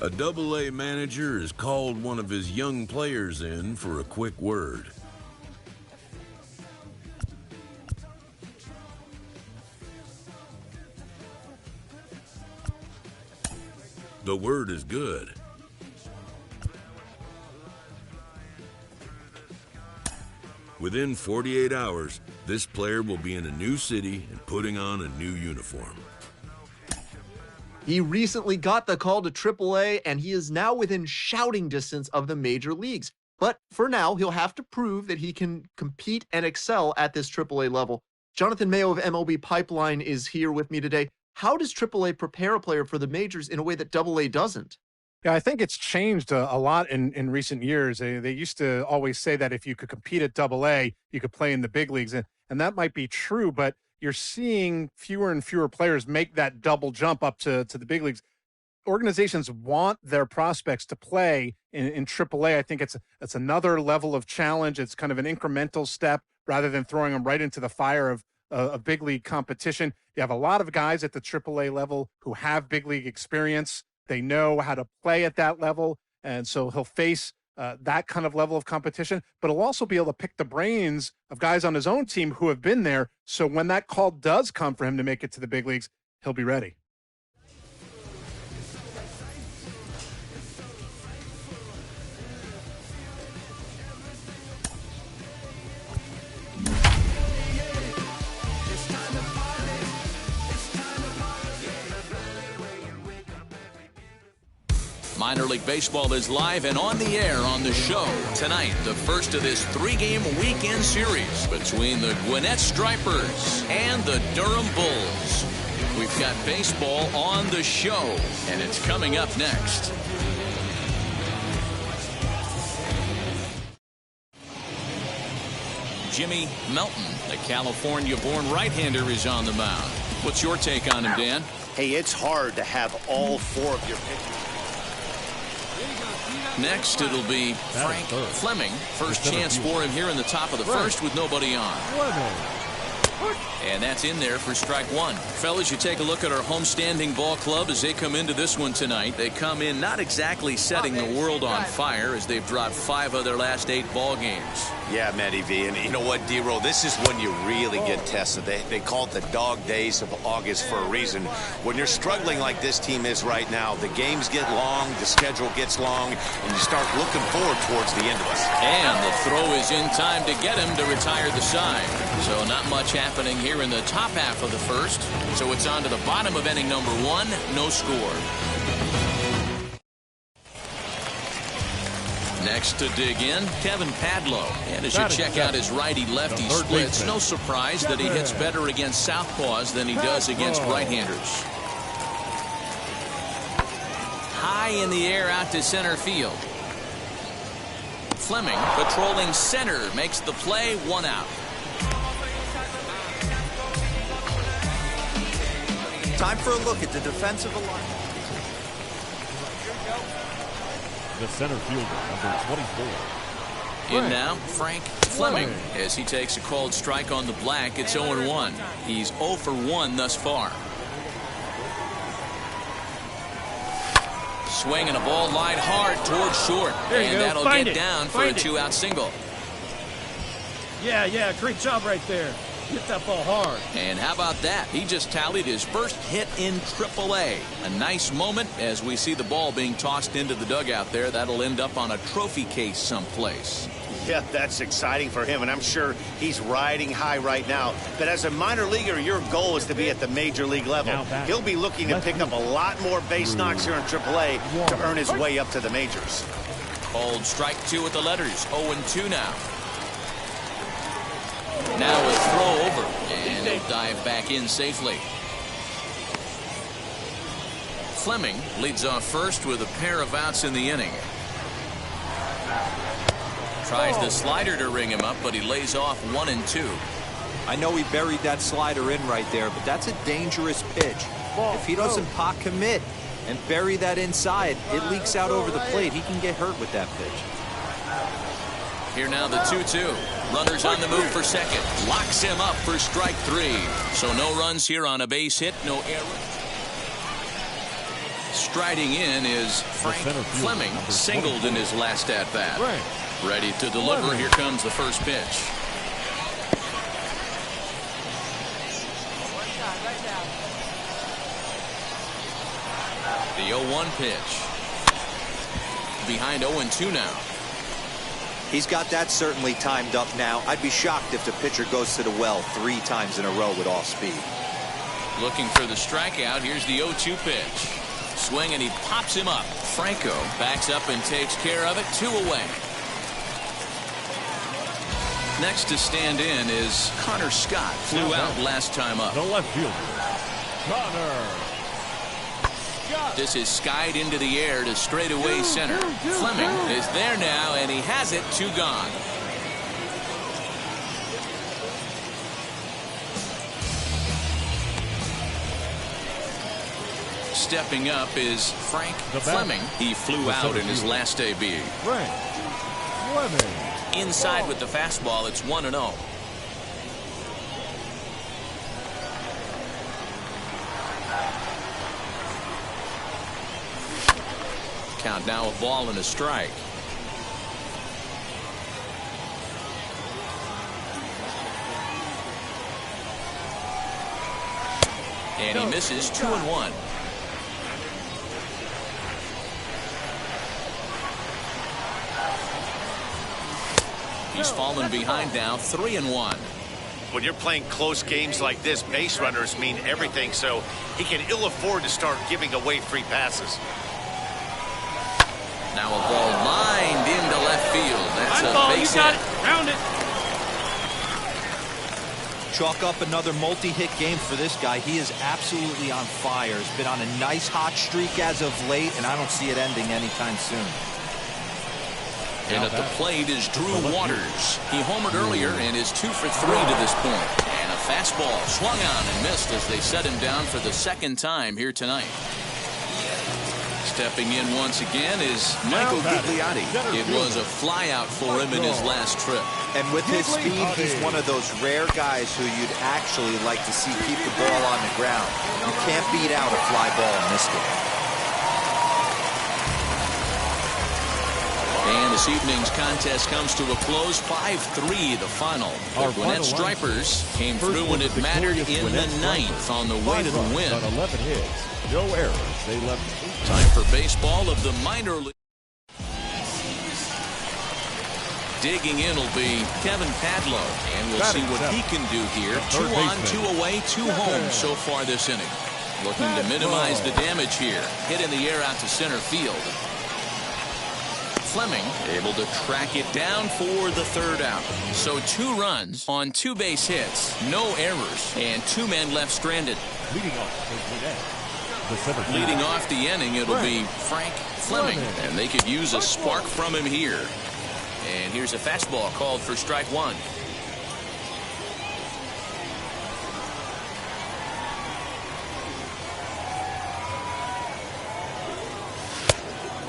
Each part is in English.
A Double-A manager has called one of his young players in for a quick word. The word is good. Within 48 hours, this player will be in a new city and putting on a new uniform. He recently got the call to AAA, and he is now within shouting distance of the major leagues. But for now, he'll have to prove that he can compete and excel at this AAA level. Jonathan Mayo of MLB Pipeline is here with me today. How does AAA prepare a player for the majors in a way that AA doesn't? Yeah, I think it's changed a lot in recent years. They used to always say that if you could compete at AA, you could play in the big leagues. And that might be true, but you're seeing fewer and fewer players make that double jump up to the big leagues. Organizations want their prospects to play in AAA. I think it's another level of challenge. It's kind of an incremental step rather than throwing them right into the fire of big league competition. You have a lot of guys at the AAA level who have big league experience. They know how to play at that level, and so he'll face that kind of level of competition, but he'll also be able to pick the brains of guys on his own team who have been there, so when that call does come for him to make it to the big leagues, he'll be ready. Minor League Baseball is live and on the air on the show tonight. The first of this three-game weekend series between the Gwinnett Stripers and the Durham Bulls. We've got baseball on the show, and it's coming up next. Jimmy Melton, the California-born right-hander, is on the mound. What's your take on him, Dan? Hey, it's hard to have all four of your pitchers. Next, it'll be Frank Fleming. First chance for him here in the top of the first with nobody on. And that's in there for strike one. Fellas, you take a look at our homestanding ball club as they come into this one tonight. They come in not exactly setting the world on fire as they've dropped 5 of their last 8 ball games. Yeah, Matty V. And you know what, D-Roll? This is when you really get tested. They call it the dog days of August for a reason. When you're struggling like this team is right now, the games get long, the schedule gets long, and you start looking forward towards the end of it. And the throw is in time to get him to retire the side. So not much happening here in the top half of the first. So it's on to the bottom of inning number 1, no score. Next to dig in, Kevin Padlo. And as you check out his righty-lefty splits, no surprise that he hits better against southpaws than he does against right-handers. High in the air out to center field. Fleming patrolling center makes the play, 1 out. Time for a look at the defensive alignment. The center fielder, number 24. In now, Frank Fleming, as he takes a called strike on the black. It's 0-1. He's 0 for 1 thus far. Swinging a ball line hard towards short, and that'll get down for a 2-out single. Yeah, great job right there. Hit that ball hard. And how about that? He just tallied his first hit in AAA. A nice moment as we see the ball being tossed into the dugout there. That'll end up on a trophy case someplace. Yeah, that's exciting for him, and I'm sure he's riding high right now. But as a minor leaguer, your goal is to be at the major league level. He'll be looking to pick up a lot more base knocks here in AAA to earn his way up to the majors. Called strike 2 with the letters. 0-2 now. Now a throw over, and he'll dive back in safely. Fleming leads off first with a pair of outs in the inning. Tries the slider to ring him up, but he lays off 1 and 2. I know he buried that slider in right there, but that's a dangerous pitch. If he doesn't pot commit and bury that inside, it leaks out over the plate. He can get hurt with that pitch. Here now the 2-2. Runners on the move for second. Locks him up for strike 3. So no runs here on a base hit, no error. Striding in is Frank Fleming, singled in his last at-bat. Ready to deliver. Here comes the first pitch. The 0-1 pitch. Behind 0-2 now. He's got that certainly timed up now. I'd be shocked if the pitcher goes to the well 3 times in a row with off speed. Looking for the strikeout. Here's the 0-2 pitch. Swing, and he pops him up. Franco backs up and takes care of it. 2 away. Next to stand in is Connor Scott. Flew out last time up. The left fielder, Connor Scott. This is skied into the air to straightaway center. Fleming is there now, and he has it. 2 gone. Stepping up is Frank Fleming. He flew out in his last debut. Frank Fleming. Inside with the fastball, it's 1-0. Count now, a ball and a strike. And he misses. 2-1. He's fallen behind now. 3-1. When you're playing close games like this, base runners mean everything, so he can ill afford to start giving away free passes. Now a ball lined into left field. That's a base hit. Round it. Chalk up another multi-hit game for this guy. He is absolutely on fire. He's been on a nice hot streak as of late, and I don't see it ending anytime soon. And at the plate is Drew Waters. He homered earlier and is 2 for 3 to this point. And a fastball swung on and missed as they set him down for the 2nd time here tonight. Stepping in once again is Michael Gigliotti. It was a flyout for him in his last trip. And with his speed, he's one of those rare guys who you'd actually like to see keep the ball on the ground. You can't beat out a fly ball in this game. And this evening's contest comes to a close. 5-3 the final. The Gwinnett Stripers came through when it mattered in the 9th on the way to the win. On 11 hits, no errors. They left. Time for baseball of the minor league. Digging in will be Kevin Padlow, and we'll see what he can do here. 2 on, 2 away, 2 home so far this inning. Looking to minimize the damage here. Hit in the air out to center field. Fleming able to track it down for the 3rd out. So 2 runs on 2 base hits, no errors, and 2 men left stranded. Leading off for Gwinnett, the center fielder. Leading off the inning, it'll be Frank Fleming, and they could use a spark from him here. And here's a fastball called for strike 1.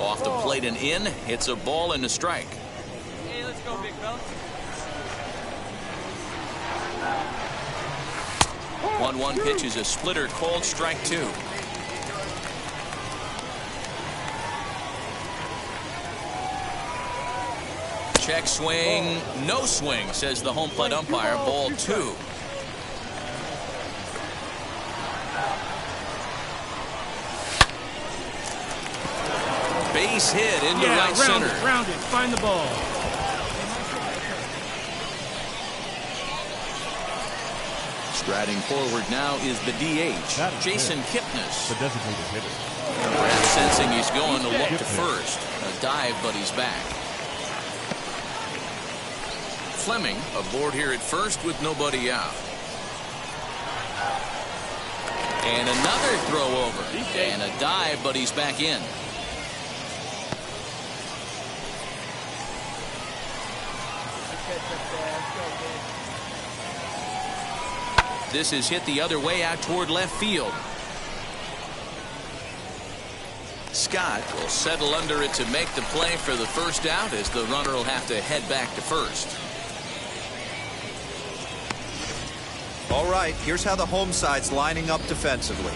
Off the plate and in. It's a ball and a strike. Hey, let's go, big fella. 1-1 pitch is a splitter, called strike 2. Check swing, no swing, says the home plate umpire. Ball 2. Base hit into right center. Round it, find the ball. Striding forward now is the DH, Jason Kipnis. The designated hitter. Perhaps sensing he's going to look to first. A dive, but he's back. Fleming aboard here at first with nobody out. And another throw over. And a dive, but he's back in. This is hit the other way out toward left field. Scott will settle under it to make the play for the first out, as the runner will have to head back to first. All right, here's how the home side's lining up defensively.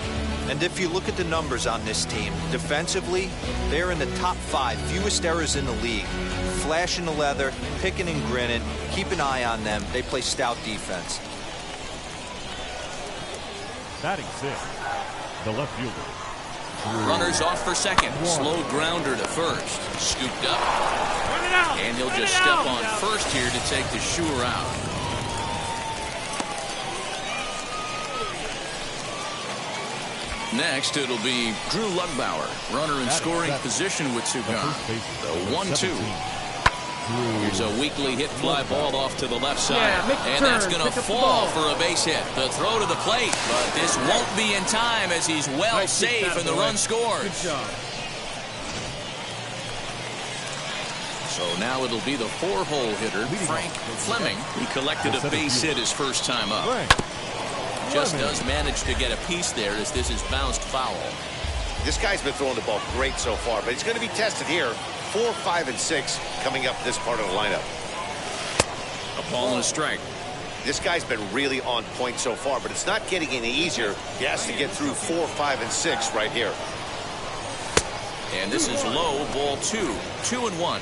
And if you look at the numbers on this team, defensively, they're in the top 5, fewest errors in the league. Flashing the leather, picking and grinning, keep an eye on them. They play stout defense. Batting 6th, the left fielder. Runners off for second. Slow grounder to first. Scooped up. And he'll just step on first here to take the Shure out. Next, it'll be Drew Lugbauer. Runner in scoring position with 2 gone. The 1-2. Here's a weakly hit fly ball off to the left side. And that's going to fall for a base hit. The throw to the plate, but this won't be in time as he's well safe and the run scores. Good job. So now it'll be the 4-hole hitter, Frank Fleming. He collected a base hit his first time up. Just does manage to get a piece there as this is bounced foul. This guy's been throwing the ball great so far, but he's going to be tested here. 4, 5, and 6 coming up this part of the lineup. A ball and a strike. This guy's been really on point so far, but it's not getting any easier. He has to get through 4, 5, and 6 right here. And this is low, ball 2. 2-1.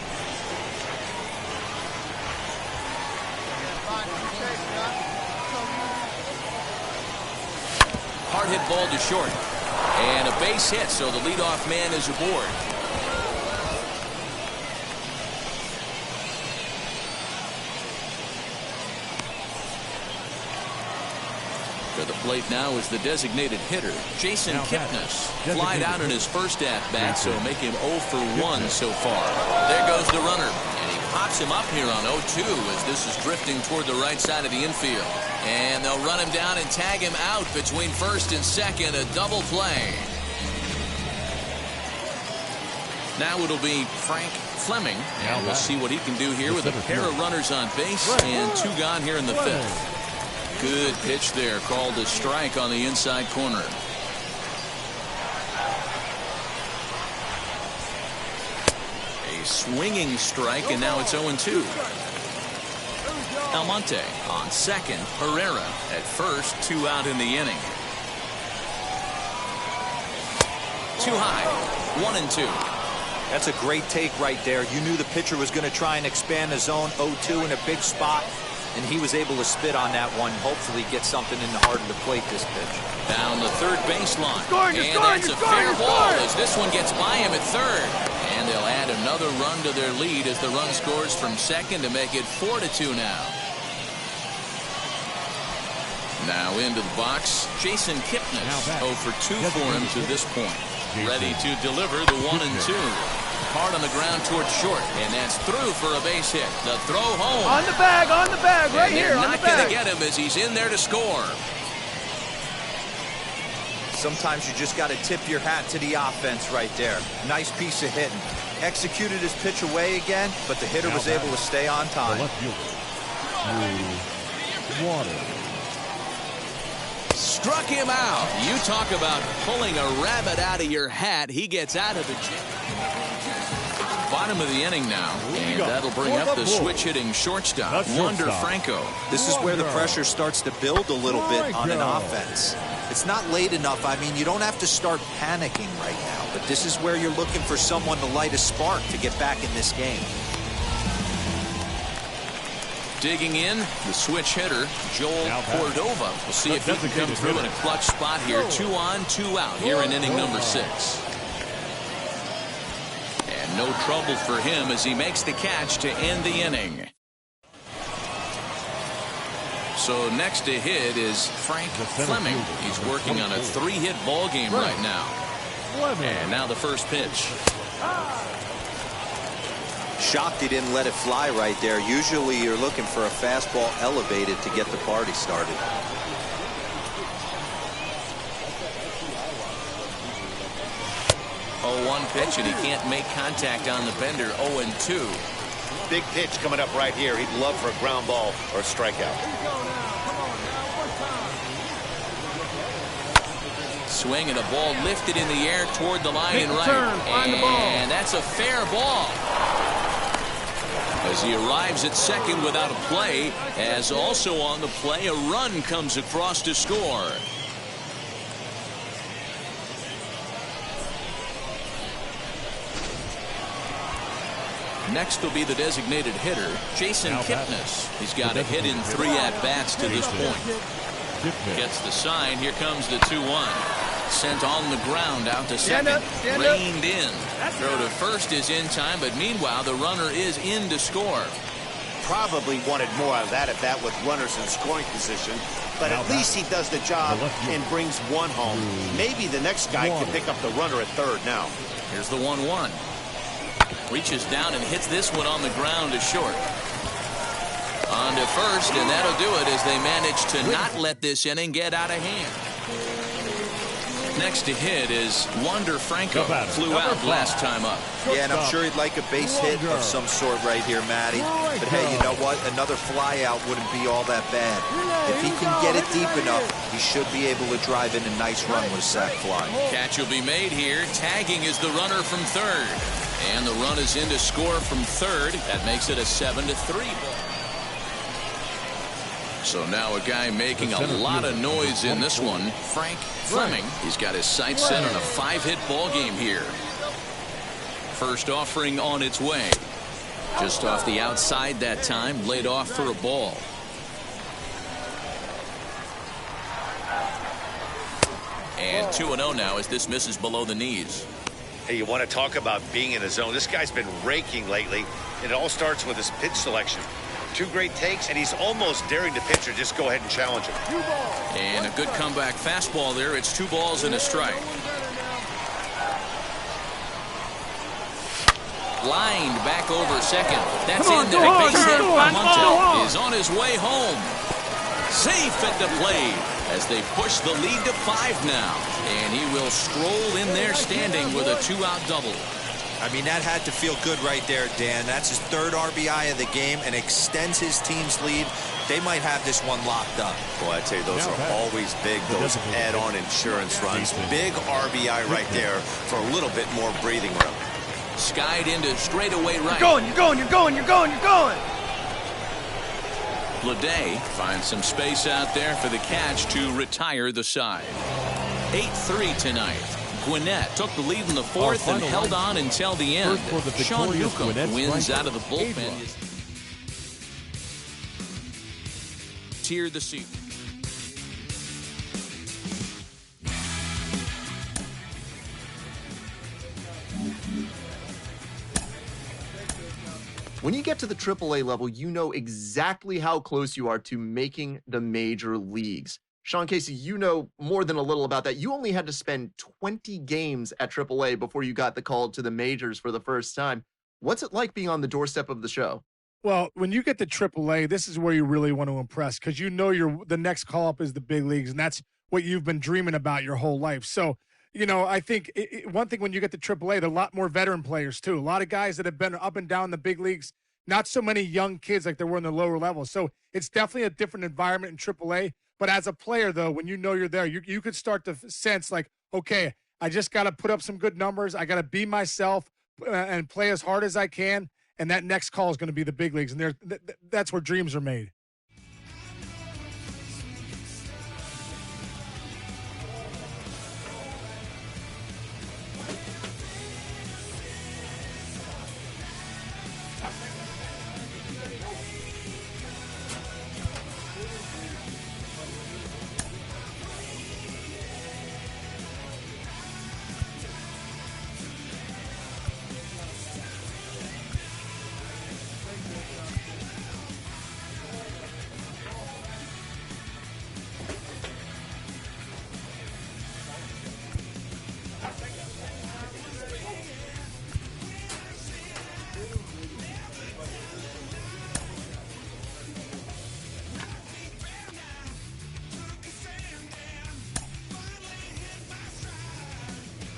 Hard hit ball to short. And a base hit, so the leadoff man is aboard. To the plate now is the designated hitter, Jason Kipnis. Flied out in his first at-bat, so make him 0 for 1 so far. There goes the runner, and he pops him up here on 0-2 as this is drifting toward the right side of the infield. And they'll run him down and tag him out between first and second, a double play. Now it'll be Frank Fleming, and we'll see what he can do here with a pair of runners on base and 2 gone here in the 5th. Good pitch there, called a strike on the inside corner. A swinging strike, and now it's 0-2. Almonte on second, Herrera at first, 2 out in the inning. Too high, 1-2. That's a great take right there. You knew the pitcher was going to try and expand the zone. 0-2 in a big spot, and he was able to spit on that one. Hopefully get something in the heart of the plate this pitch. Down the third baseline. And that's a fair ball as this one gets by him at third. And they'll add another run to their lead as the run scores from second to make it 4-2 now. Now into the box, Jason Kipnis. 0 for 2 for him to this point. Ready to deliver the 1-2. Hard on the ground towards short, and that's through for a base hit. The throw home. On the bag, right and here, on the not bag. going to get him as he's in there to score. Sometimes you just got to tip your hat to the offense right there. Nice piece of hitting. Executed his pitch away again, but the hitter was able to stay on time. The left fielder, Water. Struck him out. You talk about pulling a rabbit out of your hat. He gets out of the bottom of the inning now, and that'll bring up the switch-hitting shortstop, Wander Franco. This is where the pressure starts to build a little bit on an offense. It's not late enough. I mean, you don't have to start panicking right now, but this is where you're looking for someone to light a spark to get back in this game. Digging in, the switch hitter, Joel Cordova. We'll see if he can come through in a clutch spot here. 2 on, 2 out here in inning number 6. And no trouble for him as he makes the catch to end the inning. So next to hit is Frank Fleming. He's working on a 3-hit ball game right now. And now the first pitch. Shocked he didn't let it fly right there. Usually you're looking for a fastball elevated to get the party started. Oh, 1 pitch, and he can't make contact on the bender. 0-2. Big pitch coming up right here. He'd love for a ground ball or a strikeout. Swing and a ball lifted in the air toward the line and right. And that's a fair ball. As he arrives at second without a play, as also on the play, a run comes across to score. Next will be the designated hitter, Jason Kipnis. He's got a hit in 3 at-bats to this point. Gets the sign. Here comes the 2-1. Sent on the ground out to second. Reined in. Throw to first is in time, but meanwhile the runner is in to score. Probably wanted more out of that with runners in scoring position, but at least he does the job and brings one home. Maybe the next guy can pick up the runner at third now. Here's the 1-1. Reaches down and hits this one on the ground to short. On to first, and that'll do it as they manage to not let this inning get out of hand. Next to hit is Wander Franco. Flew out last time up. Yeah, and I'm sure he'd like a base hit of some sort right here, Matty. But hey, you know what? Another fly out wouldn't be all that bad. If he can get it deep enough, he should be able to drive in a nice run with a sac fly. Catch will be made here. Tagging is the runner from third. And the run is in to score from third. That makes it a 7-3 ball. So now a guy making a lot of noise in this one, Frank Fleming. He's got his sights set on a 5-hit ball game here. First offering on its way. Just off the outside that time, laid off for a ball. And 2-0 now as this misses below the knees. Hey, you want to talk about being in a zone? This guy's been raking lately, and it all starts with his pitch selection. 2 great takes, and he's almost daring the pitcher just go ahead and challenge him. And a good comeback fastball there. It's 2 balls and a strike. Lined back over second. That's in there. Base hit. Monte is on his way home. Safe at the plate as they push the lead to 5 now. And he will stroll in there standing with a 2-out double. I mean, that had to feel good right there, Dan. That's his 3rd RBI of the game and extends his team's lead. They might have this one locked up. Boy, I tell you, those are always big, those add-on insurance runs. Big RBI right there for a little bit more breathing room. Skied into straightaway right. You're going. Leday finds some space out there for the catch to retire the side. 8-3 tonight. Gwinnett took the lead in the 4th and held on until the end. Sean Newcomb wins out of the bullpen. Here this evening. When you get to the AAA level, you know exactly how close you are to making the major leagues. Sean Casey, you know more than a little about that. You only had to spend 20 games at AAA before you got the call to the majors for the first time. What's it like being on the doorstep of the show? Well, when you get to AAA, this is where you really want to impress because you know the next call up is the big leagues, and that's what you've been dreaming about your whole life. So, you know, I think one thing when you get to AAA, there are a lot more veteran players too. A lot of guys that have been up and down the big leagues, not so many young kids like there were in the lower levels. So it's definitely a different environment in AAA. But as a player, though, when you know you're there, you could start to sense like, okay, I just got to put up some good numbers. I got to be myself and play as hard as I can. And that next call is going to be the big leagues. And that's where dreams are made.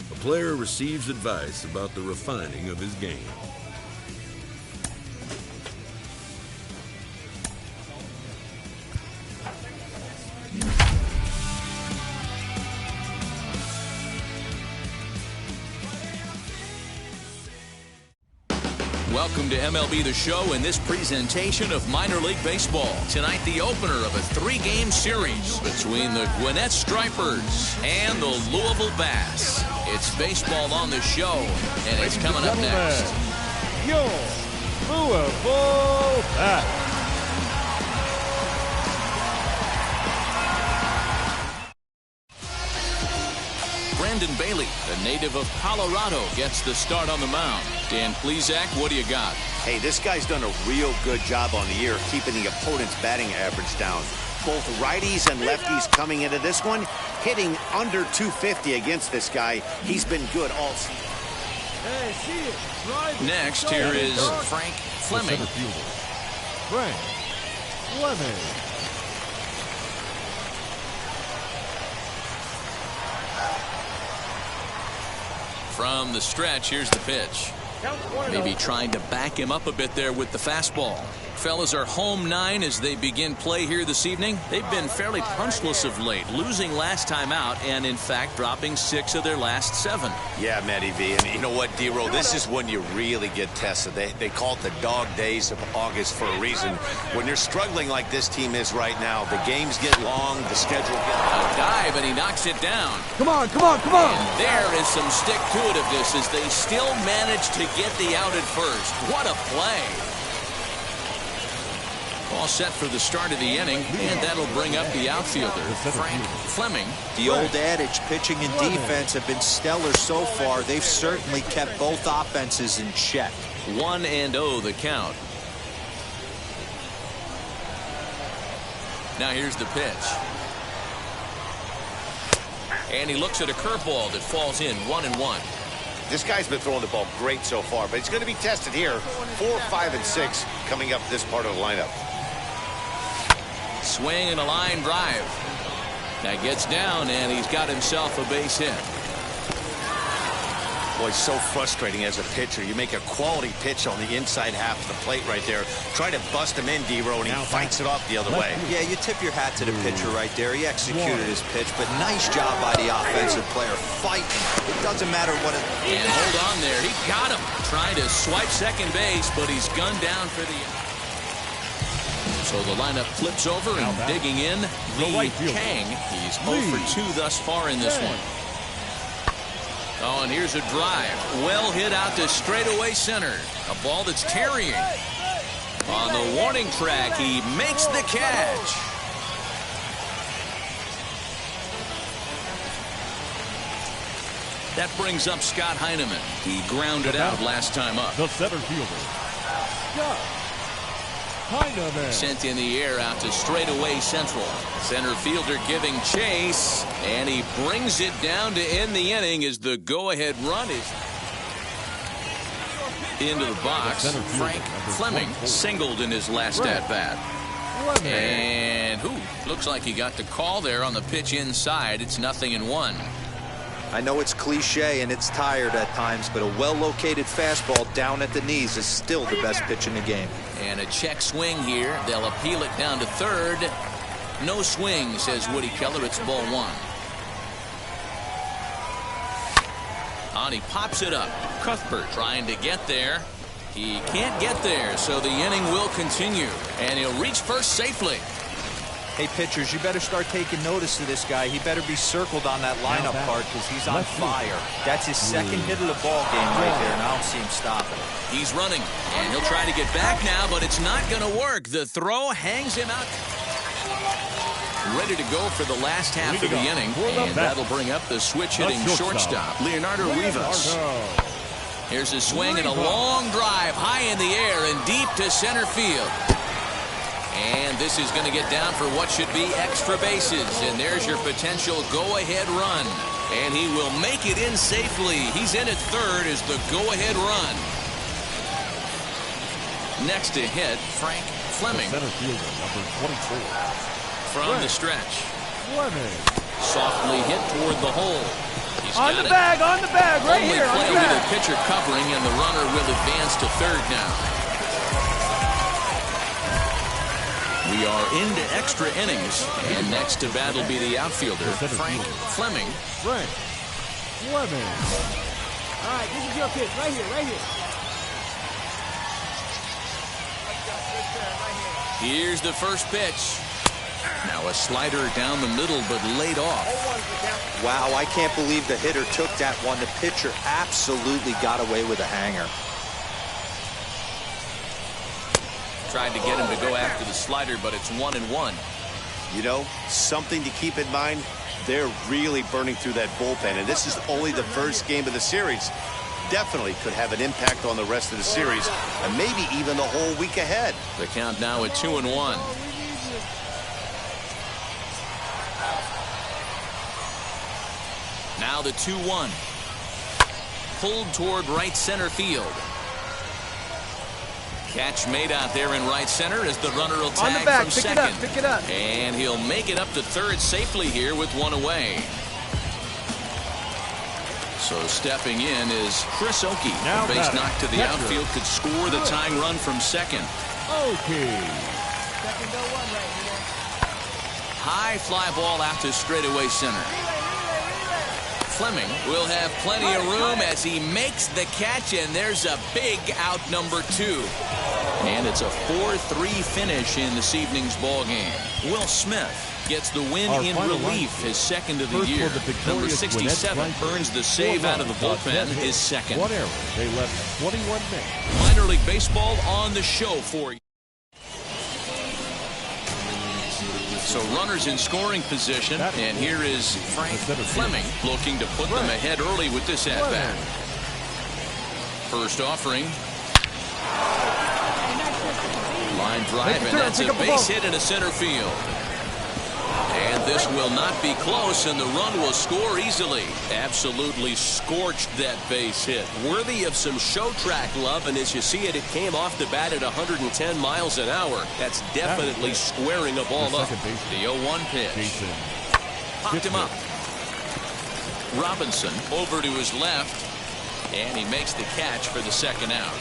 A player receives advice about the refining of his game. Welcome to MLB The Show in this presentation of minor league baseball. Tonight, the opener of a 3-game series between the Gwinnett Stripers and the Louisville Bass. It's baseball on the show, and it's coming up next. Your Louisville bat. Brandon Bailey, a native of Colorado, gets the start on the mound. Dan Plesac, what do you got? Hey, this guy's done a real good job on the year keeping the opponent's batting average down. Both righties and lefties coming into this one, hitting under 250 against this guy. He's been good all season. Next, here is Frank Fleming. Frank Fleming. From the stretch, here's the pitch. Maybe trying to back him up a bit there with the fastball. Fellas are home 9 as they begin play here this evening. They've been fairly punchless of late, losing last time out and, in fact, dropping 6 of their last 7. Yeah, Matty V. And you know what, D-Roll? This is when you really get tested. They call it the dog days of August for a reason. When you're struggling like this team is right now, the games get long, the schedule gets... A dive, and he knocks it down. Come on, come on, come on. And there is some stick-to-itiveness as they still manage to get the out at first. What a play. All set for the start of the inning, and that'll bring up the outfielder, Frank Fleming. The old adage, pitching and defense have been stellar so far. They've certainly kept both offenses in check. 1-0 the count. Now here's the pitch. And he looks at a curveball that falls in, 1-1. This guy's been throwing the ball great so far, but he's going to be tested here. 4, 5, and 6 coming up this part of the lineup. Swing and a line drive. That gets down, and he's got himself a base hit. Boy, so frustrating as a pitcher. You make a quality pitch on the inside half of the plate right there. Try to bust him in, D-Row, and he fights it off the other way. Yeah, you tip your hat to the pitcher right there. He executed his pitch, but nice job by the offensive player fighting. It doesn't matter what it... And hold on there. He got him. Trying to swipe second base, but he's gunned down for the... So the lineup flips over and digging in, Lee Chang. He's 0 for 2 thus far in this one. Oh, and here's a drive. Well hit out to straightaway center. A ball that's tarrying. On the warning track, he makes the catch. That brings up Scott Heineman. He grounded out last time up. The center fielder, Scott Heineman. Sent in the air out to straightaway central. Center fielder giving chase, and he brings it down to end the inning as the go-ahead run is into the box. Frank Fleming singled in his last at-bat. And looks like he got the call there on the pitch inside. It's 0-1. I know it's cliche and it's tired at times, but a well-located fastball down at the knees is still the best pitch in the game. And a check swing here. They'll appeal it down to third. No swing, says Woody Keller. It's ball 1. And he pops it up. Cuthbert trying to get there. He can't get there, so the inning will continue. And he'll reach first safely. Hey, pitchers, you better start taking notice of this guy. He better be circled on that lineup card because he's on fire. That's his second hit of the ball game right there, and I don't see him stopping. He's running, and he'll try to get back now, but it's not going to work. The throw hangs him out. Ready to go for the last half of the inning, and that'll bring up the switch-hitting shortstop, Leonardo Rivas. Here's a swing and a long drive high in the air and deep to center field. And this is going to get down for what should be extra bases. And there's your potential go-ahead run. And he will make it in safely. He's in at third as the go-ahead run. Next to hit, Frank Fleming. Center fielder, number 24. From the stretch. Fleming. Softly hit toward the hole. He's on the bag, right Only here. play with the pitcher covering, and the runner will advance to third now. We are into extra innings, and next to bat will be the outfielder, Frank Fleming. Frank Fleming. All right, this is your pitch, right here. Here's the first pitch. Now a slider down the middle, but laid off. Wow, I can't believe the hitter took that one. The pitcher absolutely got away with a hanger. tried to get him to go after the slider, but it's 1-1. You know, something to keep in mind, they're really burning through that bullpen, and this is only the first game of the series. Definitely could have an impact on the rest of the series, and maybe even the whole week ahead. The count now at 2-1. Now the 2-1. Pulled toward right center field. Catch made out there in right center as the runner will tag from second. Pick it up. And he'll make it up to third safely here with one away. So stepping in is Chris Oakey. Now The base batting, knock to the catcher. outfield could score the tying run from second. Okay. Second go one right here. High fly ball out to straightaway center. Fleming will have plenty of room as he makes the catch, and there's a big out number 2. And it's a 4-3 finish in this evening's ball game. Will Smith gets the win Our in final relief, line. his second of the First year. for the victorious Number Gwinnett 67 Strikers. earns the save 4 out of the runs, bullpen, 10 hits, his second. 1 error. They left 21 men. Minor League Baseball on the show for you. So runners in scoring position, and here is Frank Fleming looking to put them ahead early with this at-bat. First offering. Line drive, and that's a base hit into center field. And this will not be close, and the run will score easily. Absolutely scorched that base hit. Worthy of some show track love, and as you see it, it came off the bat at 110 miles an hour. That's definitely squaring a ball up. The 0-1 pitch. Popped him up. Robinson over to his left, and he makes the catch for the second out.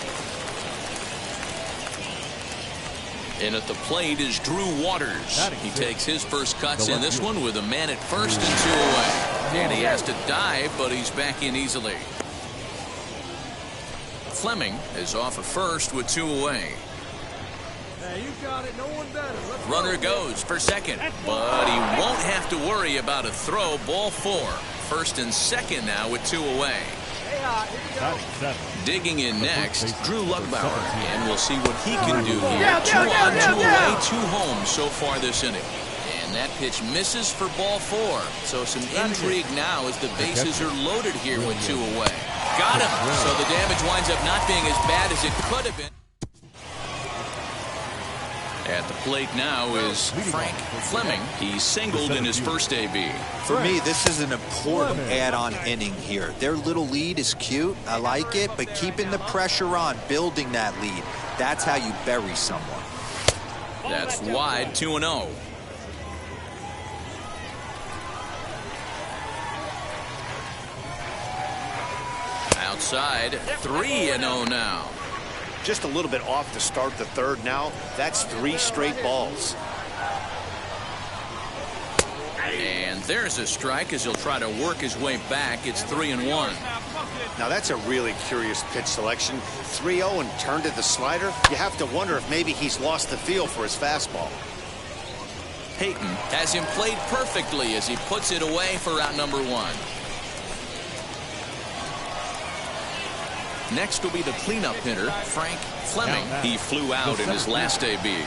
And at the plate is Drew Waters. He takes his first cuts in this one with a man at first and 2 away. And he has to dive, but he's back in easily. Fleming is off at first with 2 away. Hey, you got it. No one better. Let's Runner goes for second, but he won't have to worry about a throw. Ball 4. First and second now with 2 away. Stay hot. Here we go. Digging in next, Drew Lugbauer, and we'll see what he can do here. 2 on, 2 away, 2 home so far this inning. And that pitch misses for ball 4. So some intrigue now as the bases are loaded here with 2 away. Got him. So the damage winds up not being as bad as it could have been. At the plate now is Frank Fleming. He singled in his first AB. For me, this is an important add-on inning here. Their little lead is cute. I like it, but keeping the pressure on, building that lead, that's how you bury someone. That's wide, 2-0. Outside, 3-0 now. Just a little bit off to start the third now. That's 3 straight balls. And there's a strike as he'll try to work his way back. It's 3-1. Now that's a really curious pitch selection. 3-0 and turned to the slider. You have to wonder if maybe he's lost the feel for his fastball. Payton has him played perfectly as he puts it away for out number 1. Next will be the cleanup hitter, Frank Fleming. He flew out in his last AB.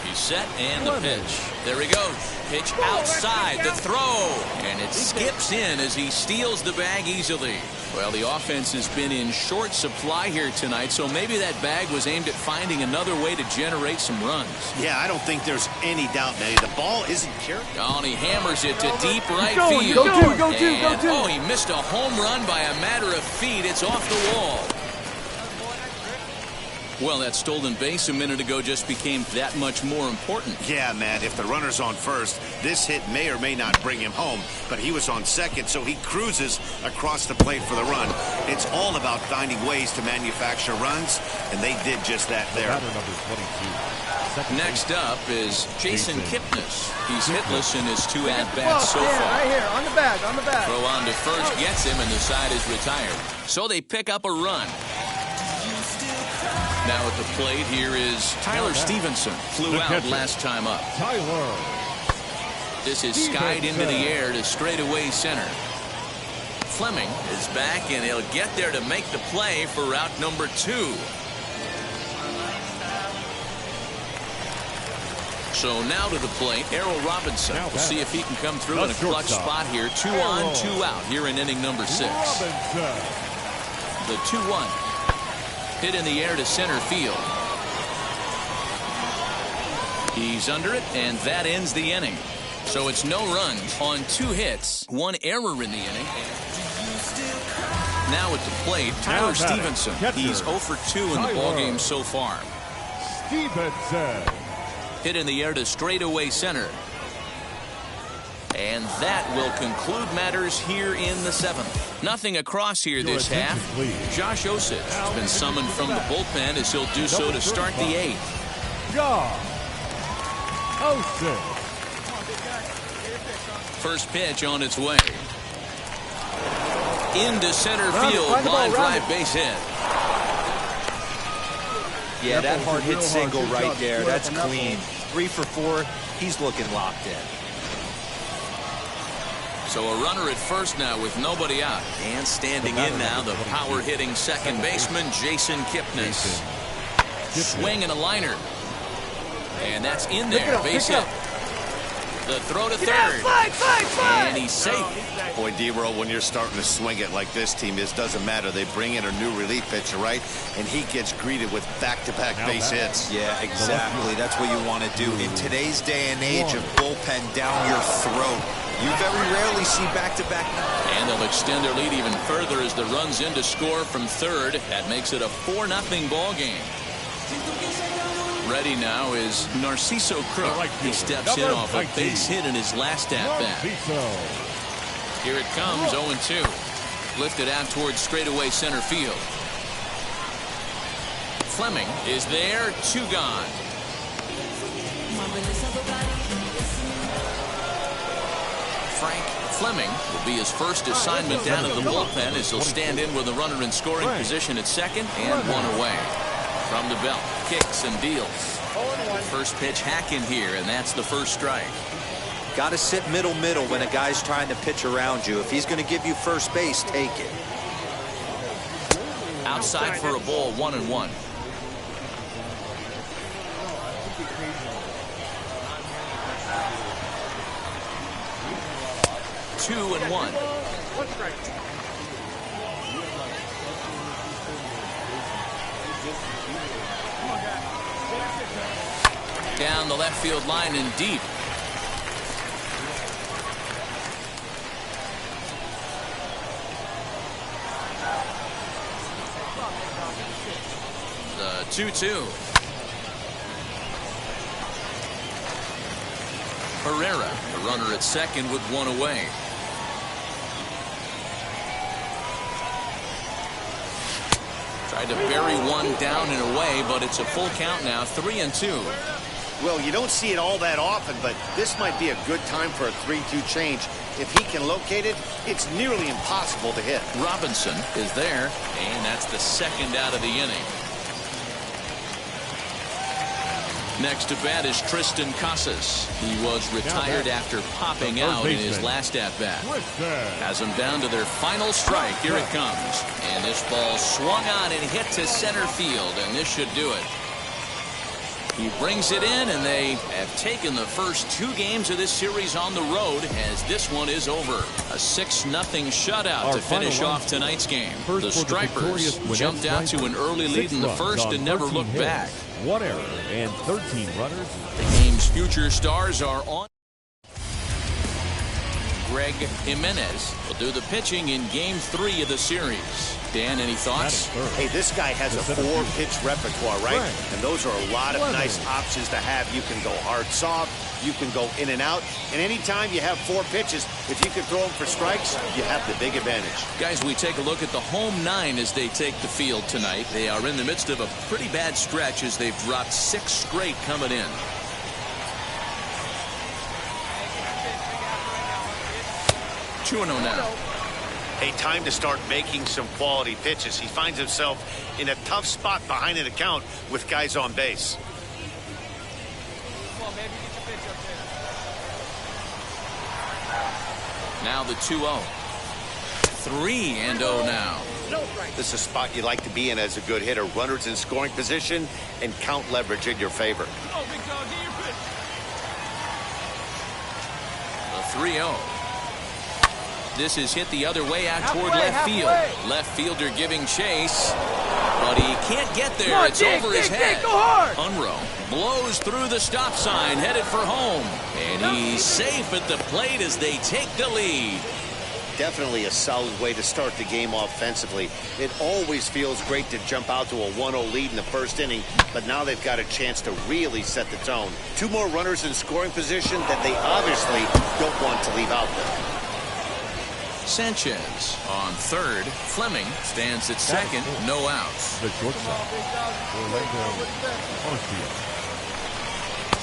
He's set and the pitch. There he goes. Pitch outside, the throw. And it skips in as he steals the bag easily. Well, the offense has been in short supply here tonight, so maybe that bag was aimed at finding another way to generate some runs. Yeah, I don't think there's any doubt, Manny. The ball isn't carried. Oh, and he hammers it to deep right field. Go two. Oh, he missed a home run by a matter of feet. It's off the wall. Well, that stolen base a minute ago just became that much more important. Yeah, man, if the runner's on first, this hit may or may not bring him home, but he was on second, so he cruises across the plate for the run. It's all about finding ways to manufacture runs, and they did just that there. Next up is Jason Kipnis. He's hitless in his 2 at-bats so far. Right here, on the bag. Throw on to first gets him, and the side is retired. So they pick up a run. Now at the plate, here is Tyler Stevenson. Flew out last time up. This is skied into the air to straightaway center. Fleming is back, and he'll get there to make the play for out number 2. So now to the plate, Errol Robinson. We'll see if he can come through in a clutch spot here. 2 on, 2 out here in inning number 6. The 2-1. Hit in the air to center field. He's under it, and that ends the inning. So it's no runs on 2 hits, 1 error in the inning. Now at the plate, Tyler Stevenson. He's 0 for 2 in the ballgame so far. Stevenson. Hit in the air to straightaway center. And that will conclude matters here in the 7th. Nothing across here this half. Josh Osich has been summoned from the bullpen as he'll do so to start the 8th. Josh Osich. First pitch on its way. Into center field, line drive, base hit. Yeah, that hard hit single right there. That's clean. 3 for 4. He's looking locked in. So a runner at first now with nobody out. And standing in now, the power hitting second baseman, Jason Kipnis. Swing and a liner. And that's in there, base hit. The throw to third. And he's safe. Boy, D-Roll, when you're starting to swing it like this team is, doesn't matter. They bring in a new relief pitcher, right? And he gets greeted with back-to-back base hits. Yeah, exactly. That's what you want to do. In today's day and age of bullpen down your throat, you very rarely see back-to-back. And they'll extend their lead even further as the runs in to score from third. That makes it a 4-0 ball game. Ready now is Narciso Crook. He steps in off a base hit in his last at-bat. Here it comes, 0-2. Lifted out towards straightaway center field. Fleming is there, 2 gone. Frank Fleming will be his first assignment down at the bullpen as he'll stand in with a runner in scoring position at second and 1 away. From the belt, kicks and deals. First pitch hack in here, and that's the first strike. Got to sit middle when a guy's trying to pitch around you. If he's going to give you first base, take it. Outside for a ball, 1-1. Two and one. Down the left field line and deep. The 2-2. Herrera, the runner at second with 1 away. Tried to bury one down and away, but it's a full count now, 3-2. Well, you don't see it all that often, but this might be a good time for a 3-2 change. If he can locate it, it's nearly impossible to hit. Robinson is there, and that's the second out of the inning. Next to bat is Tristan Casas. He was retired after popping out in his last at-bat. Has them down to their final strike. Here it comes. And this ball swung on and hit to center field, and this should do it. He brings it in, and they have taken the first 2 games of this series on the road as this one is over. A 6-0 shutout to finish off tonight's game. The Stripers jumped out to an early lead in the first and never looked back. 1 error and 13 runners. The game's future stars are on. Greg Jimenez will do the pitching in Game 3 of the series. Dan, any thoughts? Hey, this guy has a 4-pitch repertoire, right? And those are a lot of nice options to have. You can go hard, soft. You can go in and out. And anytime you have 4 pitches, if you can throw them for strikes, you have the big advantage. Guys, we take a look at the home 9 as they take the field tonight. They are in the midst of a pretty bad stretch as they've dropped 6 straight coming in. Two and 0 now. Hey, time to start making some quality pitches. He finds himself in a tough spot behind an account with guys on base. Now the 2-0. 3-0 now. This is a spot you like to be in as a good hitter. Runners in scoring position and count leverage in your favor. The 3-0. This is hit the other way out toward left field. Left fielder giving chase, but he can't get there. It's over his head. Go hard. Unruh blows through the stop sign, headed for home. And he's safe at the plate as they take the lead. Definitely a solid way to start the game offensively. It always feels great to jump out to a 1-0 lead in the first inning, but now they've got a chance to really set the tone. 2 more runners in scoring position that they obviously don't want to leave out there. Sanchez on third. Fleming stands at second. No outs. The shortstop, Orlando Arcia.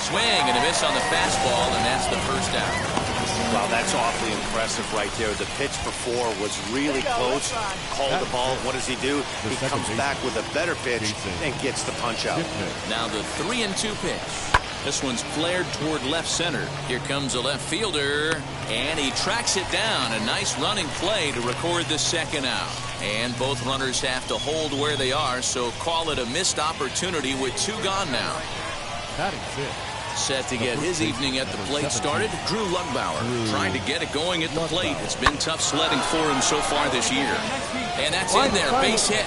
Swing and a miss on the fastball, and that's the first out. Wow, that's awfully impressive right there. The pitch before was really close. Called the ball. What does he do? He comes back with a better pitch and gets the punch out. Now the 3-2 pitch. This one's flared toward left center. Here comes a left fielder, and he tracks it down. A nice running play to record the second out. And both runners have to hold where they are, so call it a missed opportunity with 2 gone now. Batting fifth. Set to get his evening at the plate started, Drew Lugbauer, trying to get it going at the plate. It's been tough sledding for him so far this year. And that's in there, base hit.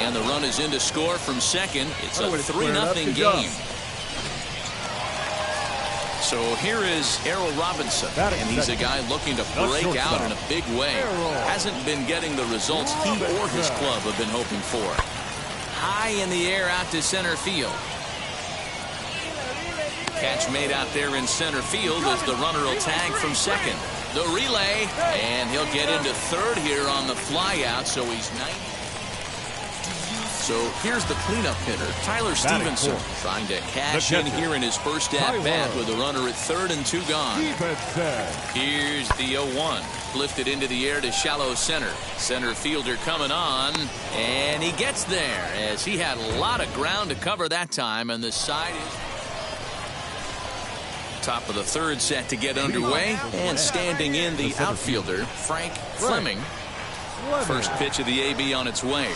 And the run is in to score from second. It's a 3-0 game. So here is Errol Robinson, and he's a guy looking to break out in a big way. Hasn't been getting the results he or his club have been hoping for. High in the air out to center field. Catch made out there in center field as the runner will tag from second. The relay, and he'll get into third here on the fly out, so he's 90. So here's the cleanup hitter, Tyler Stevenson, trying to cash in here in his first at-bat with a runner at third and 2 gone. Here's the 0-1. Lifted into the air to shallow center. Center fielder coming on, and he gets there as he had a lot of ground to cover that time, and the side is... Top of the third set to get underway, and standing in the outfielder, Frank Fleming. First pitch of the AB on its way.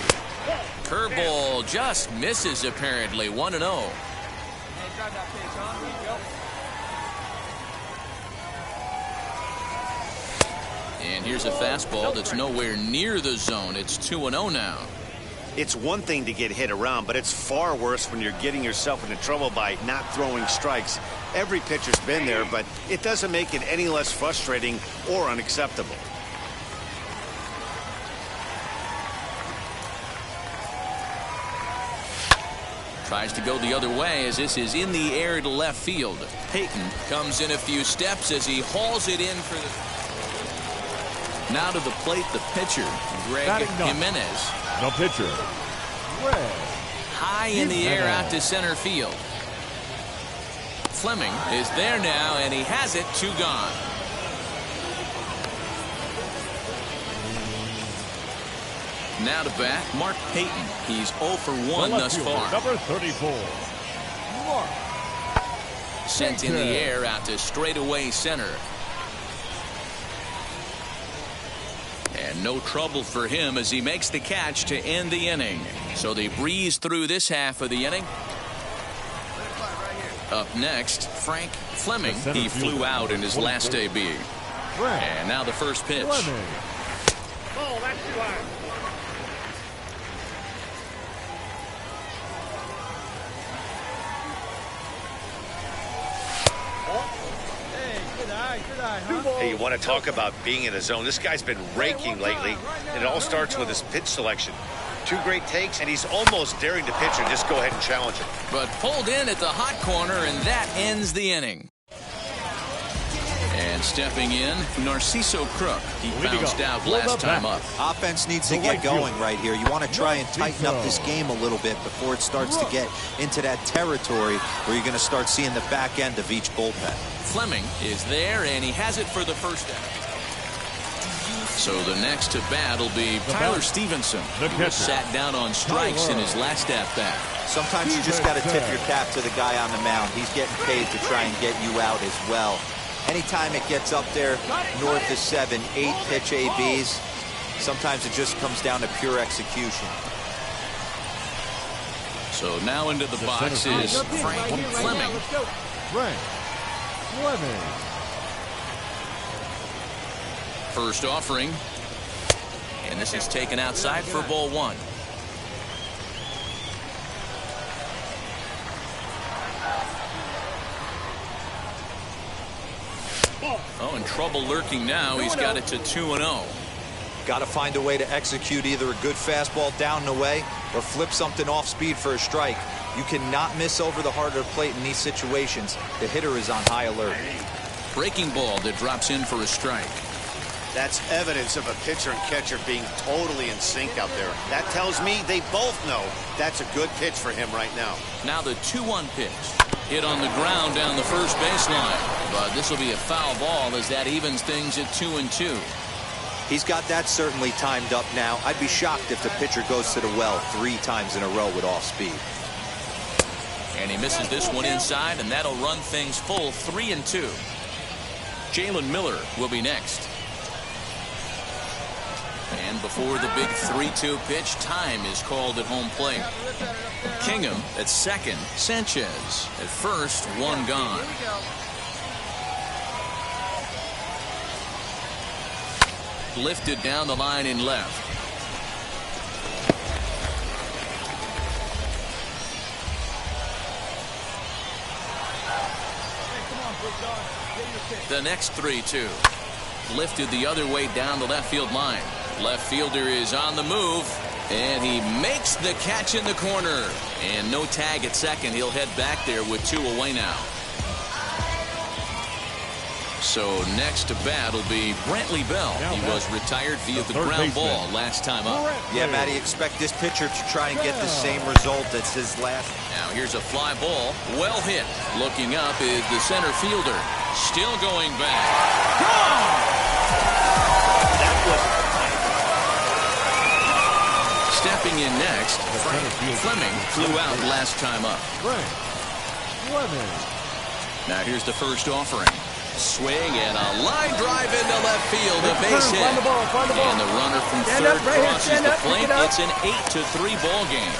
Curveball just misses apparently. 1-0. And here's a fastball that's nowhere near the zone. It's 2-0 now. It's one thing to get hit around, but it's far worse when you're getting yourself into trouble by not throwing strikes. Every pitcher's been there, but it doesn't make it any less frustrating or unacceptable. Tries to go the other way as this is in the air to left field. Payton comes in a few steps as he hauls it in for the... Now to the plate, the pitcher, Greg Jimenez. The pitcher, Greg. High in the air out to center field. Fleming is there now, and he has it. 2 gone. Now to bat, Mark Payton. He's 0 for 1 thus far. Number 34, Mark. Sent in the air out to straightaway center. And no trouble for him as he makes the catch to end the inning. So they breeze through this half of the inning. Up next, Frank Fleming. He flew out in his last AB. And now the first pitch. Oh, that's too high. Hey, you want to talk about being in a zone? This guy's been raking lately, and it all starts with his pitch selection. 2 great takes, and he's almost daring the pitcher just go ahead and challenge him. But pulled in at the hot corner, and that ends the inning. And stepping in, Narciso Crook. He bounced out last time up. Offense needs to get going right here. You want to try and tighten up this game a little bit before it starts to get into that territory where you're going to start seeing the back end of each bullpen. Fleming is there, and he has it for the first out. So the next to bat will be Tyler Stevenson, who sat down on strikes in his last at-bat. Sometimes you just got to tip your cap to the guy on the mound. He's getting paid to try and get you out as well. Anytime it gets up there north of 7, 8 pitch ABs, sometimes it just comes down to pure execution. So now into the box is Frank Fleming. Fleming. First offering. And this is taken outside for ball one. Oh, in trouble lurking now. He's got it to 2-0. Got to find a way to execute either a good fastball down and away or flip something off speed for a strike. You cannot miss over the harder plate in these situations. The hitter is on high alert. Breaking ball that drops in for a strike. That's evidence of a pitcher and catcher being totally in sync out there. That tells me they both know that's a good pitch for him right now. Now the 2-1 pitch. Hit on the ground down the first baseline. But this will be a foul ball as that evens things at 2-2. He's got that certainly timed up now. I'd be shocked if the pitcher goes to the well 3 times in a row with off speed. And he misses this one inside, and that'll run things full 3-2. Jalen Miller will be next. And before the big 3-2 pitch, time is called at home plate. Kingham at second. Sanchez at first. One gone. Lifted down the line in left. The next 3-2. Lifted the other way down the left field line. Left fielder is on the move, and he makes the catch in the corner. And no tag at second. He'll head back there with 2 away now. So next to bat will be Brantley Bell. He was retired via the ground ball last time up. Yeah, Matty, expect this pitcher to try and get the same result as his last. Now here's a fly ball. Well hit. Looking up is the center fielder. Still going back. That was... Stepping in next, Fleming flew out last time up. Fleming. Now here's the first offering. Swing and a line drive into left field. A base hit. And the runner from third crosses the plate. It's an 8-3 ball game.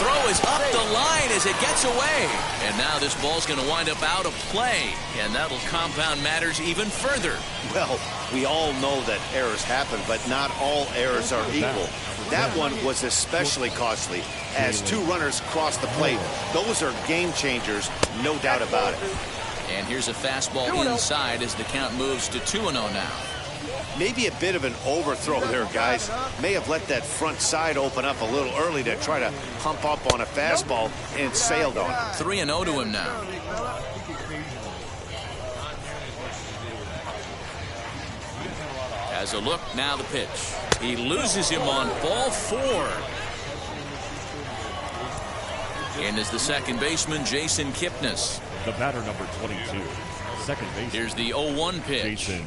Throw is up the line as it gets away. And now this ball's going to wind up out of play. And that'll compound matters even further. Well, we all know that errors happen, but not all errors are equal. That one was especially costly. As 2 runners cross the plate, those are game changers, no doubt about it. And here's a fastball inside as the count moves to 2-0 now. Maybe a bit of an overthrow there, guys. May have let that front side open up a little early to try to hump up on a fastball and sailed on it. 3-0 to him now. As a look, now the pitch. He loses him on ball 4. And is the second baseman, Jason Kipnis. The batter, number 22. Second base. Here's the 0-1 pitch. Jason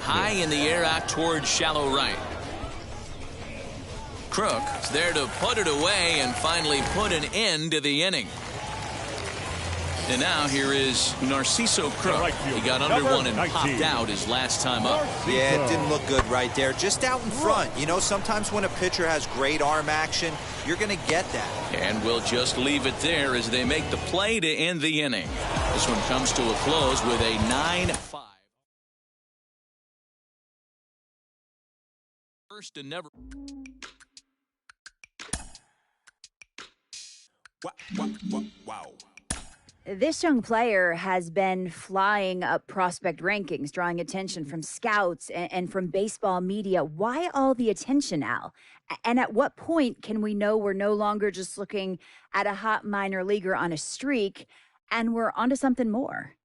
High in the air out towards shallow right. Crook is there to put it away and finally put an end to the inning. And now here is Narciso Crook. He got under one and popped out his last time up. Yeah, it didn't look good right there. Just out in front. You know, sometimes when a pitcher has great arm action, you're going to get that. And we'll just leave it there as they make the play to end the inning. This one comes to a close with a 9-5. First and never. Wow. This young player has been flying up prospect rankings, drawing attention from scouts and from baseball media. Why all the attention, Al? And at what point can we know we're no longer just looking at a hot minor leaguer on a streak and we're onto something more?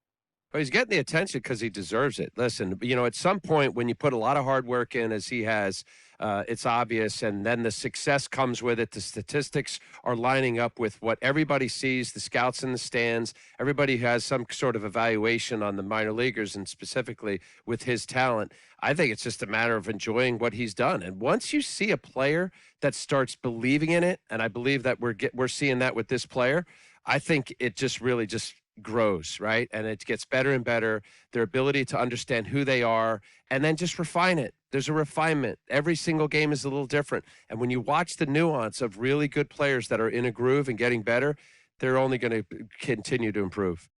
Well, he's getting the attention because he deserves it. Listen, you know, at some point when you put a lot of hard work in, as he has, it's obvious, and then the success comes with it. The statistics are lining up with what everybody sees, the scouts in the stands. Everybody has some sort of evaluation on the minor leaguers, and specifically with his talent. I think it's just a matter of enjoying what he's done. And once you see a player that starts believing in it, and I believe that we're seeing that with this player, I think it just really just grows, right? And it gets better and better, their ability to understand who they are and then just refine it. There's a refinement. Every single game is a little different. And when you watch the nuance of really good players that are in a groove and getting better, they're only going to continue to improve.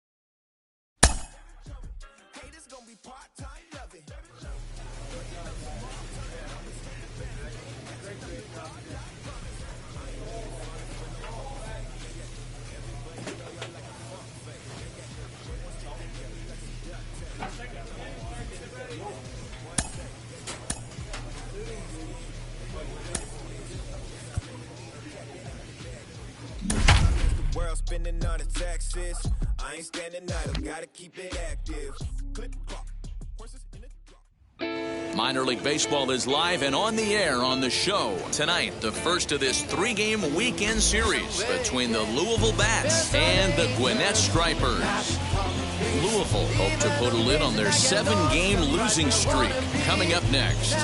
Swimming on the Texas. I ain't standing idle, gotta keep it active. Click clock. Horses in it. Minor League Baseball is live and on the air on the show. Tonight, the first of this 3-game weekend series between the Louisville Bats and the Gwinnett Stripers. Louisville hope to put a lid on their 7-game losing streak. Coming up next.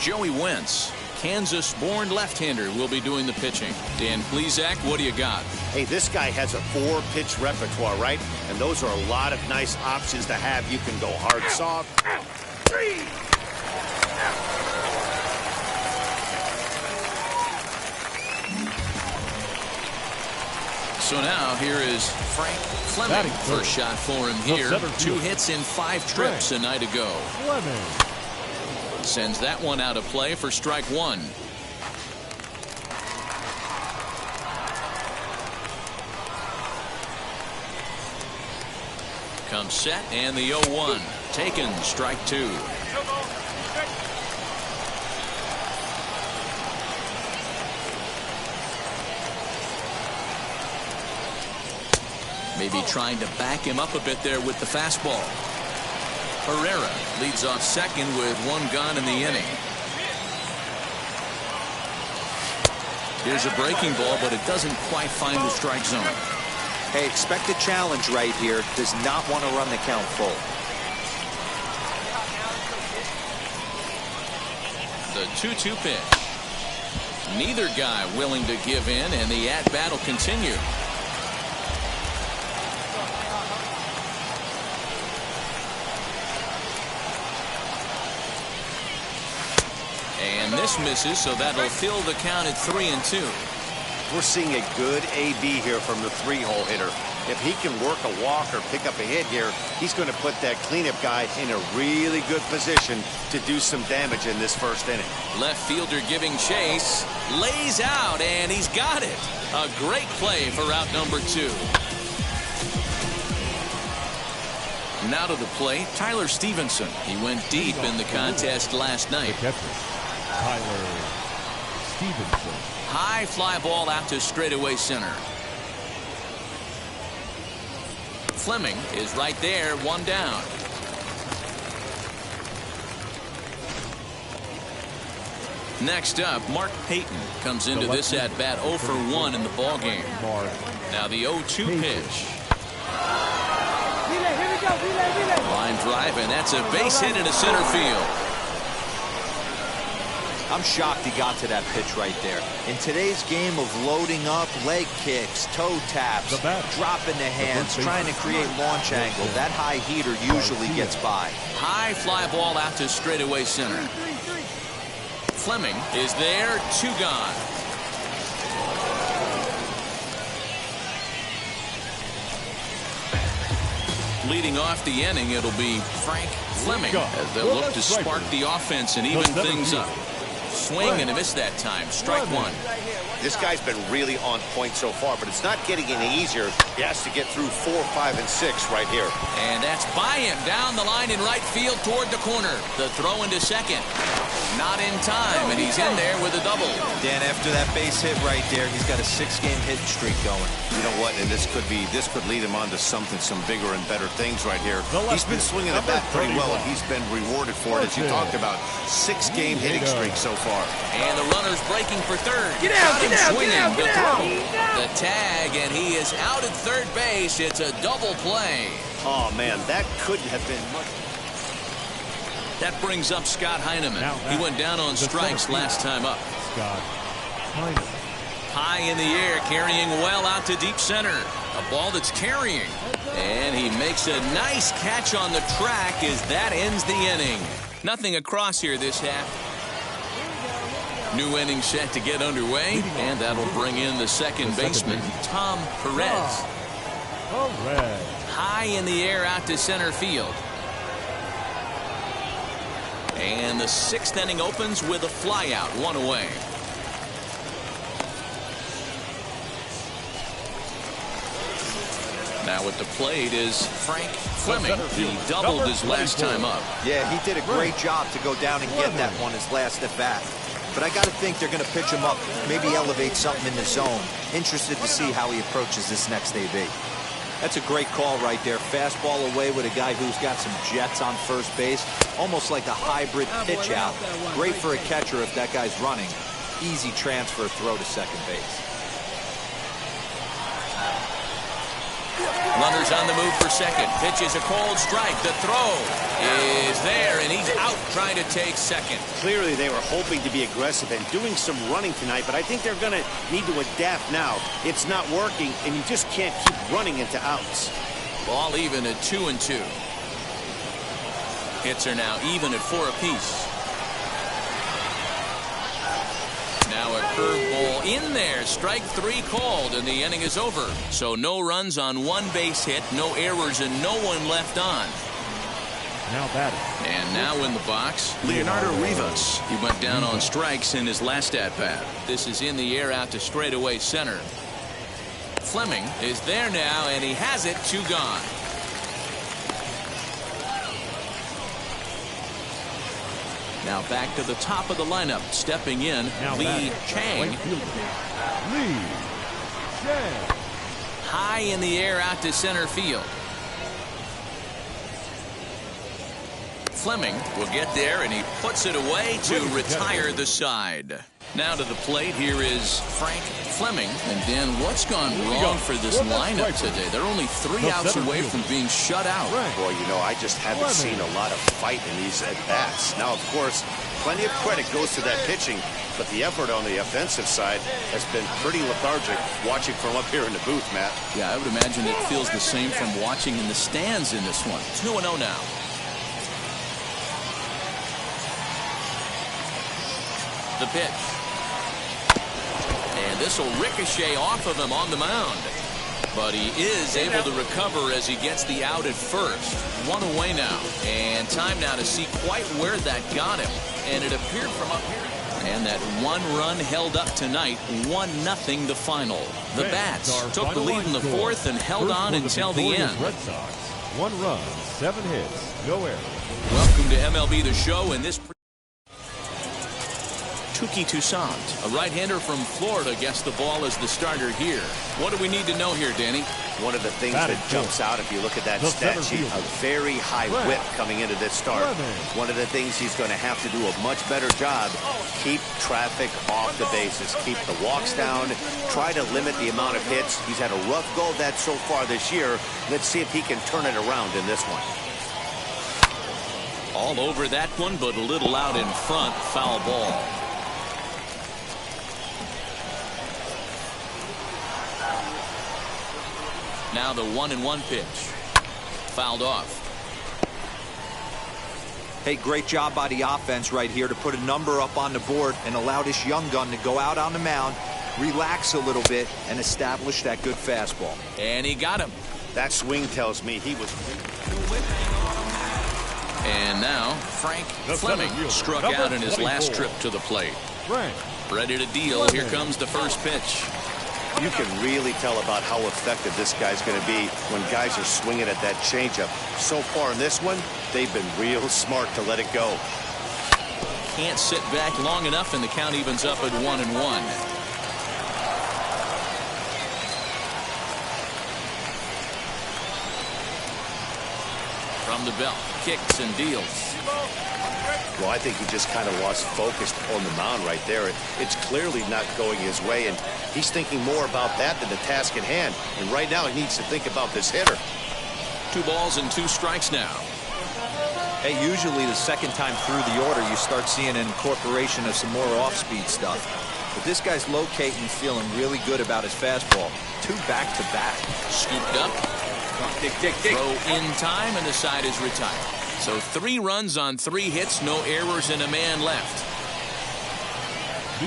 Joey Wentz, Kansas-born left-hander, will be doing the pitching. Dan Plesac, what do you got? Hey, this guy has a 4-pitch repertoire, right? And those are a lot of nice options to have. You can go hard, soft. So now here is Frank Fleming. First shot for him here. 2 hits in 5 trips a night ago. Fleming sends that one out of play for strike 1. Comes set and the 0-1. Taken, strike 2. Maybe trying to back him up a bit there with the fastball. Herrera leads off second with 1 gone in the inning. Here's a breaking ball, but it doesn't quite find the strike zone. Hey, expect a challenge right here. Does not want to run the count full. The 2-2 pitch. Neither guy willing to give in, and the at-bat will continue. And this misses, so that'll fill the count at 3-2. We're seeing a good AB here from the 3-hole hitter. If he can work a walk or pick up a hit here, he's going to put that cleanup guy in a really good position to do some damage in this first inning. Left fielder giving chase, lays out, and he's got it. A great play for out number 2. Now to the plate, Tyler Stevenson. He went deep in the contest last night. Tyler Stevenson. High fly ball out to straightaway center. Fleming is right there, 1 down. Next up, Mark Payton comes into this at-bat 0 for 1 in the ballgame. Now the 0-2 pitch. Line drive, and that's a base hit into center field. I'm shocked he got to that pitch right there. In today's game of loading up, leg kicks, toe taps, dropping the hands, trying to create launch angle, that high heater usually gets by. High fly ball out to straightaway center. Fleming is there, 2 gone. Leading off the inning, it'll be Frank Fleming as they'll look to spark the offense and even things up. Swing and a miss that time. Strike 1. This guy's been really on point so far, but it's not getting any easier. He has to get through 4, 5, and 6 right here. And that's by him down the line in right field toward the corner. The throw into second. Not in time, and he's in there with a double. Dan, after that base hit right there, he's got a 6-game hitting streak going. You know what? And this could lead him on to some bigger and better things right here. He's been swinging the bat pretty well, and he's been rewarded for it, as you talked about. 6-game hitting streak so far. And the runner's breaking for third. Get out, get out, swinging, get out, the get throw, out. the tag, and he is out at third base. It's a double play. Oh, man, that couldn't have been much. That brings up Scott Heineman. He went down on strikes last time up. Scott Heineman. High in the air, carrying well out to deep center. A ball that's carrying. And he makes a nice catch on the track as that ends the inning. Nothing across here this half. New inning set to get underway, and that'll bring in the second baseman, Tom Perez. High in the air out to center field. And the 6th inning opens with a flyout, 1 away. Now at the plate is Frank Fleming. He doubled his last time up. Yeah, he did a great job to go down and get that one his last at bat. But I got to think they're going to pitch him up, maybe elevate something in the zone. Interested to see how he approaches this next AB. That's a great call right there. Fastball away with a guy who's got some jets on first base. Almost like a hybrid pitch out. Great for a catcher if that guy's running. Easy transfer throw to second base. Runners on the move for second. Pitch is a cold strike. The throw is there, and he's out trying to take second. Clearly, they were hoping to be aggressive and doing some running tonight, but I think they're going to need to adapt now. It's not working, and you just can't keep running into outs. Ball even at 2-2. Hits are now even at 4 apiece. Now a curveball in there. Strike 3 called, and the inning is over. So no runs on 1 base hit, no errors, and no one left on. Now batting. And now in the box, Leonardo Rivas. He went down on strikes in his last at-bat. This is in the air out to straightaway center. Fleming is there now, and he has it. 2 gone. Now back to the top of the lineup. Stepping in, now Lee Chang. Lee Chang. High in the air out to center field. Fleming will get there, and he puts it away to retire the side. Now to the plate, here is Frank Fleming. And Dan, what's gone wrong for this lineup today? They're only 3 outs away from being shut out. Boy, you know, I just haven't seen a lot of fight in these at-bats. Now, of course, plenty of credit goes to that pitching, but the effort on the offensive side has been pretty lethargic watching from up here in the booth, Matt. Yeah, I would imagine it feels the same from watching in the stands in this one. 2-0 now. The pitch. And this will ricochet off of him on the mound. But he is able to recover as he gets the out at first. 1 away now. And time now to see quite where that got him. And it appeared from up here. And that 1 run held up tonight. 1-0 the final. The Bats took the lead in the 4th and held on until the end. Red Sox. 1 run, 7 hits, no errors. Welcome to MLB The Show. In this Tuki Toussaint, a right-hander from Florida, gets the ball as the starter here. What do we need to know here, Danny? One of the things that jumps out if you look at that stat sheet, a very high whip coming into this start. One of the things he's going to have to do a much better job, keep traffic off the bases, keep the walks down, try to limit the amount of hits. He's had a rough go of that so far this year. Let's see if he can turn it around in this one. All over that one, but a little out in front. Foul ball. Now the 1-1 pitch. Fouled off. Hey, great job by the offense right here to put a number up on the board and allow this young gun to go out on the mound, relax a little bit, and establish that good fastball. And he got him. That swing tells me he was... And now Frank Fleming struck out in his last trip to the plate. Ready to deal. Here comes the first pitch. You can really tell about how effective this guy's going to be when guys are swinging at that changeup. So far in this one, they've been real smart to let it go. Can't sit back long enough, and the count evens up at 1-1. From the belt, kicks and deals. Well, I think he just kind of lost focus on the mound right there. It's clearly not going his way, and he's thinking more about that than the task at hand. And right now, he needs to think about this hitter. 2 balls and 2 strikes now. Hey, usually the second time through the order, you start seeing an incorporation of some more off-speed stuff. But this guy's locating, feeling really good about his fastball. 2 back-to-back. Scooped up. Dig. Throw in time, and the side is retired. So 3 runs on 3 hits, no errors, and a man left.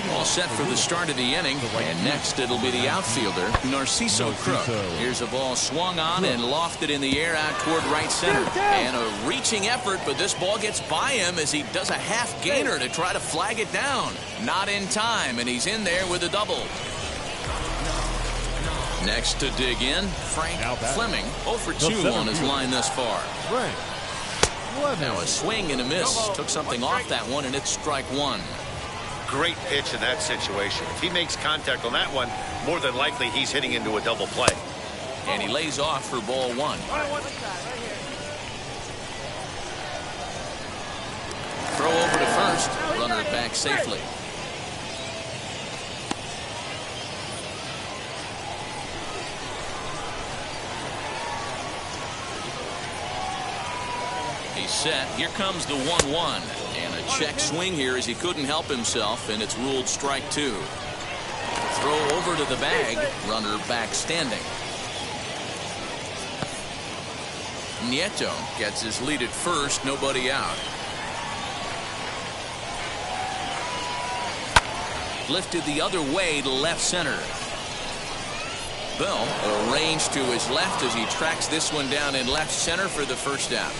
All set for the start of the inning. And next it'll be the outfielder, Narciso Crook. Here's a ball swung on and lofted in the air out toward right center. And a reaching effort, but this ball gets by him as he does a half gainer to try to flag it down. Not in time, and he's in there with a double. Next to dig in, Frank Fleming, 0 for 2 on his line thus far. Now a swing and a miss. Took something off that one, and it's strike one. Great pitch in that situation. If he makes contact on that one, more than likely he's hitting into a double play. And he lays off for ball one. Throw over to first. Runner back safely. He's set. Here comes the 1-1. And a check swing here as he couldn't help himself, and it's ruled strike two. Throw over to the bag. Runner back standing. Nieto gets his lead at first. Nobody out. Lifted the other way to left center. Bell arranged to his left as he tracks this one down in left center for the first out.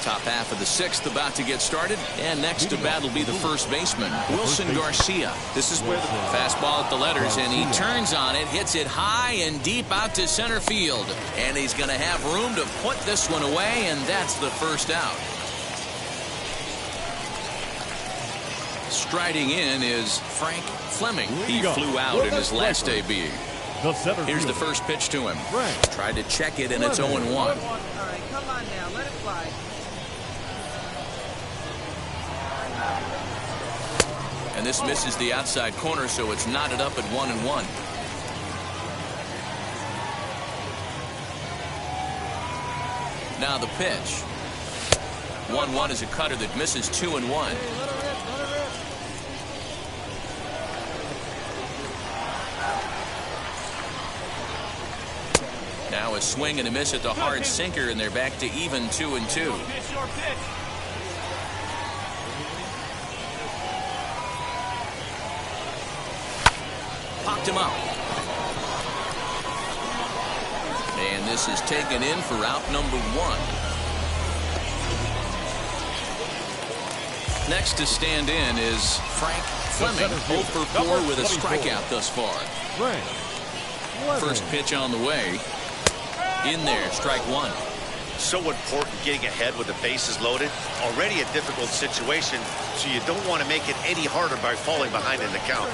Top half of the sixth about to get started, and next to bat will be the first baseman, Wilson Garcia. This is where the fastball at the letters, and he turns on it, hits it high and deep out to center field, and he's going to have room to put this one away, and that's the first out. Striding in is Frank Fleming. He flew out in his last debut. Here's the first pitch to him. Tried to check it, and it's 0-1. All right, come on now, let it fly. And this misses the outside corner, so it's knotted up at 1-1. Now the pitch. 1-1 is a cutter that misses 2-1. Now a swing and a miss at the hard sinker, and they're back to even 2-2. Popped him up. And this is taken in for out number one. Next to stand in is Frank Fleming, 0 for 4 with a strikeout thus far. First pitch on the way. In there, strike one. So important getting ahead with the bases loaded. Already a difficult situation, so you don't want to make it any harder by falling behind in the count.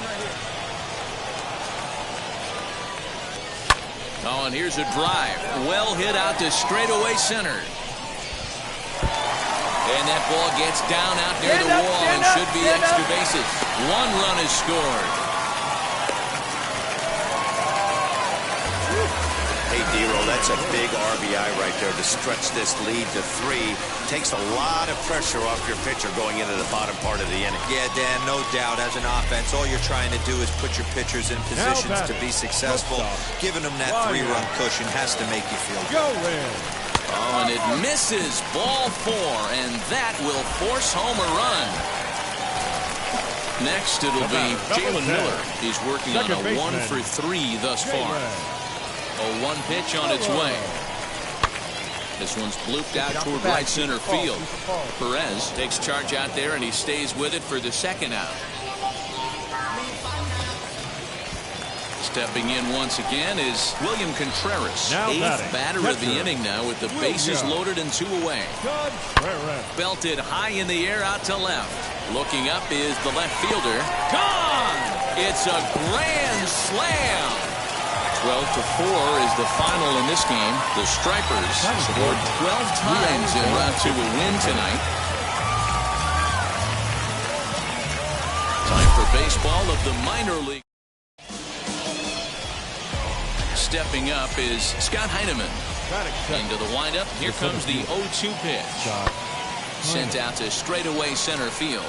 Oh, and here's a drive. Well hit out to straightaway center. And that ball gets down out near the wall and should be extra bases. One run is scored. Hey, D-Roll, that's a big RBI right there to stretch this lead to 3. Takes a lot of pressure off your pitcher going into the bottom part of the inning. Yeah, Dan, no doubt. As an offense, all you're trying to do is put your pitchers in positions to be successful. Giving them that 3-run cushion has to make you feel good. Oh, and it misses. Ball 4, and that will force home a run. Next, it'll be Jalen Miller. He's working on a 1 for 3 thus far. A 1 pitch on its way. This one's blooped out toward right center field. Perez takes charge out there, and he stays with it for the second out. Stepping in once again is William Contreras, 8th batter of the inning now with the bases loaded and 2 away. Belted high in the air out to left. Looking up is the left fielder. Gone! It's a grand slam. 12-4 is the final in this game. The Stripers scored 12 times en route to a win tonight. Time for baseball of the minor league. Stepping up is Scott Heineman. Into the windup. Here comes the 0-2 pitch. Sent out to straightaway center field.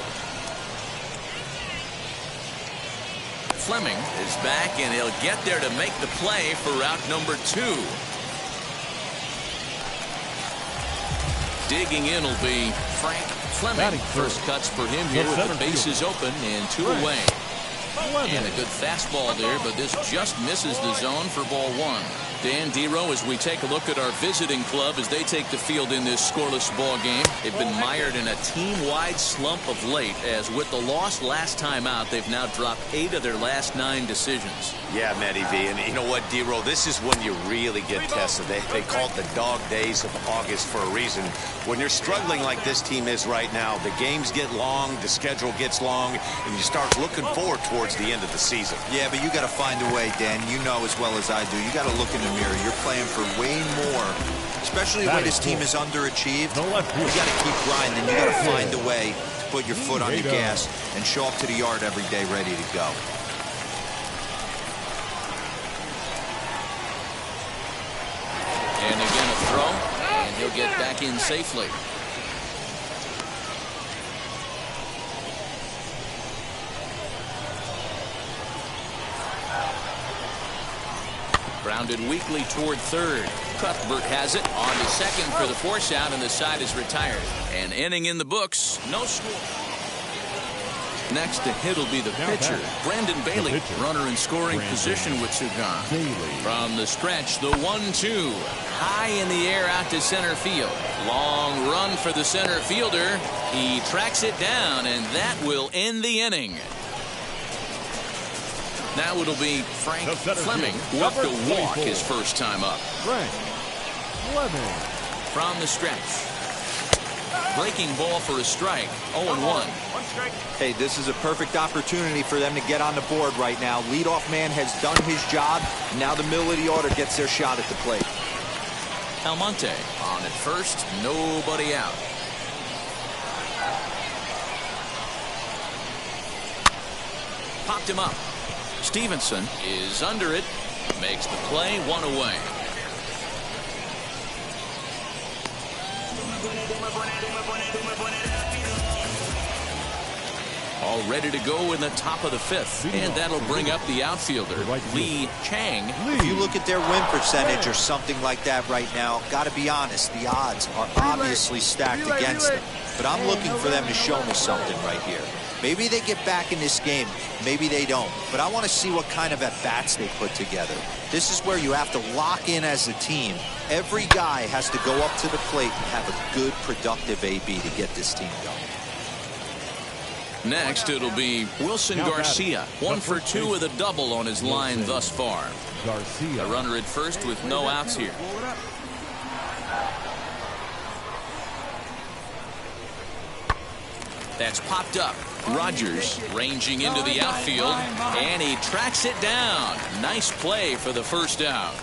Fleming is back, and he'll get there to make the play for route number 2. Digging in will be Frank Fleming. First cuts for him here with the bases open and 2 away. And a good fastball there, but this just misses the zone for ball 1. Dan Dero, as we take a look at our visiting club as they take the field in this scoreless ball game. They've been mired in a team-wide slump of late, as with the loss last time out, they've now dropped 8 of their last 9 decisions. Yeah, Matty V, and you know what, Dero, this is when you really get tested. They call it the dog days of August for a reason. When you're struggling like this team is right now, the games get long, the schedule gets long, and you start looking forward towards the end of the season. Yeah, but you got to find a way, Dan. You know as well as I do. You got to look in the mirror. You're playing for way more, especially when this team is underachieved. You got to keep grinding. You got to find a way to put your foot on the gas and show up to the yard every day ready to go. And again a throw, and he'll get back in safely. Grounded weakly toward third. Cuthbert has it on to second for the force out, and the side is retired. An inning in the books, no score. Next to hit will be the pitcher, Brandon Bailey. Runner in scoring position with Sugan. From the stretch, the 1-2. High in the air out to center field. Long run for the center fielder. He tracks it down, and that will end the inning. Now it'll be Frank Fleming who up to walk his first time up. Frank Fleming. From the stretch. Breaking ball for a strike. 0-1. Hey, this is a perfect opportunity for them to get on the board right now. Leadoff man has done his job. Now the middle of the order gets their shot at the plate. Almonte on at first. Nobody out. Popped him up. Stevenson is under it. Makes the play, 1 away. All ready to go in the top of the 5th. And that'll bring up the outfielder, Lee Chang. If you look at their win percentage or something like that right now, got to be honest, the odds are obviously stacked against them. But I'm looking for them to show me something right here. Maybe they get back in this game. Maybe they don't. But I want to see what kind of at-bats they put together. This is where you have to lock in as a team. Every guy has to go up to the plate and have a good, productive AB to get this team going. Next, it'll be Wilson Garcia. 1 for 2 with a double on his line thus far. Garcia. A runner at first with no outs here. That's popped up. Rogers ranging into the outfield, and he tracks it down. Nice play for the first out.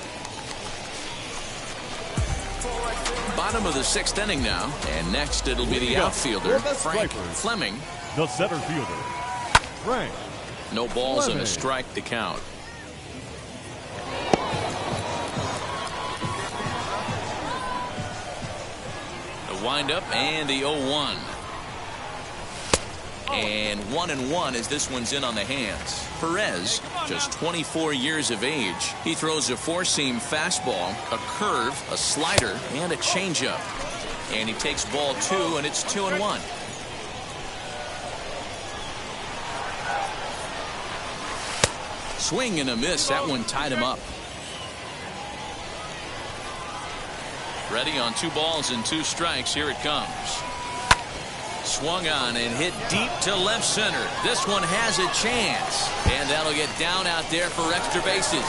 Bottom of the 6th inning now, and next it'll be the outfielder, Frank Fleming. The center fielder, Frank. No balls and a strike to count. The windup and the 0-1. And 1-1 as this one's in on the hands. Perez, just 24 years of age. He throws a 4-seam fastball, a curve, a slider, and a changeup. And he takes ball 2, and it's 2-1. Swing and a miss. That one tied him up. Ready on 2 balls and 2 strikes. Here it comes. Swung on and hit deep to left center. This one has a chance. And that'll get down out there for extra bases.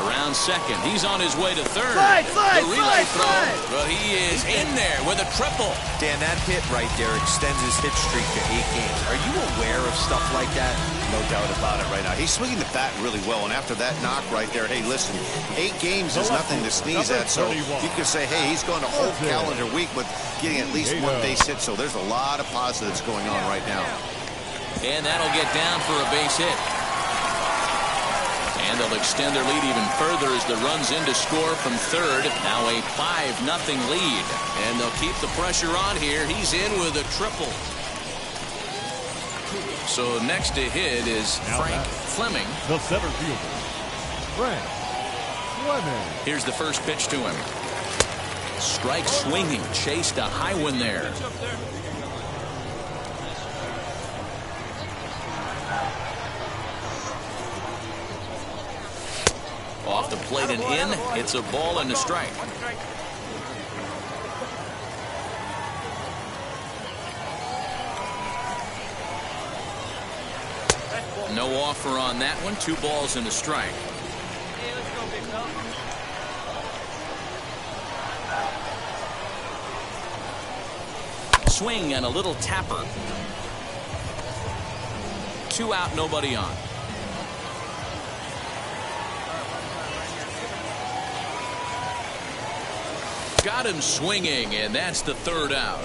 Around second. He's on his way to third. The relay throw. Well, he is in there with a triple. Dan, that hit right there extends his hit streak to 8 games. Are you aware of stuff like that? No doubt about it right now. He's swinging the bat really well, and after that knock right there, hey, listen, 8 games is nothing to sneeze at, so you can say, hey, he's going a whole calendar week with getting at least 1 base hit, so there's a lot of positives going on right now. And that'll get down for a base hit. And they'll extend their lead even further as the runs in to score from third. Now a 5-0 lead. And they'll keep the pressure on here. He's in with a triple. So next to hit is Frank Fleming. The center fielder, Frank Fleming. Here's the first pitch to him. Strike swinging. Chased a high one there. Off the plate and in. It's a ball and a strike. No offer on that one. 2 balls and a strike. Swing and a little tapper. 2 out, nobody on. Got him swinging, and that's the 3rd out.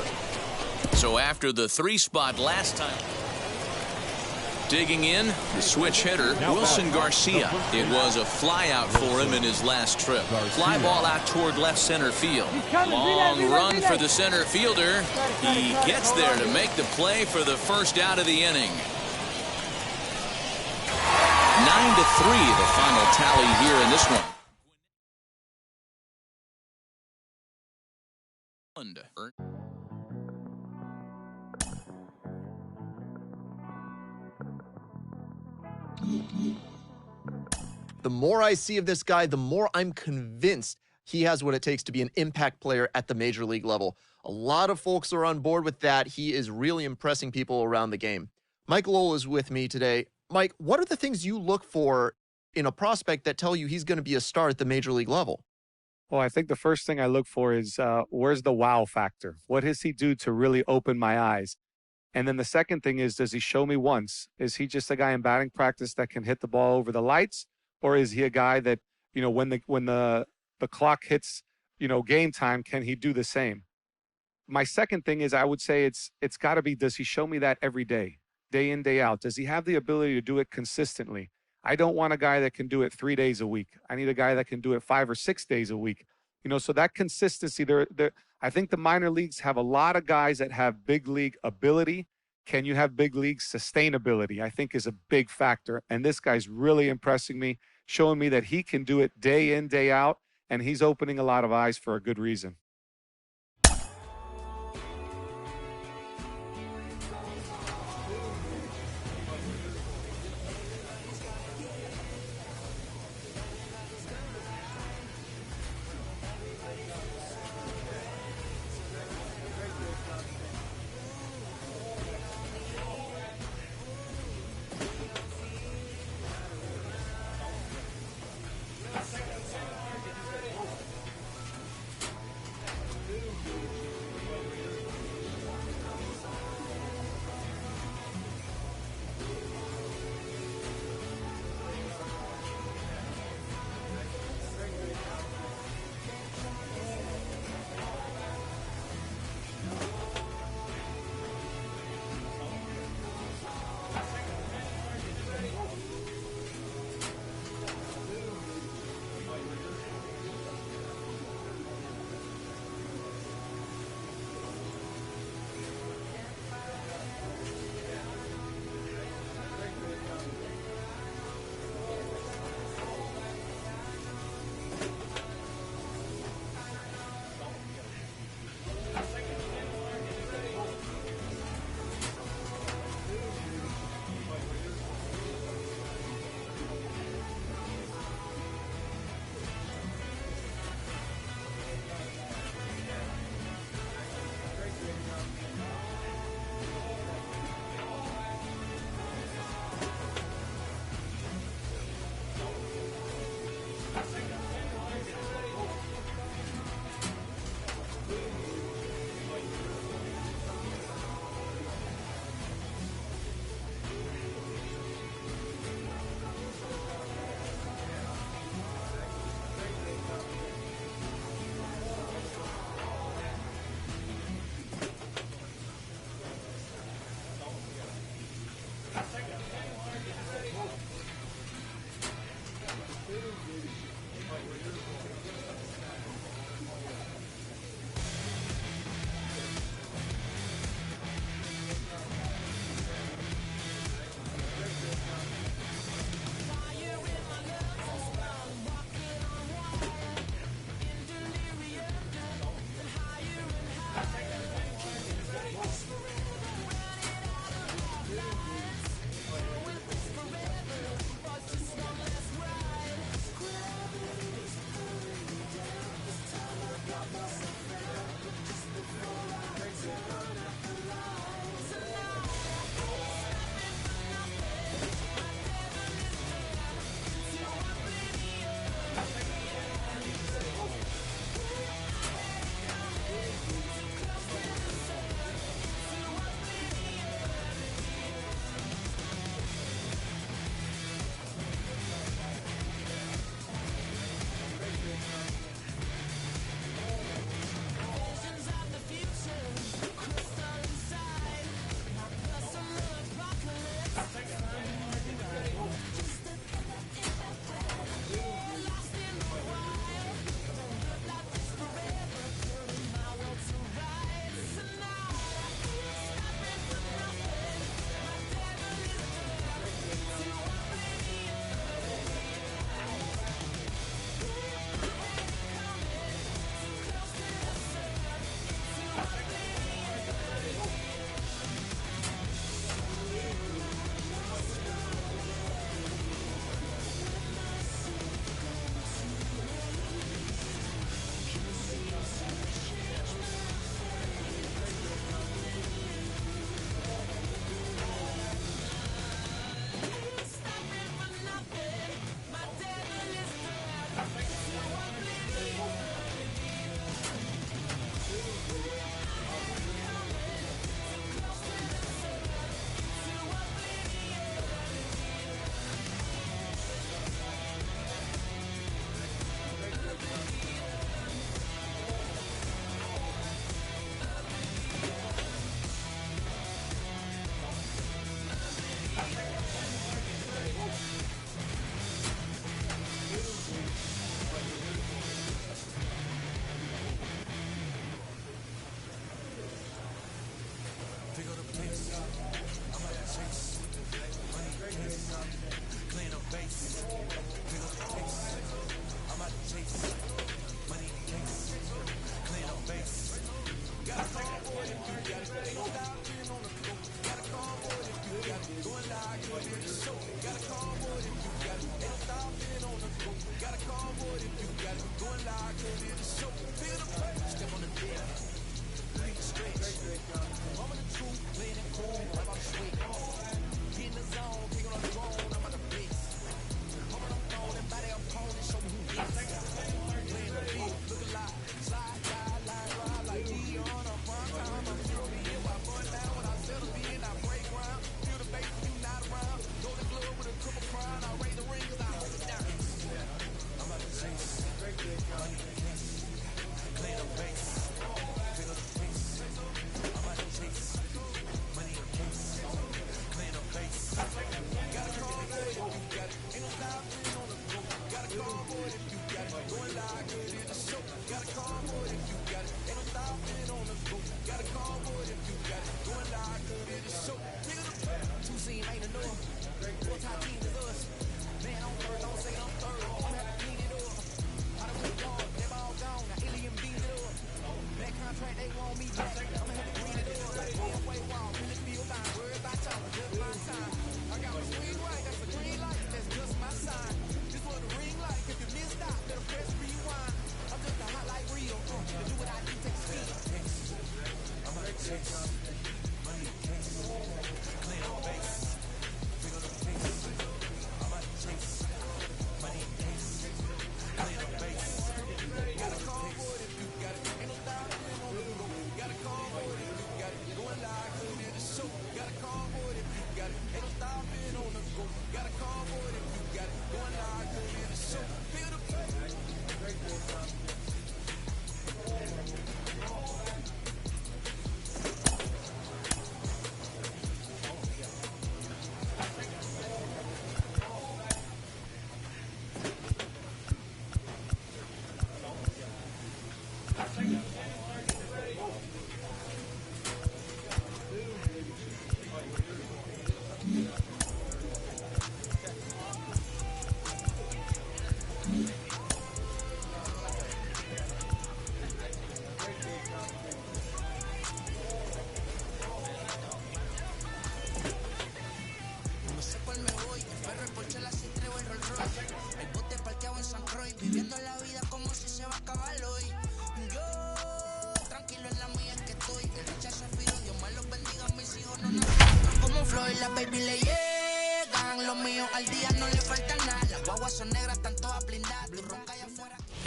So after the 3 spot last time. Digging in, the switch hitter, Wilson Garcia. It was a fly out for him in his last trip. Fly ball out toward left center field. Long run for the center fielder. He gets there to make the play for the first out of the inning. 9-3, the final tally here in this one. The more I see of this guy, the more I'm convinced he has what it takes to be an impact player at the major league level. A lot of folks are on board with that. He is really impressing people around the game. Mike Lowell is with me today. Mike, what are the things you look for in a prospect that tell you he's going to be a star at the major league level? Well, I think the first thing I look for is where's the wow factor? What does he do to really open my eyes? And then the second thing is, does he show me once? Is he just a guy in batting practice that can hit the ball over the lights? Or is he a guy that, you know, when the clock hits, you know, game time, can he do the same? My second thing is, I would say it's got to be, does he show me that every day, day in, day out? Does he have the ability to do it consistently? I don't want a guy that can do it 3 days a week. I need a guy that can do it 5 or 6 days a week. You know, so that consistency I think the minor leagues have a lot of guys that have big league ability. Can you have big league sustainability? I think is a big factor. And this guy's really impressing me, showing me that he can do it day in, day out, and he's opening a lot of eyes for a good reason.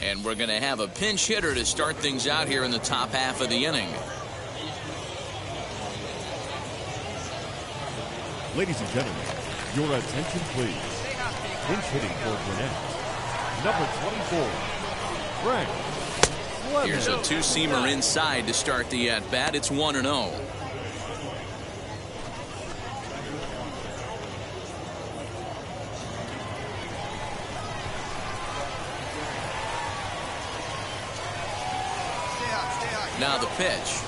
And we're going to have a pinch hitter to start things out here in the top half of the inning. Ladies and gentlemen, your attention please. Pinch hitting for Gwinnett, number 24, Frank Fleming. Here's a two-seamer inside to start the at-bat. It's 1-0. Now the pitch.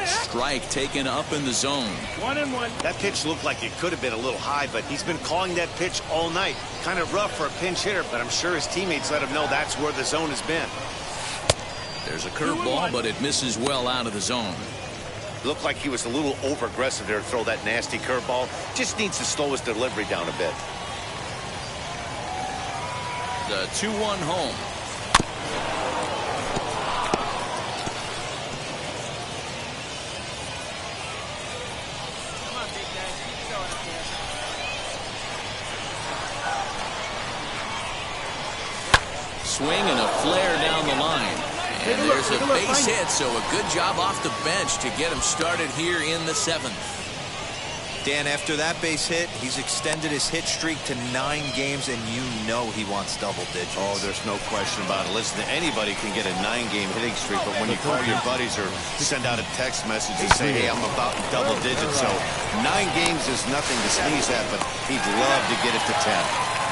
Strike taken up in the zone. 1-1. That pitch looked like it could have been a little high, but he's been calling that pitch all night. Kind of rough for a pinch hitter, but I'm sure his teammates let him know that's where the zone has been. There's a curveball, but it misses well out of the zone. Looked like he was a little over-aggressive there to throw that nasty curveball. Just needs to slow his delivery down a bit. The 2-1 home. Swing and a flare down the line. And there's a base hit, so a good job off the bench to get him started here in the 7th. Dan, after that base hit, he's extended his hit streak to 9 games, and you know he wants double digits. Oh, there's no question about it. Listen, anybody can get a 9-game hitting streak, but when you call your buddies or send out a text message and say, hey, I'm about in double digits, so 9 games is nothing to sneeze at, but he'd love to get it to 10.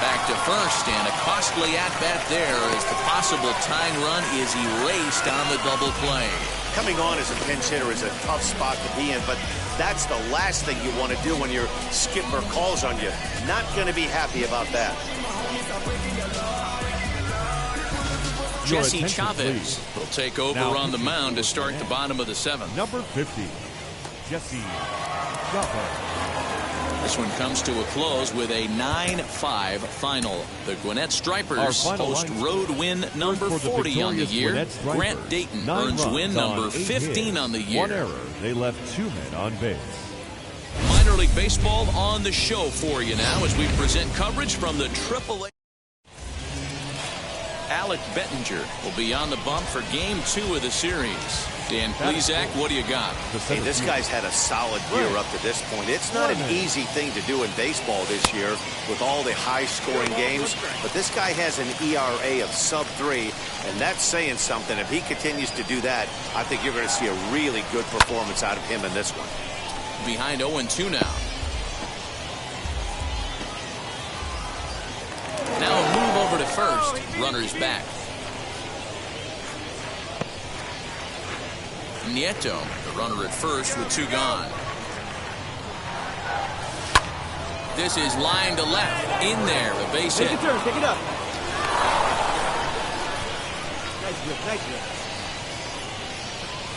Back to first, and a costly at-bat there as the possible tying run is erased on the double play. Coming on as a pinch hitter is a tough spot to be in, but That's the last thing you want to do when your skipper calls on you. Not going to be happy about that. Jesse Chavez will take over on the mound to start the bottom of the 7th. Number 50, Jesse Chavez. This one comes to a close with a 9-5 final. The Gwinnett Stripers post road win number 40 on the year. Grant Dayton earns win number 15 on the year. One error. They left 2 men on base. Minor League Baseball on the show for you now as we present coverage from the AAA. Alec Bettinger will be on the bump for Game 2 of the series. Dan Plesac, what do you got? Hey, this guy's had a solid year up to this point. It's not an easy thing to do in baseball this year with all the high-scoring games, but this guy has an ERA of sub-3, and that's saying something. If he continues to do that, I think you're going to see a really good performance out of him in this one. Behind 0-2 now. Now a move over to first. Runners back. Nieto, the runner at first with 2 gone. This is line to left. In there, a base hit. Take your turn, pick it up. Nice grip, nice grip.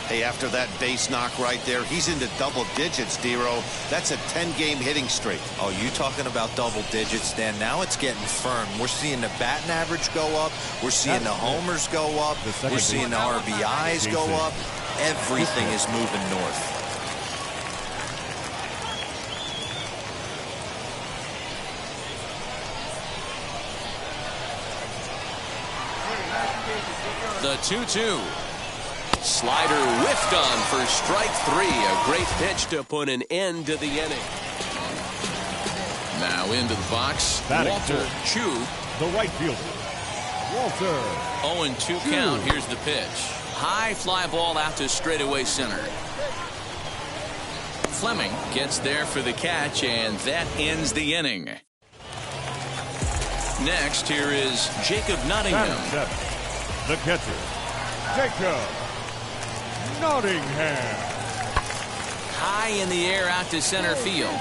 Hey, after that base knock right there, he's into double digits, Dero. That's a 10-game hitting streak. Oh, you talking about double digits, Dan? Now it's getting firm. We're seeing the batting average go up. We're seeing the homers go up. We're seeing the RBIs go up. Everything is moving north. The 2-2. Slider whiffed on for strike 3. A great pitch to put an end to the inning. Now into the box, Walter Chu. The right fielder, Walter. 0-2 count. Here's the pitch. High fly ball out to straightaway center. Fleming gets there for the catch, and that ends the inning. Next, here is Jacob Nottingham. The catcher, Jacob Nottingham. High in the air out to center field.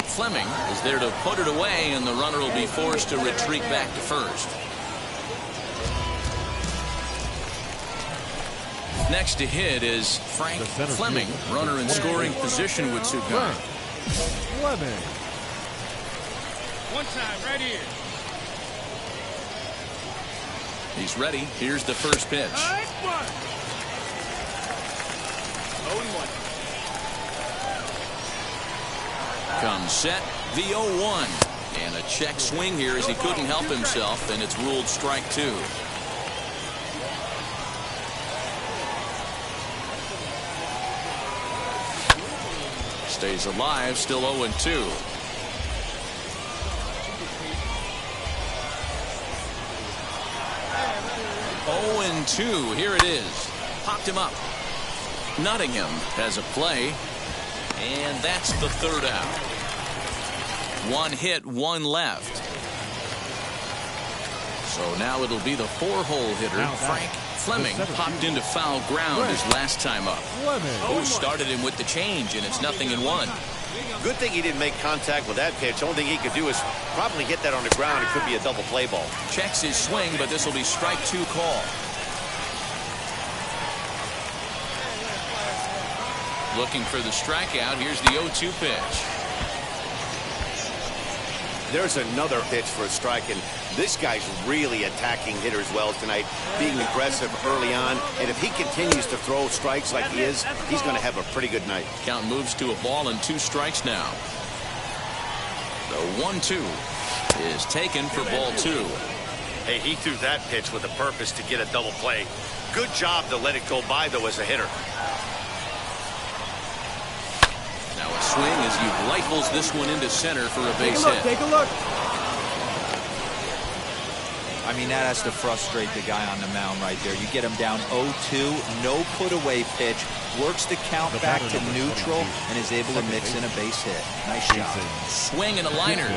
Fleming is there to put it away, and the runner will be forced to retreat back to first. Next to hit is Frank Fleming, runner in scoring position with 2 gone. Fleming. One time, right here. He's ready. Here's the first pitch. 0-1. Comes set, the 0-1. And a check swing here as he couldn't help himself, and it's ruled strike 2. Stays alive, still 0-2. Here it is. Popped him up. Nottingham has a play, and that's the 3rd out. 1 hit, 1 left. So now it'll be the 4-hole hitter, Frank Fleming. Popped into foul ground his last time up. Who started him with the change, and it's 0-1. Good thing he didn't make contact with that pitch. Only thing he could do is probably hit that on the ground. It could be a double play ball. Checks his swing, but this will be strike 2 call. Looking for the strikeout. Here's the 0-2 pitch. There's another pitch for a strike, and this guy's really attacking hitters well tonight, being aggressive early on. And if he continues to throw strikes like he is, he's going to have a pretty good night. Count moves to a ball and 2 strikes now. The 1-2 is taken for ball 2. Hey, he threw that pitch with a purpose to get a double play. Good job to let it go by, though, as a hitter. Now a swing as he rifles this one into center for a base hit. Take a look. I mean, that has to frustrate the guy on the mound right there. You get him down 0-2, no put-away pitch, works the count back to neutral, and is able to mix in a base hit. Nice job. Swing and a liner.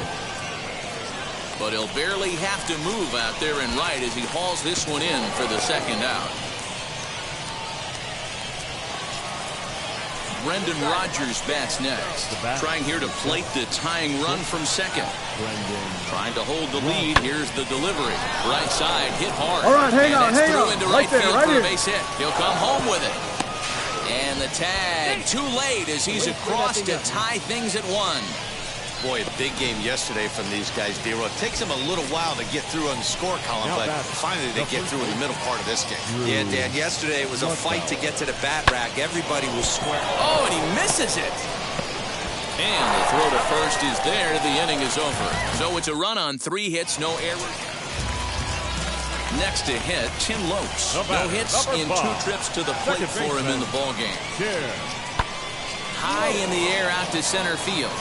But he'll barely have to move out there in right as he hauls this one in for the 2nd out. Brendan Rodgers bats next. Trying here to plate the tying run from second. Trying to hold the lead. Here's the delivery. Right side, hit hard. All right, hang and on, that's hang through on. into Right there, field right for here. a base hit. He'll come home with it. And the tag too late as he's across to tie things at 1. Boy, a big game yesterday from these guys, D-Roll. It takes them a little while to get through on the score column, but finally they get through in the middle part of this game. Yeah, Dan, yesterday it was a fight to get to the bat rack. Everybody was square. Oh, and he misses it. And the throw to first is there. The inning is over. So it's a run on 3 hits, no errors. Next to hit, Tim Lopes. No hits in 2 trips to the plate for him in the ballgame. High in the air out to center field.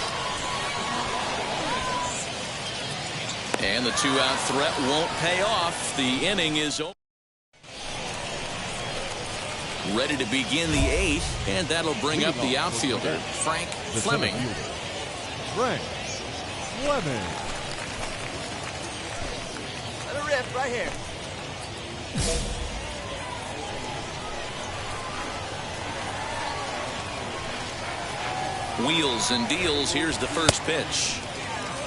And the 2-out threat won't pay off. The inning is over. Ready to begin the 8th, and that'll bring up the outfielder, Frank Fleming. Frank Fleming. Let it rip right here. Wheels and deals. Here's the first pitch.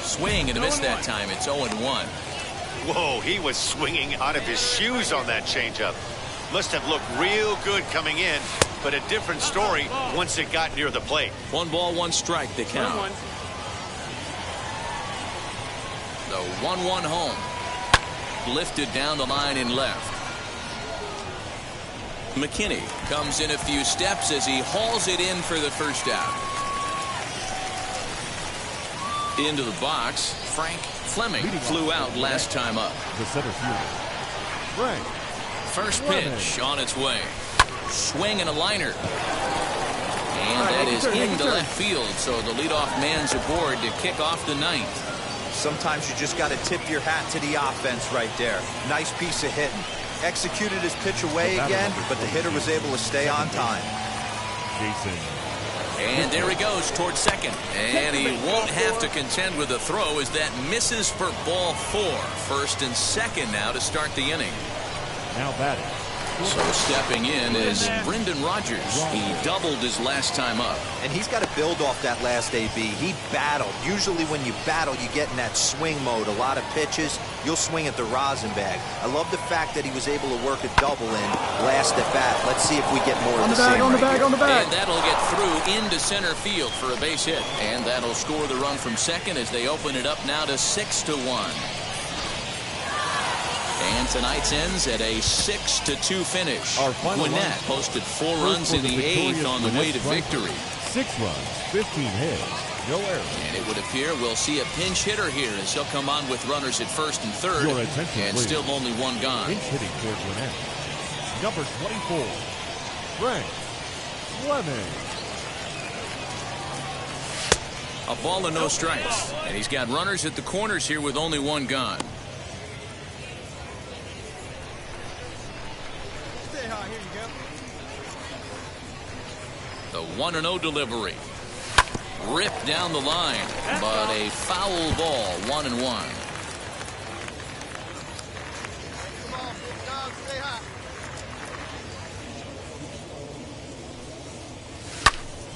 Swing and a miss that time. It's 0-1. Whoa, he was swinging out of his shoes on that changeup. Must have looked real good coming in, but a different story once it got near the plate. 1 ball, 1 strike, the count. 1-1. The 1-1 home. Lifted down the line in left. McKinney comes in a few steps as he hauls it in for the first out. Into the box, Frank Fleming flew out last time up. The center fielder, Frank. First pitch on its way. Swing and a liner. And that is into left field, so the leadoff man's aboard to kick off the 9th. Sometimes you just got to tip your hat to the offense right there. Nice piece of hitting. Executed his pitch away again, but the hitter was able to stay on time. Jason. And there he goes towards second. And he won't have to contend with a throw as that misses for ball 4. First and second now to start the inning. Now batting. So stepping in is Brendan Rodgers. He doubled his last time up. And he's got to build off that last AB. He battled. Usually when you battle, you get in that swing mode. A lot of pitches, you'll swing at the rosin bag. I love the fact that he was able to work a double in last at bat. Let's see if we get more of the same. On the bag, on the bag. And that'll get through into center field for a base hit. And that'll score the run from second as they open it up now to 6-1. And tonight's ends at a 6-2 finish. Gwinnett posted 4 runs in the 8th on the way to victory. 6 runs, 15 hits, no errors. And it would appear we'll see a pinch hitter here as he'll come on with runners at first and third. Your attention, and please. still only 1 gone. Pinch hitting for Gwinnett. Number 24, Frank Fleming. A ball and no strikes. And he's got runners at the corners here with only 1 gone. The 1-0 delivery. Ripped down the line, but a foul ball, 1-1.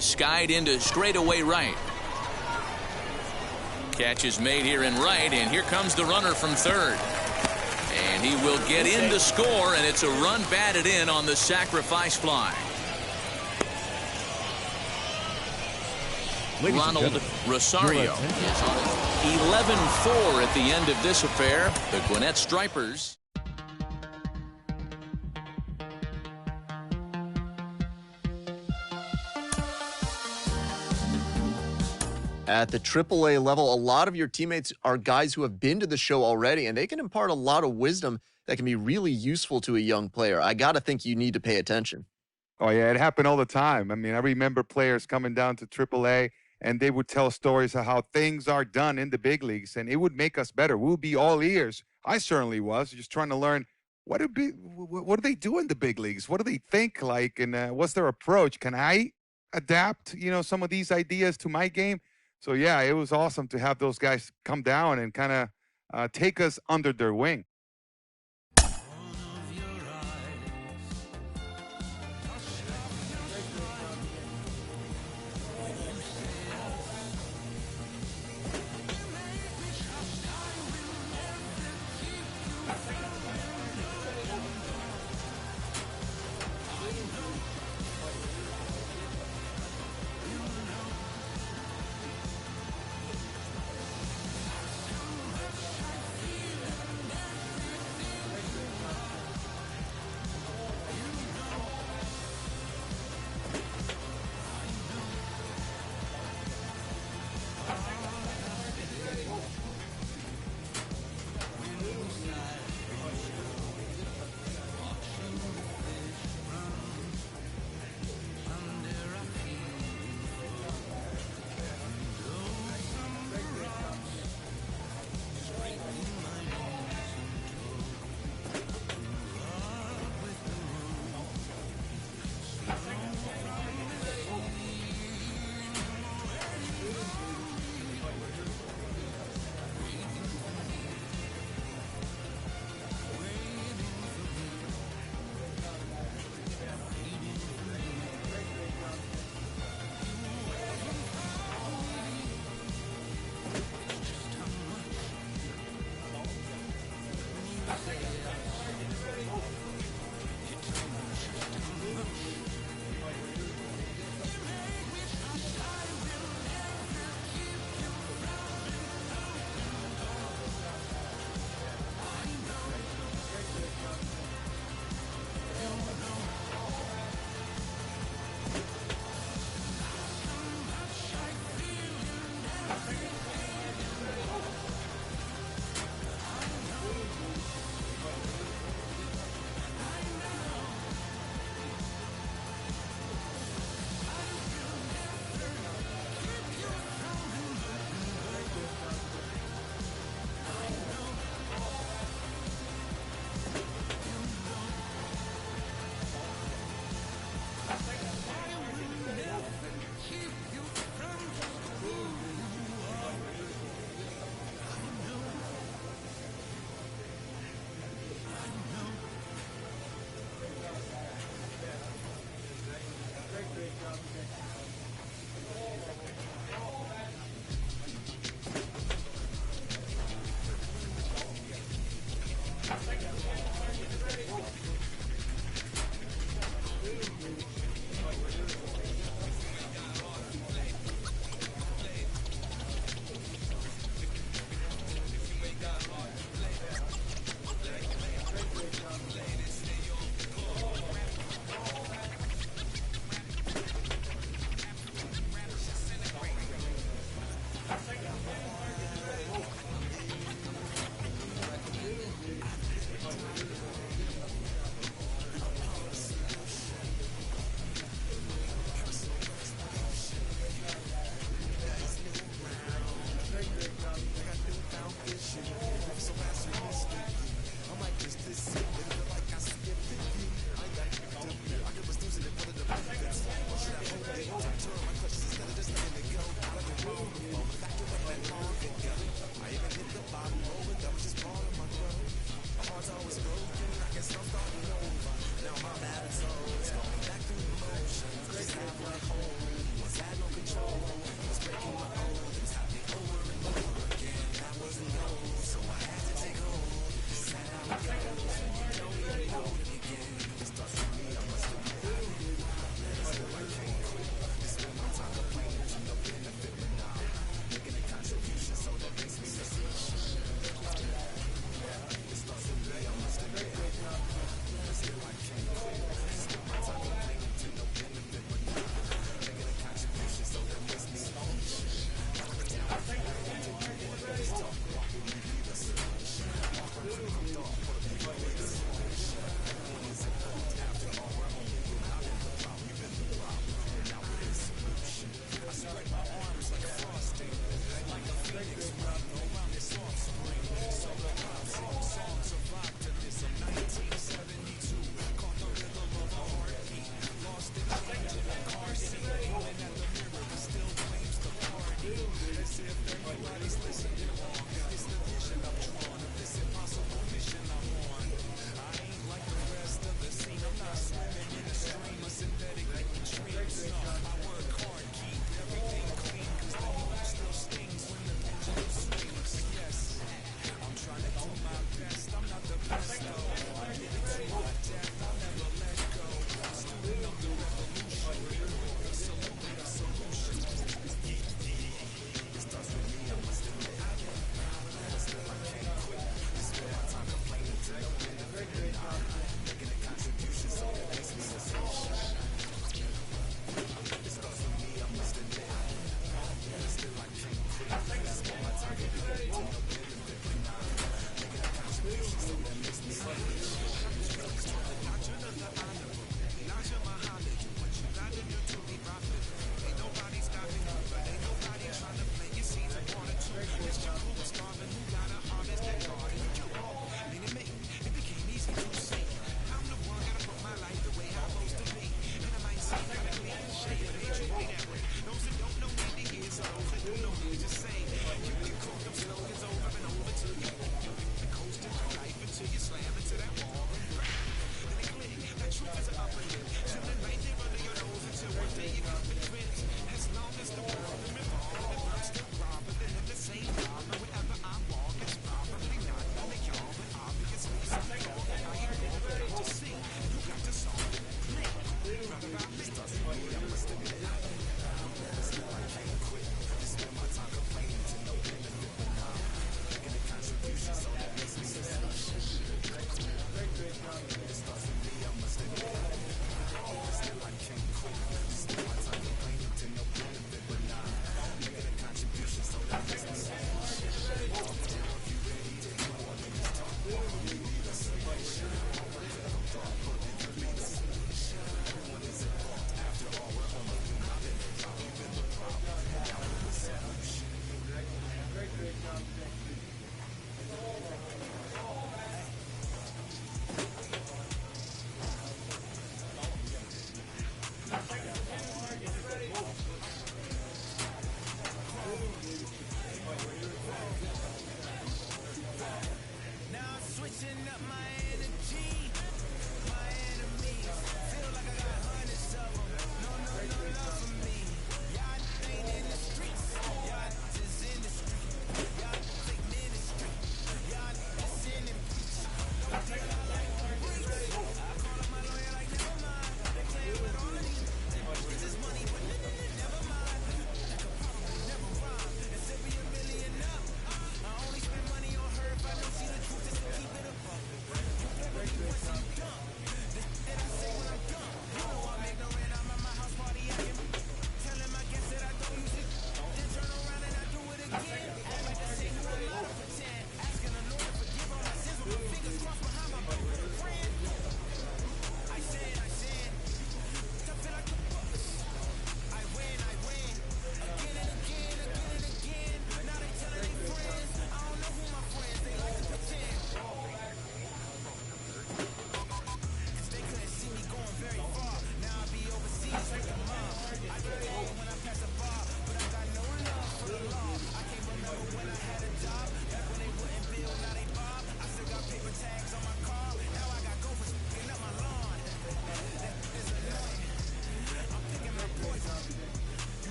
Skied into straightaway right. Catch is made here in right, and here comes the runner from third. And he will get in to score, and it's a run batted in on the sacrifice fly. Ronald Rosario is on 11-4 at the end of this affair. The Gwinnett Stripers. At the AAA level, a lot of your teammates are guys who have been to the show already, and they can impart a lot of wisdom that can be really useful to a young player. I got to think you need to pay attention. Oh, yeah, it happened all the time. I mean, I remember players coming down to AAA, and they would tell stories of how things are done in the big leagues, and it would make us better. We'll be all ears. I certainly was, just trying to learn what do they do in the big leagues? What do they think like, and what's their approach? Can I adapt, some of these ideas to my game? So, yeah, it was awesome to have those guys come down and kind of take us under their wing.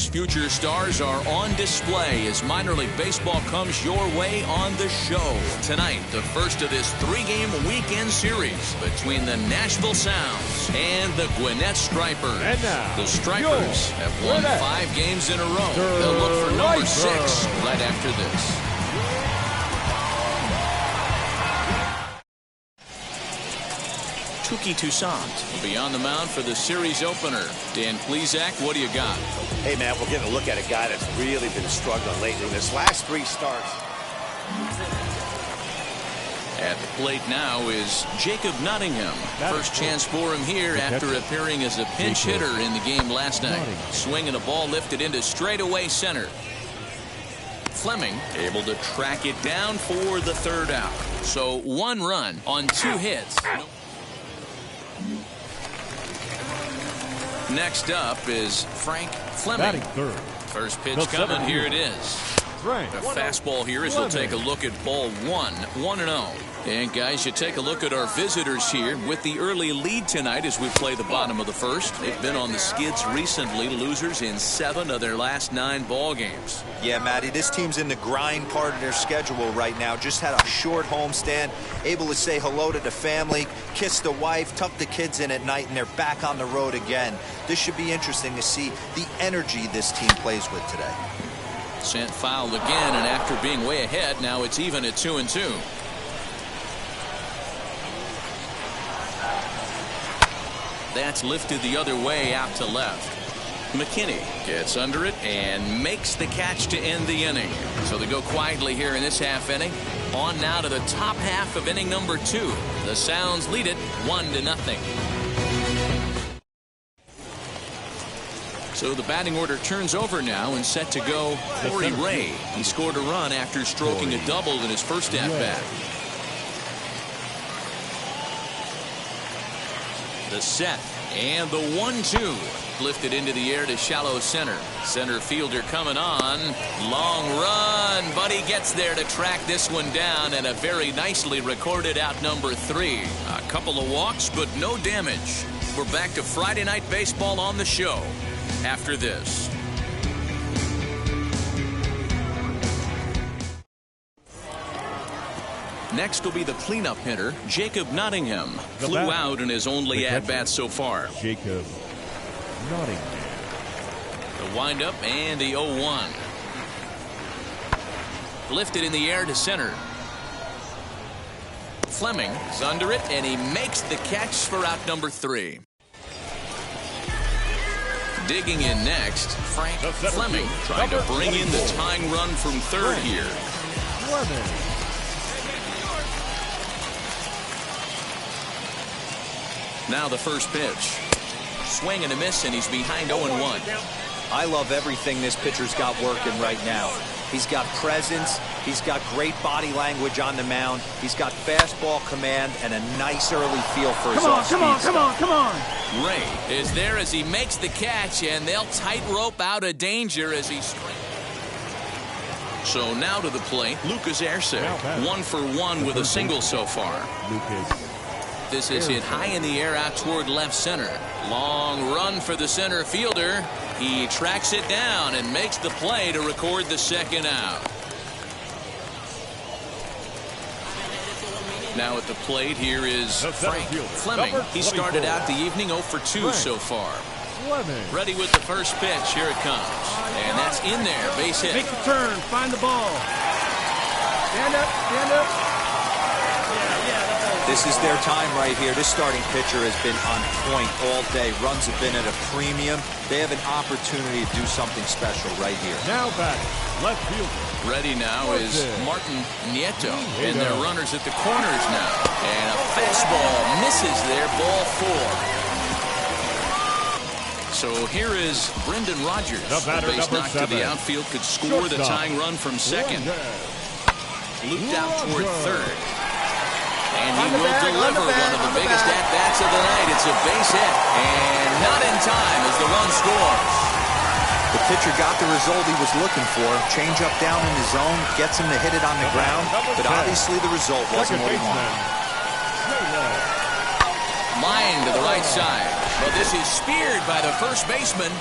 team's future stars are on display as minor league baseball comes your way on the show. Tonight, the first of this 3-game weekend series between the Nashville Sounds and the Gwinnett Stripers. And now, the Stripers have won 5 games in a row. They'll look for number 6 right after this. Touki Toussaint will be on the mound for the series opener. Dan Plesac, what do you got? Hey, man, we're getting a look at a guy that's really been struggling lately in his last 3 starts. At the plate now is Jacob Nottingham. First chance for him here after appearing as a pinch hitter in the game last night. Swinging a ball lifted into straightaway center. Fleming able to track it down for the 3rd out. So 1 run on 2 hits. Next up is Frank Fleming. First pitch coming. Here it is. A fastball here as we'll take a look at ball 1. 1-0. And guys, you take a look at our visitors here with the early lead tonight as we play the bottom of the first. They've been on the skids recently, losers in 7 of their last 9 ball games. Yeah, Matty, this team's in the grind part of their schedule right now. Just had a short homestand, able to say hello to the family, kiss the wife, tuck the kids in at night, and they're back on the road again. This should be interesting to see the energy this team plays with today. Sent foul again, and after being way ahead, now it's even at 2-2. That's lifted the other way out to left. McKinney gets under it and makes the catch to end the inning. So they go quietly here in this half inning. On now to the top half of inning number 2. The Sounds lead it 1-0. So the batting order turns over now and set to go Corey Ray. He scored a run after stroking a double in his first at-bat. The set and the 1-2 lifted into the air to shallow center. Center fielder coming on. Long run, but he gets there to track this one down, and a very nicely recorded out number 3. A couple of walks, but no damage. We're back to Friday Night Baseball on the show after this. Next will be the cleanup hitter, Jacob Nottingham. Flew out in his only at-bat so far. Jacob Nottingham. The windup and the 0-1. Lifted in the air to center. Fleming is under it, and he makes the catch for out number 3. Digging in next, Frank Fleming trying to bring in the tying run from 3rd here. Fleming. Now the first pitch. Swing and a miss, and he's behind 0-1. I love everything this pitcher's got working right now. He's got presence. He's got great body language on the mound. He's got fastball command and a nice early feel for his off-speed stuff. Come on. Ray is there as he makes the catch, and they'll tightrope out of danger as he strikes. So now to the plate, Lucas Yessirskee. 1 for 1 with a single so far. This is hit high in the air out toward left center. Long run for the center fielder. He tracks it down and makes the play to record the 2nd out. Now at the plate, here is Frank Fleming. He started out the evening 0 for 2 so far. Ready with the first pitch. Here it comes. And that's in there. Base hit. Make the turn. Find the ball. Stand up. Stand up. This is their time right here. This starting pitcher has been on point all day. Runs have been at a premium. They have an opportunity to do something special right here. Now batting, left fielder. Ready now is Martin Nieto. And their runners at the corners now. And a fastball misses there. Ball 4. So here is Brendan Rodgers. The batter, base knock to the 7. outfield could score the tying run from 2nd. Looped out toward 3rd. And he will deliver one of the biggest at-bats of the night. It's a base hit. And not in time as the run scores. The pitcher got the result he was looking for. Change up down in the zone, gets him to hit it on the ground. But obviously the result wasn't what he wanted. Line to the right side. But this is speared by the first baseman.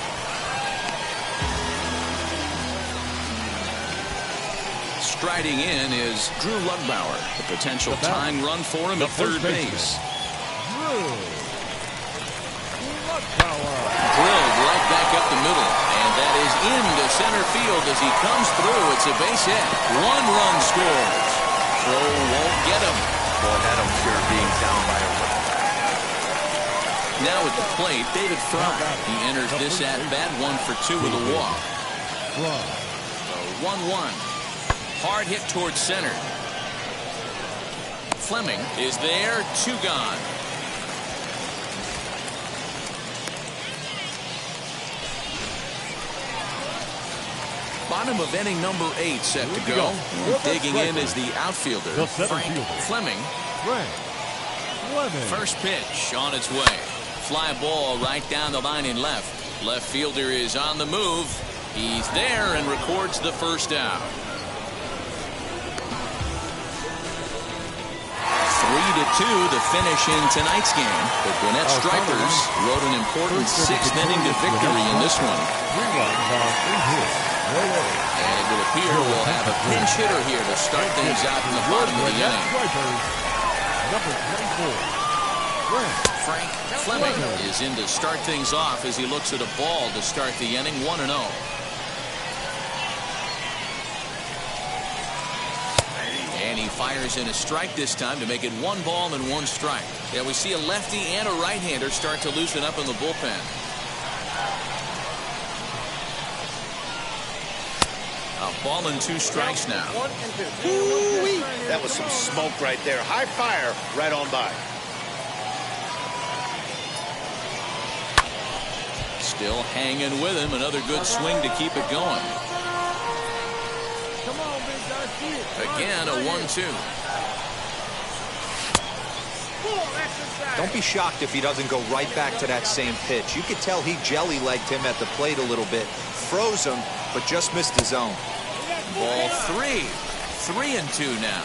striding in is Drew Lugbauer. The potential tying run for him at third base. Drilled right back up the middle, and that is into center field as he comes through. It's a base hit. 1 run scores. Throw won't get him. Boy, that'll cure being down by a run. Now at the plate, David Fry. He enters this at bat 1 for 2 with a walk. So 1-1. Hard hit towards center. Fleming is there. 2 gone. Bottom of inning number 8 set to go. And digging in is the outfielder, Frank Fleming. First pitch on its way. Fly ball right down the line in left. Left fielder is on the move. He's there and records the first out. 3-2 the finish in tonight's game. The Gwinnett Stripers rode an important 6th inning to victory in this one. And it will appear we'll have a pinch hitter here to start things out in the bottom of the inning. Number 24, Frank Fleming is in to start things off as he looks at a ball to start the inning. 1-0. And he fires in a strike this time to make it 1 ball and 1 strike. Yeah, we see a lefty and a right-hander start to loosen up in the bullpen. A ball and 2 strikes now. Ooh-wee. That was some smoke right there. High fire right on by. Still hanging with him. Another good swing to keep it going. Again, a 1-2. Don't be shocked if he doesn't go right back to that same pitch. You could tell he jelly-legged him at the plate a little bit. Froze him, but just missed his zone. Ball 3. 3-2 now.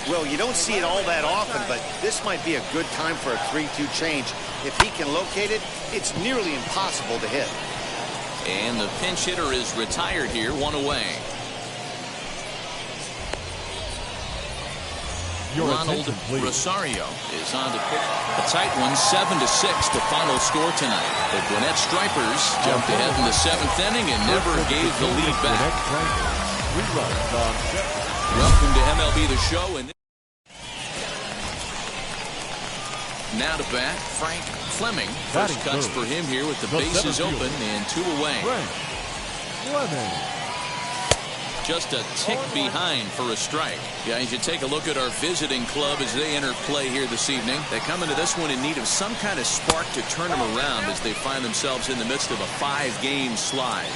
Well, you don't see it all that often, but this might be a good time for a 3-2 change. If he can locate it, it's nearly impossible to hit. And the pinch hitter is retired here, 1 away. Ronald Rosario is on to pitch. A tight one, 7-6, the final score tonight. The Gwinnett Stripers jumped ahead in the 7th inning and never gave the lead back. Welcome to MLB The Show. And now to bat, Frank Fleming. First cuts for him here with the bases open and 2 away. Just a tick behind for a strike. Yeah, you should take a look at our visiting club as they enter play here this evening. They come into this one in need of some kind of spark to turn them around as they find themselves in the midst of a 5-game slide.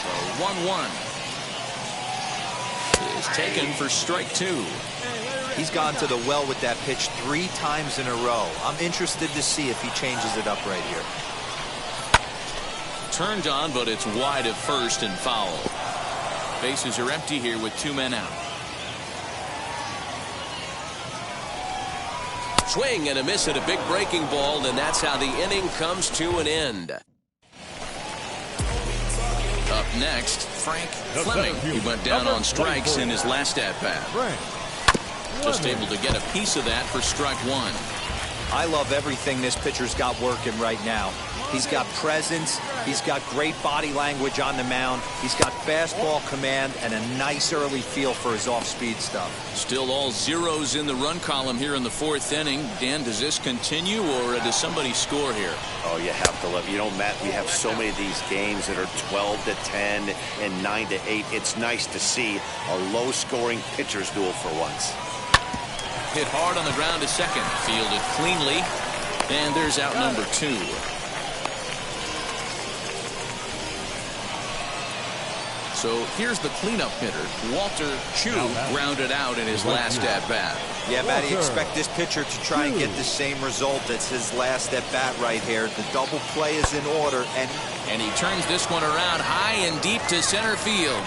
So 1-1 is taken for strike 2. He's gone to the well with that pitch 3 times in a row. I'm interested to see if he changes it up right here. Turned on, but it's wide at first and foul. Bases are empty here with 2 men out. Swing and a miss at a big breaking ball, and that's how the inning comes to an end. Up next, Frank Fleming. He went down on strikes in his last at-bat. Just able to get a piece of that for strike 1. I love everything this pitcher's got working right now. He's got presence. He's got great body language on the mound. He's got fastball command and a nice early feel for his off-speed stuff. Still all zeros in the run column here in the 4th inning. Dan, does this continue or does somebody score here? Oh, you have to love. You know, Matt, we have so many of these games that are 12-10 and 9-8. It's nice to see a low-scoring pitcher's duel for once. Hit hard on the ground to second. Fielded cleanly. And there's out number 2. So here's the cleanup hitter. Walter Chu grounded out in his last at-bat. Yeah, Matty, expect this pitcher to try and get the same result as his last at-bat right here. The double play is in order, and he turns this one around high and deep to center field.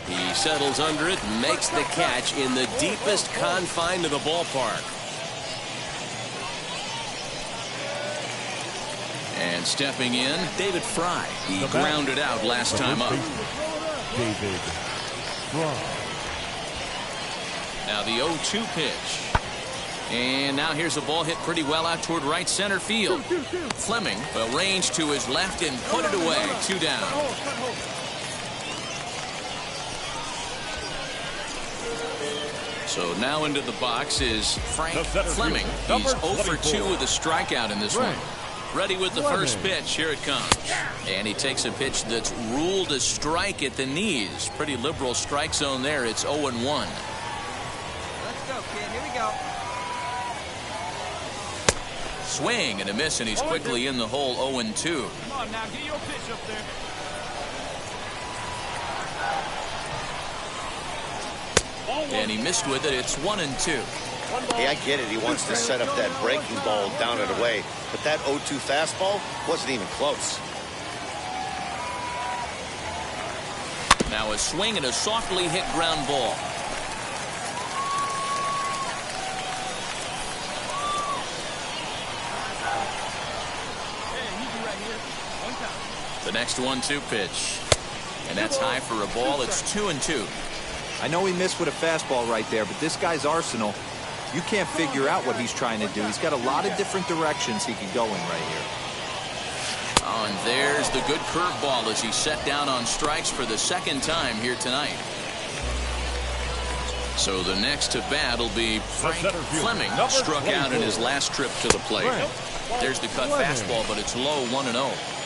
He settles under it and makes the catch in the deepest confine of the ballpark. And stepping in, David Fry. He grounded out last time up. David Fry. Now the 0-2 pitch. And now here's a ball hit pretty well out toward right center field. Fleming will range to his left and put it away. 2 down. So now into the box is Frank Fleming. He's 0 for 2 with a strikeout in this one. Ready with the first pitch. Here it comes. And he takes a pitch that's ruled a strike at the knees. Pretty liberal strike zone there. It's 0-1. Let's go, kid. Here we go. Swing and a miss, and he's quickly in the hole. 0-2. Come on now, get your pitch up there. And he missed with it. It's 1-2. Hey, I get it. He wants to set up that breaking ball down and away. But that 0-2 fastball wasn't even close. Now a swing and a softly hit ground ball. The next 1-2 pitch. And that's high for a ball. It's 2-2. I know he missed with a fastball right there, but this guy's arsenal, you can't figure out what he's trying to do. He's got a lot of different directions he could go in right here. Oh, and there's the good curveball as he's set down on strikes for the second time here tonight. So the next to bat will be Frank Fleming, struck out in his last trip to the plate. There's the cut fastball, but it's low, 1-0.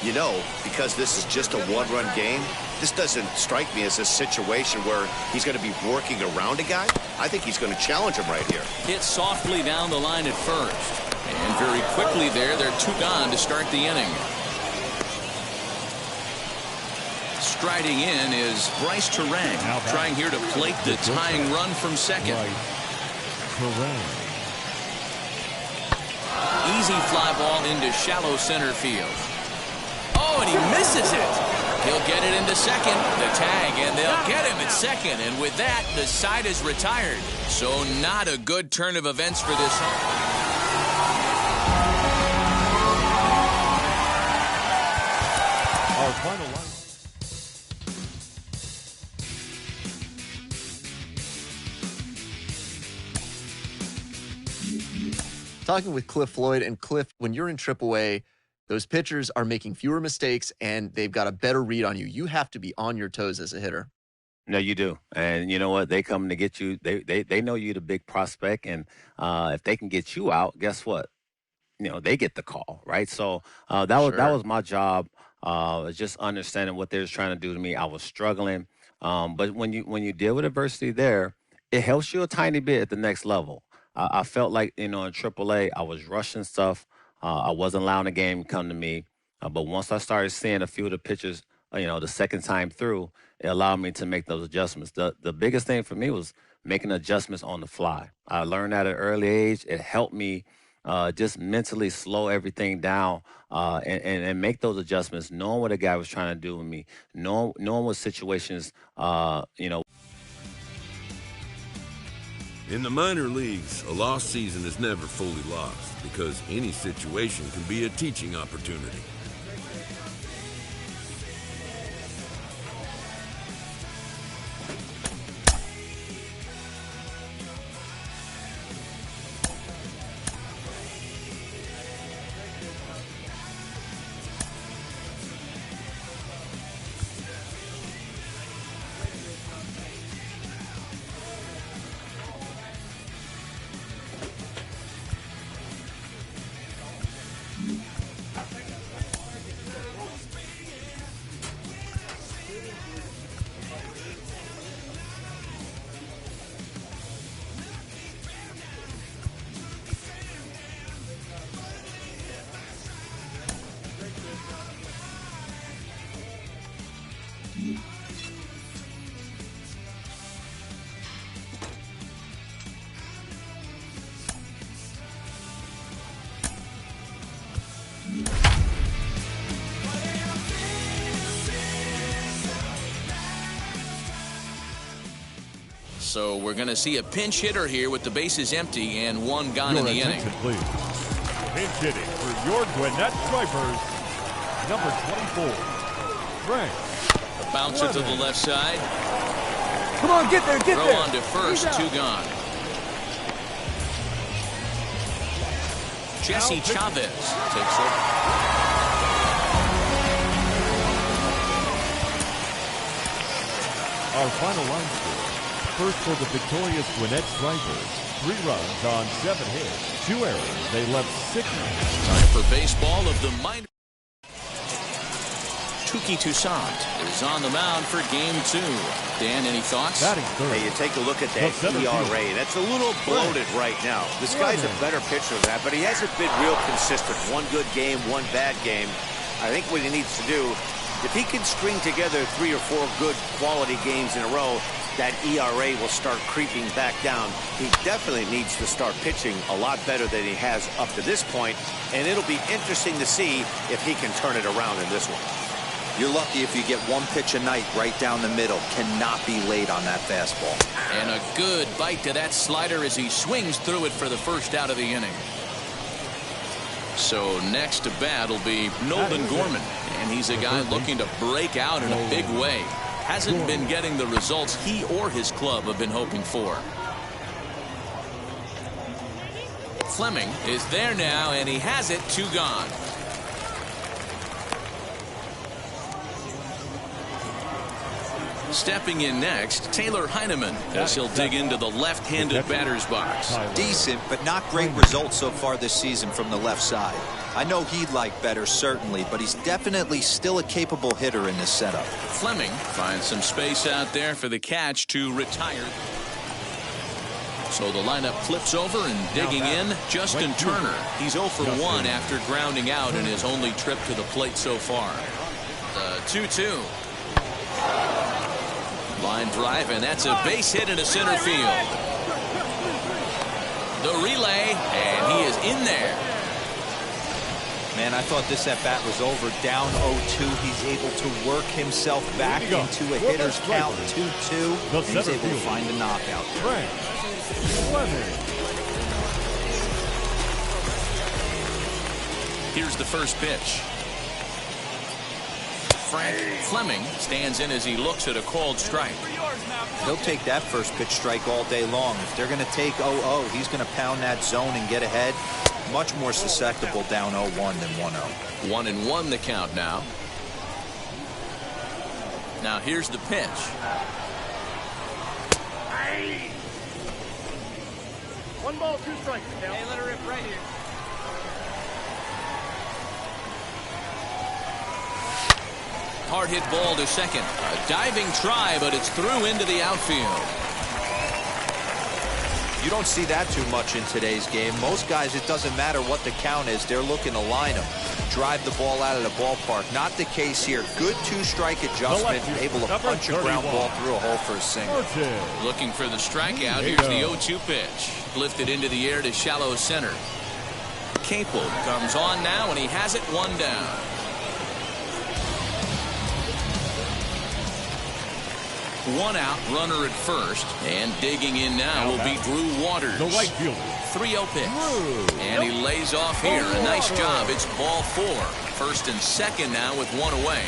You know, because this is just a one-run game, this doesn't strike me as a situation where he's going to be working around a guy. I think he's going to challenge him right here. Hit softly down the line at first. And very quickly there, they're 2 gone to start the inning. Striding in is Bryce Turang, trying here to plate the tying run from second. Easy fly ball into shallow center field. Oh, and he misses it. He'll get it into second. The tag, and they'll get him at second. And with that, the side is retired. So not a good turn of events for this. Our final line. Talking with Cliff Floyd, and Cliff, when you're in AAA, those pitchers are making fewer mistakes and they've got a better read on you. You have to be on your toes as a hitter. No, you do. And you know what? They come to get you. They know you're the big prospect. And if they can get you out, guess what? You know, they get the call, right? So that was my job, just understanding what they was trying to do to me. I was struggling. But when you deal with adversity there, it helps you a tiny bit at the next level. I felt like, in AAA, I was rushing stuff. I wasn't allowing the game to come to me. But once I started seeing a few of the pitches, the second time through, it allowed me to make those adjustments. The biggest thing for me was making adjustments on the fly. I learned at an early age. It helped me just mentally slow everything down and make those adjustments, knowing what a guy was trying to do with me, knowing what situations, In the minor leagues, a lost season is never fully lost because any situation can be a teaching opportunity. So we're going to see a pinch hitter here with the bases empty and 1 gone in the inning. Please. Pinch hitting for your Gwinnett Stripers, number 24, Frank Bouncer to the left side. Come on, get there, get Throw there. on to first, 2 gone. Jesse Chavez takes over. Our final line score. First for the victorious Gwinnett Stripers. 3 runs on 7 hits, 2 errors. They left 6 runs. Time for baseball of the minor. Touki Toussaint is on the mound for game 2. Dan, any thoughts? Hey, you take a look at that ERA. That's a little bloated right now. This guy's a better pitcher than that, but he hasn't been real consistent. One good game, one bad game. I think what he needs to do, if he can string together 3 or 4 good quality games in a row, that ERA will start creeping back down. He definitely needs to start pitching a lot better than he has up to this point, and it'll be interesting to see if he can turn it around in this one. You're lucky if you get 1 pitch a night right down the middle. Cannot be late on that fastball. And a good bite to that slider as he swings through it for the first out of the inning. So next to bat will be Nolan Gorman, and he's a guy looking to break out in a big way. Hasn't been getting the results he or his club have been hoping for. Fleming is there now, and he has it. 2 gone. Stepping in next, Taylor Heineman, as he'll dig into the left-handed batter's box. Decent, but not great results so far this season from the left side. I know he'd like better, certainly, but he's definitely still a capable hitter in this setup. Fleming finds some space out there for the catch to retire. So the lineup flips over, and digging in, Justin Turner. He's 0 for 1 after grounding out in his only trip to the plate so far. The 2-2. Line drive, and that's a base hit into center field. The relay, and he is in there. Man, I thought this at-bat was over. Down 0-2. He's able to work himself back into a hitter's count. 2-2. He's able to find the knockout. Here's the first pitch. Frank Fleming stands in as he looks at a called strike. He'll take that first pitch strike all day long. If they're going to take 0-0, he's going to pound that zone and get ahead. Much more susceptible down 0-1 than 1-0. 1-1 the count now. Now here's the pitch. One ball, 2 strikes. Hey, let her rip right here. Hard hit ball to second. A diving try, but it's through into the outfield. You don't see that too much in today's game. Most guys, it doesn't matter what the count is. They're looking to line them, drive the ball out of the ballpark. Not the case here. Good 2-strike adjustment, able to punch a ground ball through a hole for a single. Looking for the strikeout. Here's the 0-2 pitch. Lifted into the air to shallow center. Capel comes on now, and he has it 1 down. One out, runner at first, and digging in now will be Drew Waters. The right fielder. 3-0 pitch. And he lays off here. A nice job. It's ball 4. First and second now with 1 away.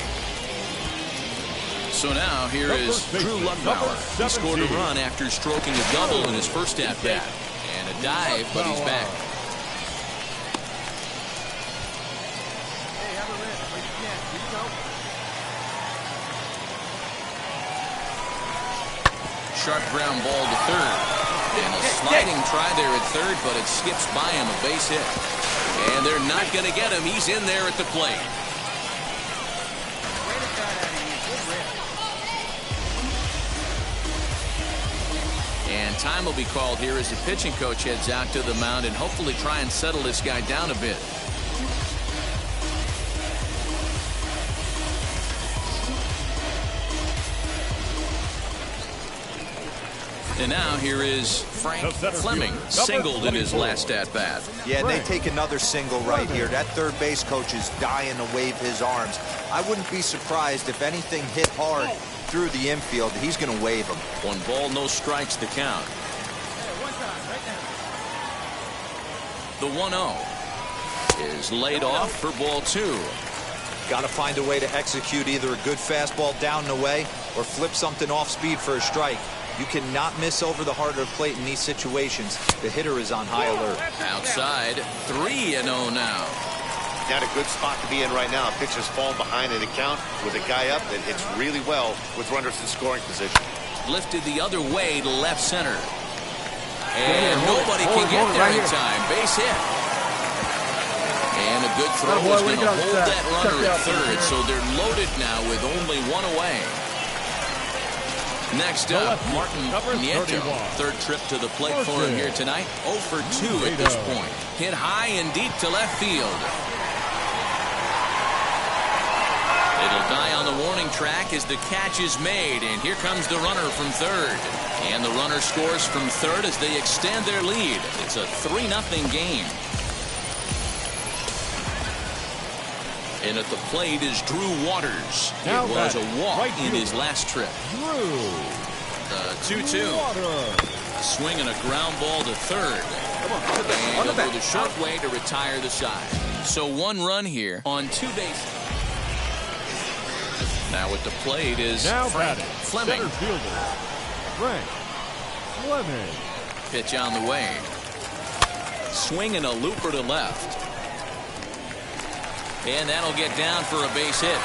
So now here is Drew Ludbauer. He scored a run after stroking a double in his first at-bat. And a dive, but he's back. Sharp ground ball to third. And a sliding try there at third, but it skips by him, a base hit. And they're not going to get him. He's in there at the plate. And time will be called here as the pitching coach heads out to the mound and hopefully try and settle this guy down a bit. And now here is Frank Fleming, singled in his last at-bat. Yeah, they take another single right here. That third base coach is dying to wave his arms. I wouldn't be surprised if anything hit hard through the infield. He's going to wave them. 1 ball, no strikes to count. The 1-0 is laid off for ball 2. Got to find a way to execute either a good fastball down and away or flip something off speed for a strike. You cannot miss over the heart of the plate in these situations. The hitter is on high alert. Outside, 3-0 now. Not a good spot to be in right now. Pitcher's falling behind in the count with a guy up that hits really well with runners in scoring position. Lifted the other way to left center. And nobody can get there in time. Base hit. And a good throw is going to hold that runner at third, so they're loaded now with only one away. Next up, Martin Nieto. Third trip to the plate for him here tonight. 0 for 2 at this point. Hit high and deep to left field. It'll die on the warning track as the catch is made, and here comes the runner from third. And the runner scores from third as they extend their lead. It's a 3-0 game. And at the plate is Drew Waters. It was a walk in his last trip. The 2-2. Swing and a ground ball to third. And he'll go the short way to retire the side. So 1 run here on 2 bases. Now at the plate is Frank Fleming. Center fielder, Frank Fleming. Pitch on the way. Swing and a looper to left. And that'll get down for a base hit.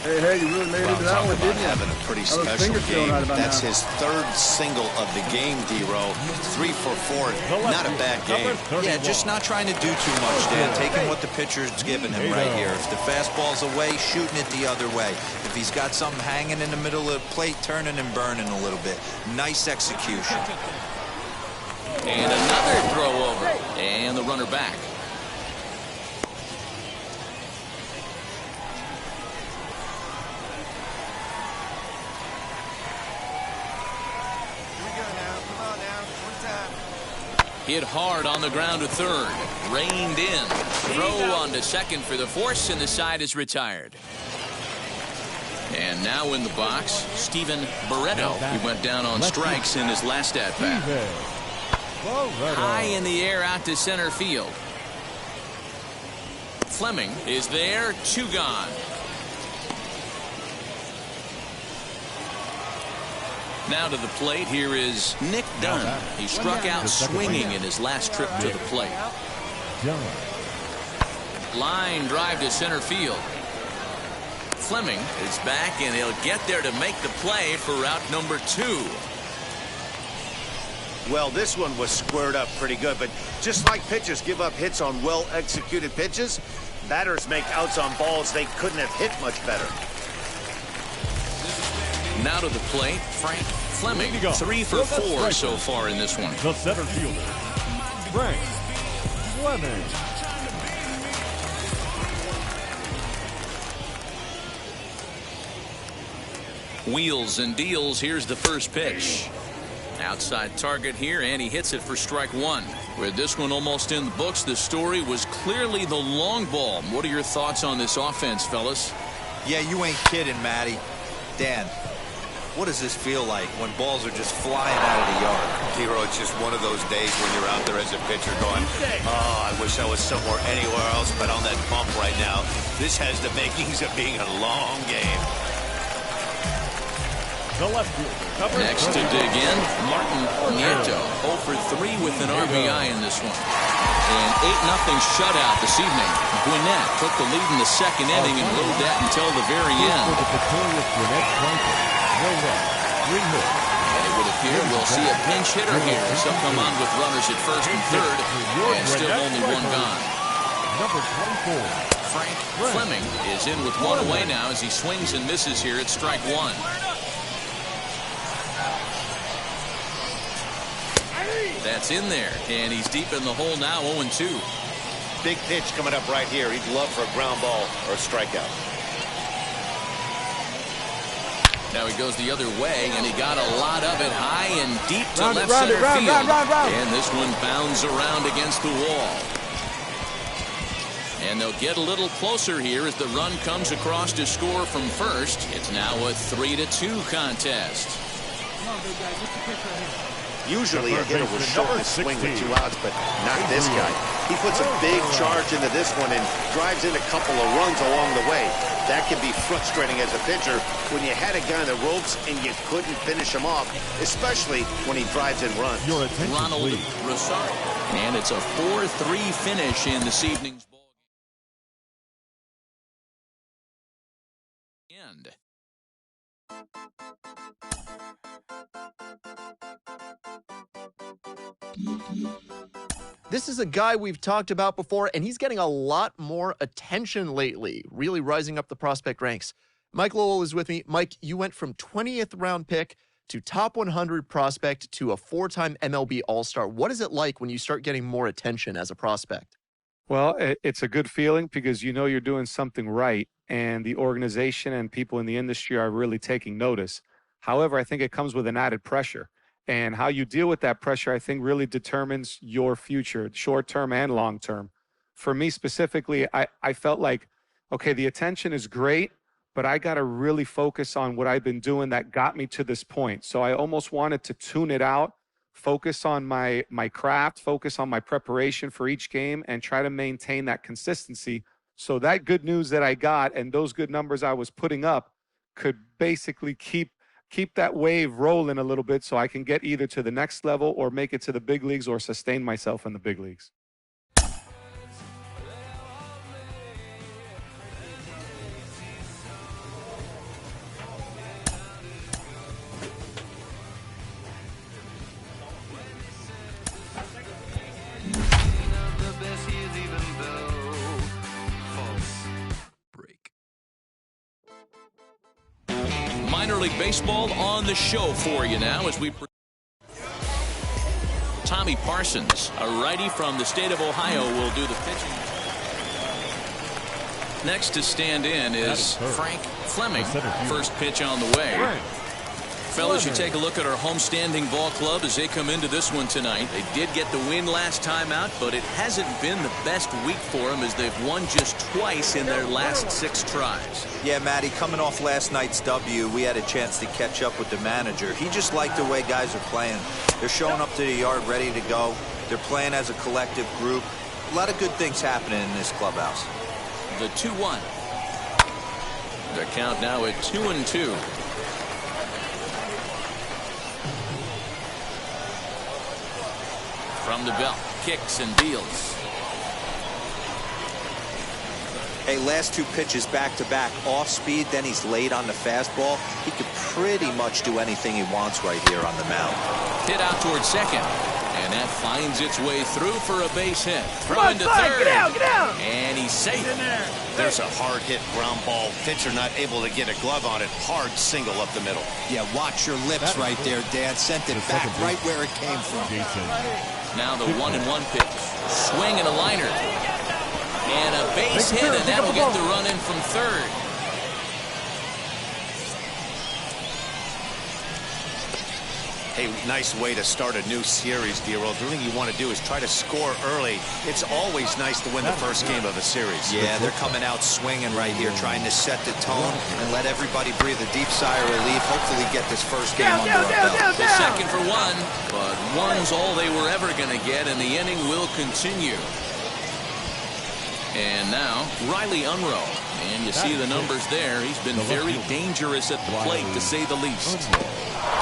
Hey, you really made it to that one, didn't you? Having a pretty special game. That's his 3rd single of the game, D-Row. 3 for 4. Not a bad game. Yeah, just not trying to do too much, Dan. Taking what the pitcher's giving him right here. If the fastball's away, shooting it the other way. If he's got something hanging in the middle of the plate, turning and burning a little bit. Nice execution. And another throw over. And the runner back. Hit hard on the ground to third. Reined in. Throw on to second for the force, and the side is retired. And now in the box, Steven Barreto. He went down on strikes in his last at-bat. High in the air out to center field. Fleming is there. 2 gone. Now to the plate, here is Nick Dunn. He struck out swinging in his last trip to the plate. Line drive to center field. Fleming is back, and he'll get there to make the play for route number 2. Well, this one was squared up pretty good, but just like pitchers give up hits on well-executed pitches, batters make outs on balls they couldn't have hit much better. Now to the plate, Frank Fleming. 3 for 4 so far in this one. The center fielder, Frank Fleming. Wheels and deals. Here's the first pitch. Outside target here, and he hits it for strike 1. With this one almost in the books, the story was clearly the long ball. What are your thoughts on this offense, fellas? Yeah, you ain't kidding, Matty. Dan, what does this feel like when balls are just flying out of the yard? D-Row, it's just one of those days when you're out there as a pitcher going, oh, I wish I was somewhere anywhere else but on that bump right now. This has the makings of being a long game. Next to dig in, Martin Nieto. 0 for 3 with an RBI in this one. An 8-0 shutout this evening. Gwinnett took the lead in the second inning and rode that until the very end. And it would appear we'll see a pinch hitter here. So come on with runners at first and third, and still only 1 gone. Number 24. Frank Fleming is in with 1 away now as he swings and misses here at strike 1. That's in there, and he's deep in the hole now, 0-2. Big pitch coming up right here. He'd love for a ground ball or a strikeout. Now he goes the other way, and he got a lot of it high and deep to left center field. And this one bounds around against the wall. And they'll get a little closer here as the run comes across to score from first. It's now a 3-2 contest. Come on, big guy. Get the pitch right here. Usually a hitter will shorten his swing with 2 outs, but not this guy. He puts a big charge into this one and drives in a couple of runs along the way. That can be frustrating as a pitcher when you had a guy on the ropes and you couldn't finish him off, especially when he drives in runs. Ronald Rosario. And it's a 4-3 finish in this evening's ball game. This is a guy we've talked about before, and he's getting a lot more attention lately, really rising up the prospect ranks. Mike Lowell is with me. Mike, you went from 20th round pick to top 100 prospect to a 4-time MLB All-Star. What is it like when you start getting more attention as a prospect? Well, it's a good feeling because you know you're doing something right, and the organization and people in the industry are really taking notice. However, I think it comes with an added pressure. And how you deal with that pressure, I think, really determines your future, short-term and long-term. For me specifically, I felt like, okay, the attention is great, but I got to really focus on what I've been doing that got me to this point. So I almost wanted to tune it out, focus on my craft, focus on my preparation for each game, and try to maintain that consistency. So that good news that I got and those good numbers I was putting up could basically keep that wave rolling a little bit so I can get either to the next level or make it to the big leagues or sustain myself in the big leagues. Minor League Baseball on the show for you now as we Tommy Parsons, a righty from the state of Ohio, will do the pitching. Next to stand in is Frank Fleming. First pitch on the way. Fellas, you take a look at our homestanding ball club as they come into this one tonight. They did get the win last time out, but it hasn't been the best week for them as they've won just twice in their last 6 tries. Yeah, Matty, coming off last night's W, we had a chance to catch up with the manager. He just liked the way guys are playing. They're showing up to the yard ready to go. They're playing as a collective group. A lot of good things happening in this clubhouse. The 2-1. The count now at 2-2. From the belt, kicks and deals. Hey, last 2 pitches back-to-back, off speed, then he's late on the fastball. He could pretty much do anything he wants right here on the mound. Hit out towards second, and that finds its way through for a base hit. Throw into third. Get out! And he's safe. In there. There's a hard hit ground ball. Pitcher not able to get a glove on it. Hard single up the middle. Yeah, watch your lips right there, Dad. Sent it back right where it came from. Now the 1-1 pitch. Swing and a liner. And a base hit, and that will get the run in from third. Hey, nice way to start a new series, D-Roll. The thing you want to do is try to score early. It's always nice to win the first game of a series. Yeah, they're coming out swinging right here, trying to set the tone and let everybody breathe a deep sigh of relief. Hopefully get this first game under our belt. The second for 1, but 1's all they were ever going to get, and the inning will continue. And now, Riley Unruh. And you see the numbers there. He's been very dangerous at the plate, to say the least.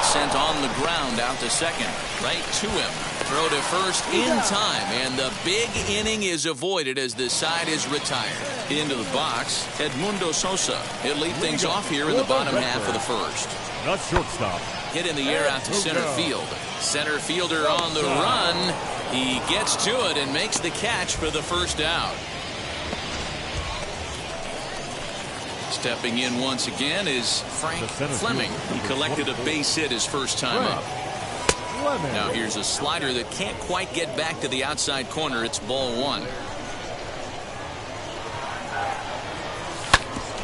Sent on the ground out to second. Right to him. Throw to first in time. And the big inning is avoided as the side is retired. Into the box, Edmundo Sosa. He'll lead things off here in the bottom half of the first. Not shortstop. Hit in the air out to center field. Center fielder on the run. He gets to it and makes the catch for the first out. Stepping in once again is Frank Fleming. He collected a base hit his first time up. Now here's a slider that can't quite get back to the outside corner. It's ball 1.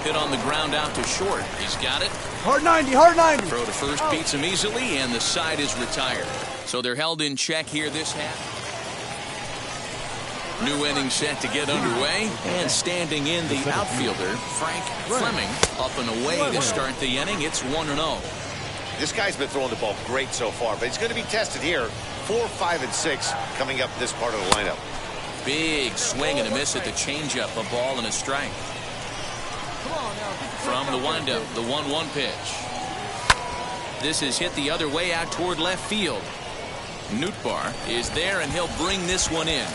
Hit on the ground out to short. He's got it. Hard 90, hard 90. Throw to first beats him easily, and the side is retired. So they're held in check here this half. New inning set to get underway, and standing in the outfielder, Frank Fleming, up and away to start the inning. It's 1-0. This guy's been throwing the ball great so far, but he's going to be tested here. 4, 5, and 6 coming up this part of the lineup. Big swing and a miss at the changeup. A ball and a strike. From the windup, the 1-1 pitch. This is hit the other way out toward left field. Nootbaar is there, and he'll bring this one in.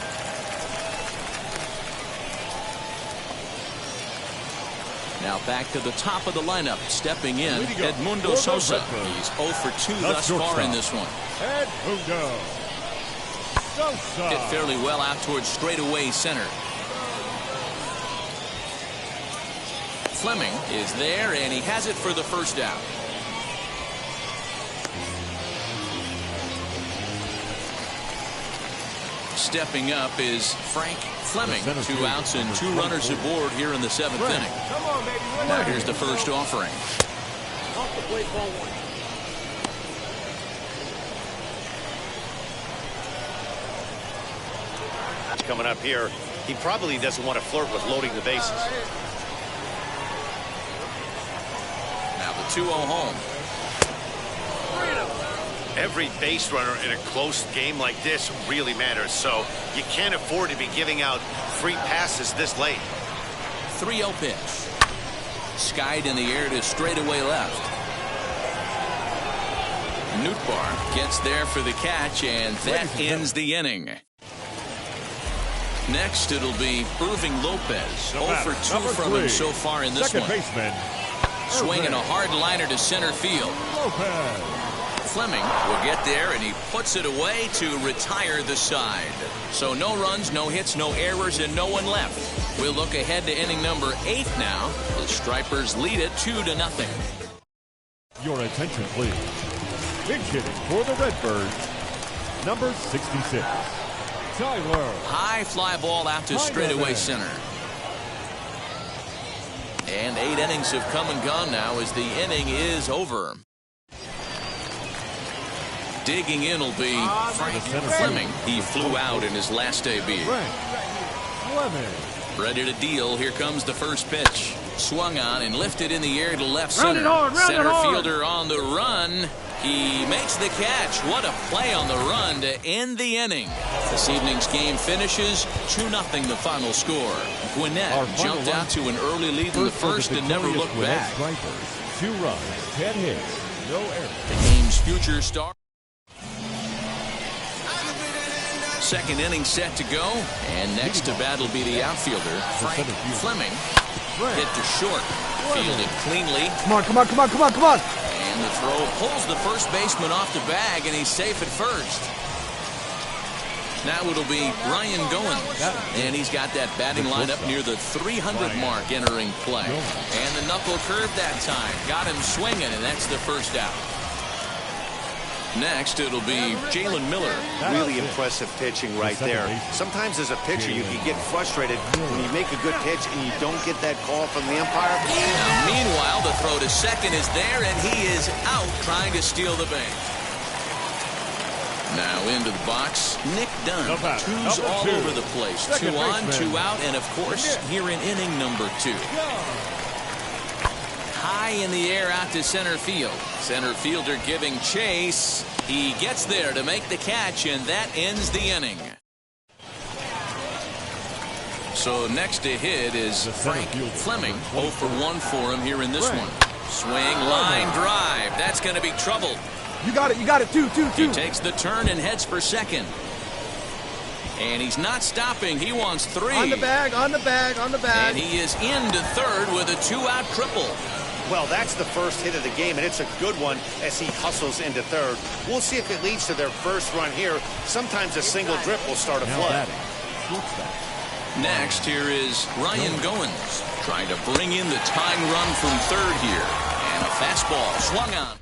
Now back to the top of the lineup. Stepping in, Edmundo Sosa. He's 0 for 2 thus far in this one. Edmundo Sosa. Hit fairly well out towards straightaway center. Fleming is there, and he has it for the first out. Stepping up is Frank Fleming. 2 outs and 2 runners aboard here in the 7th inning. Come on, baby. Now here's the first offering. Off the plate, ball 1. Coming up here, he probably doesn't want to flirt with loading the bases. Now the 2-0 home. Every base runner in a close game like this really matters, so you can't afford to be giving out free passes this late. 3-0 pitch. Skied in the air to straightaway left. Nootbaar gets there for the catch, and that ends the inning. Next, it'll be Irving Lopez. 0 for 2 from him so far in this one. Baseman. Swinging a hard liner to center field. Lopez. Fleming will get there, and he puts it away to retire the side. So no runs, no hits, no errors, and no one left. We'll look ahead to inning number 8 now. The Stripers lead it 2-0. Your attention, please. Pinch hitting for the Redbirds, number 66, Tyler. High fly ball out to straightaway center. And 8 innings have come and gone now as the inning is over. Digging in will be Frank Fleming. He flew out in his last debut. Ready to deal. Here comes the first pitch. Swung on and lifted in the air to left center. Center fielder on the run. He makes the catch. What a play on the run to end the inning. This evening's game finishes 2-0 the final score. Gwinnett jumped out to an early lead in the first and never looked back. 2 runs, 10 hits, no errors. The game's future star. Second inning set to go, and next to bat will be the outfielder, Frank Fleming. Hit to short, fielded cleanly. Come on, come on, come on, come on, come on. And the throw pulls the first baseman off the bag, and he's safe at first. Now it'll be Ryan Goins, and he's got that batting lineup near the 300 mark entering play. And the knuckle curve that time. Got him swinging, and that's the first out. Next, it'll be Jalen Miller. Really impressive pitching right there. Sometimes as a pitcher, you can get frustrated when you make a good pitch and you don't get that call from the umpire. Now, meanwhile, the throw to second is there, and he is out trying to steal the base. Now into the box, Nick Dunn. 2's all over the place. 2 on, 2 out, and of course, here in inning number 2. High in the air out to center field. Center fielder giving chase. He gets there to make the catch, and that ends the inning. So next to hit is Frank Fleming. 0 for 1 for him here in this one. Swing, line drive. That's going to be trouble. You got it, 2. He takes the turn and heads for second. And he's not stopping. He wants 3. On the bag, on the bag, on the bag. And he is into third with a 2-out triple. Well, that's the first hit of the game, and it's a good one as he hustles into third. We'll see if it leads to their first run here. Sometimes a single drip will start a flood. Next, here is Ryan Goins trying to bring in the tying run from third here. And a fastball swung on.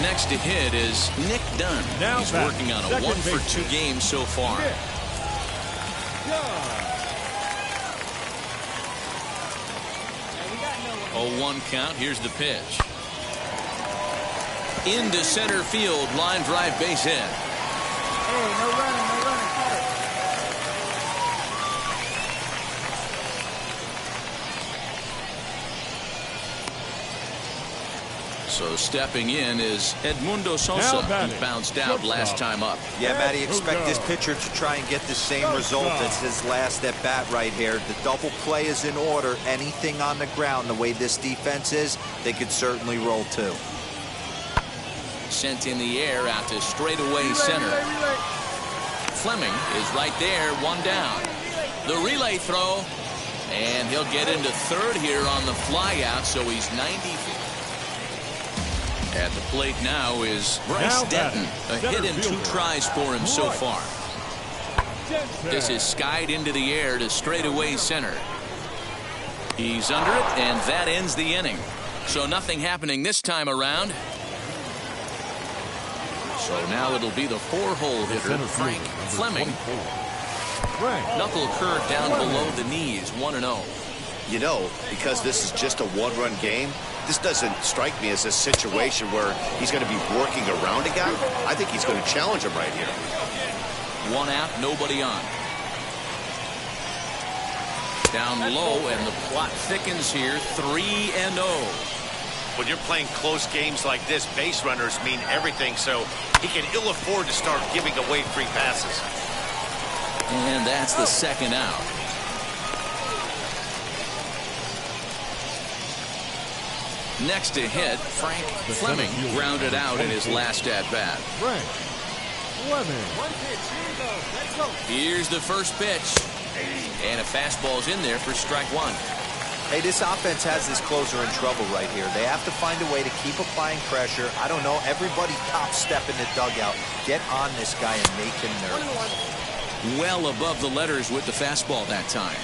Next to hit is Nick Dunn. He's working on a 1 for 2 game so far. 0-1 count. Here's the pitch. Into center field. Line drive base hit. Hey, no running, no running. Cut it. So stepping in is Edmundo Sosa, who bounced out last time up. Yeah, Matty, expect this pitcher to try and get the same result as his last at bat right here. The double play is in order. Anything on the ground, the way this defense is, they could certainly roll too. Sent in the air out to straightaway center. Fleming is right there, one down. The relay throw, and he'll get into third here on the flyout, so he's 90 feet. At the plate now is Bryce Denton. A hit and 2 tries for him so far. This is skied into the air to straightaway center. He's under it, and that ends the inning. So nothing happening this time around. So now it'll be the 4-hole hitter, Frank Fleming. Knuckle curve down below the knees, 1-0. You know, because this is just a one-run game, this doesn't strike me as a situation where he's going to be working around a guy. I think he's going to challenge him right here. 1 out, nobody on. Down low, and the plot thickens here, 3-0. When you're playing close games like this, base runners mean everything, so he can ill afford to start giving away free passes. And that's the 2nd out. Next to hit, Frank Fleming grounded out in his last at-bat. Here's the first pitch. And a fastball's in there for strike 1. Hey, this offense has this closer in trouble right here. They have to find a way to keep applying pressure. I don't know, everybody top step in the dugout. Get on this guy and make him nervous. Well above the letters with the fastball that time.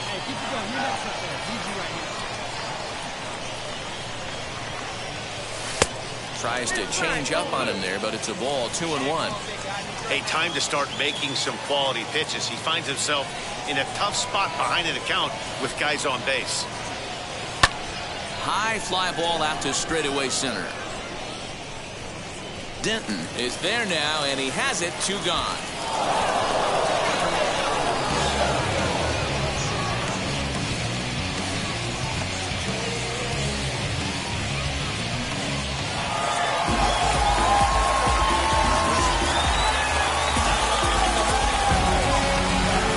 Hey, keep it going. You're next up there. Easy right here. Tries to change up on him there, but it's a ball, 2-1. Hey, time to start making some quality pitches. He finds himself in a tough spot behind an account with guys on base. High fly ball out to straightaway center. Denton is there now, and he has it, 2 gone.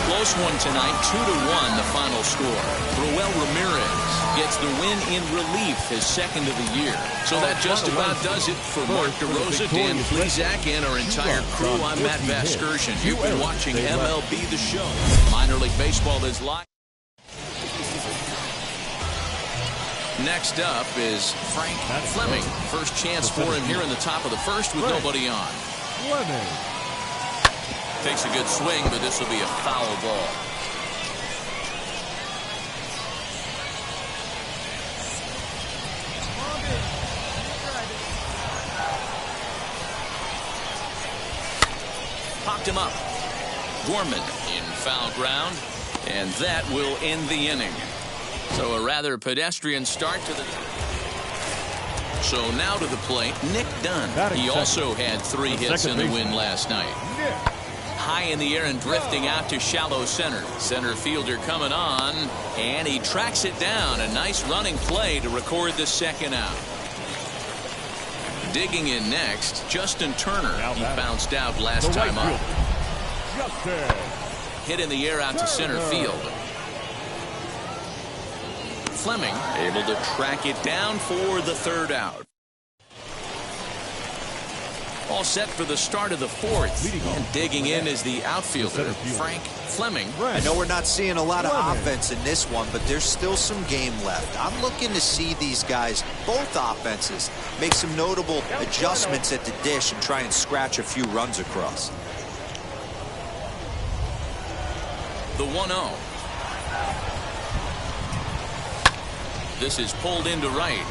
Close one tonight, 2-1 the final score. Roel Ramirez gets the win in relief, his 2nd of the year. So that just about does it for Mark DeRosa, Dan Plesac, and our entire crew. I'm Matt Vasgersian. You've been watching MLB The Show. Minor League Baseball is live. Next up is Frank Fleming. First chance for him here in the top of the first with nobody on. Takes a good swing, but this will be a foul ball. Popped him up. Gorman in foul ground, and that will end the inning. So a rather pedestrian start to the... So now to the plate, Nick Dunn. He also had 3 hits in the win last night. High in the air and drifting out to shallow center. Center fielder coming on, and he tracks it down. A nice running play to record the 2nd out. Digging in next, Justin Turner. He bounced out last time up. Hit in the air out to center field. Fleming able to track it down for the 3rd out. All set for the start of the 4th. And digging in is the outfielder, Frank Fleming. I know we're not seeing a lot of offense in this one, but there's still some game left. I'm looking to see these guys, both offenses, make some notable adjustments at the dish and try and scratch a few runs across. The 1-0. This is pulled into right.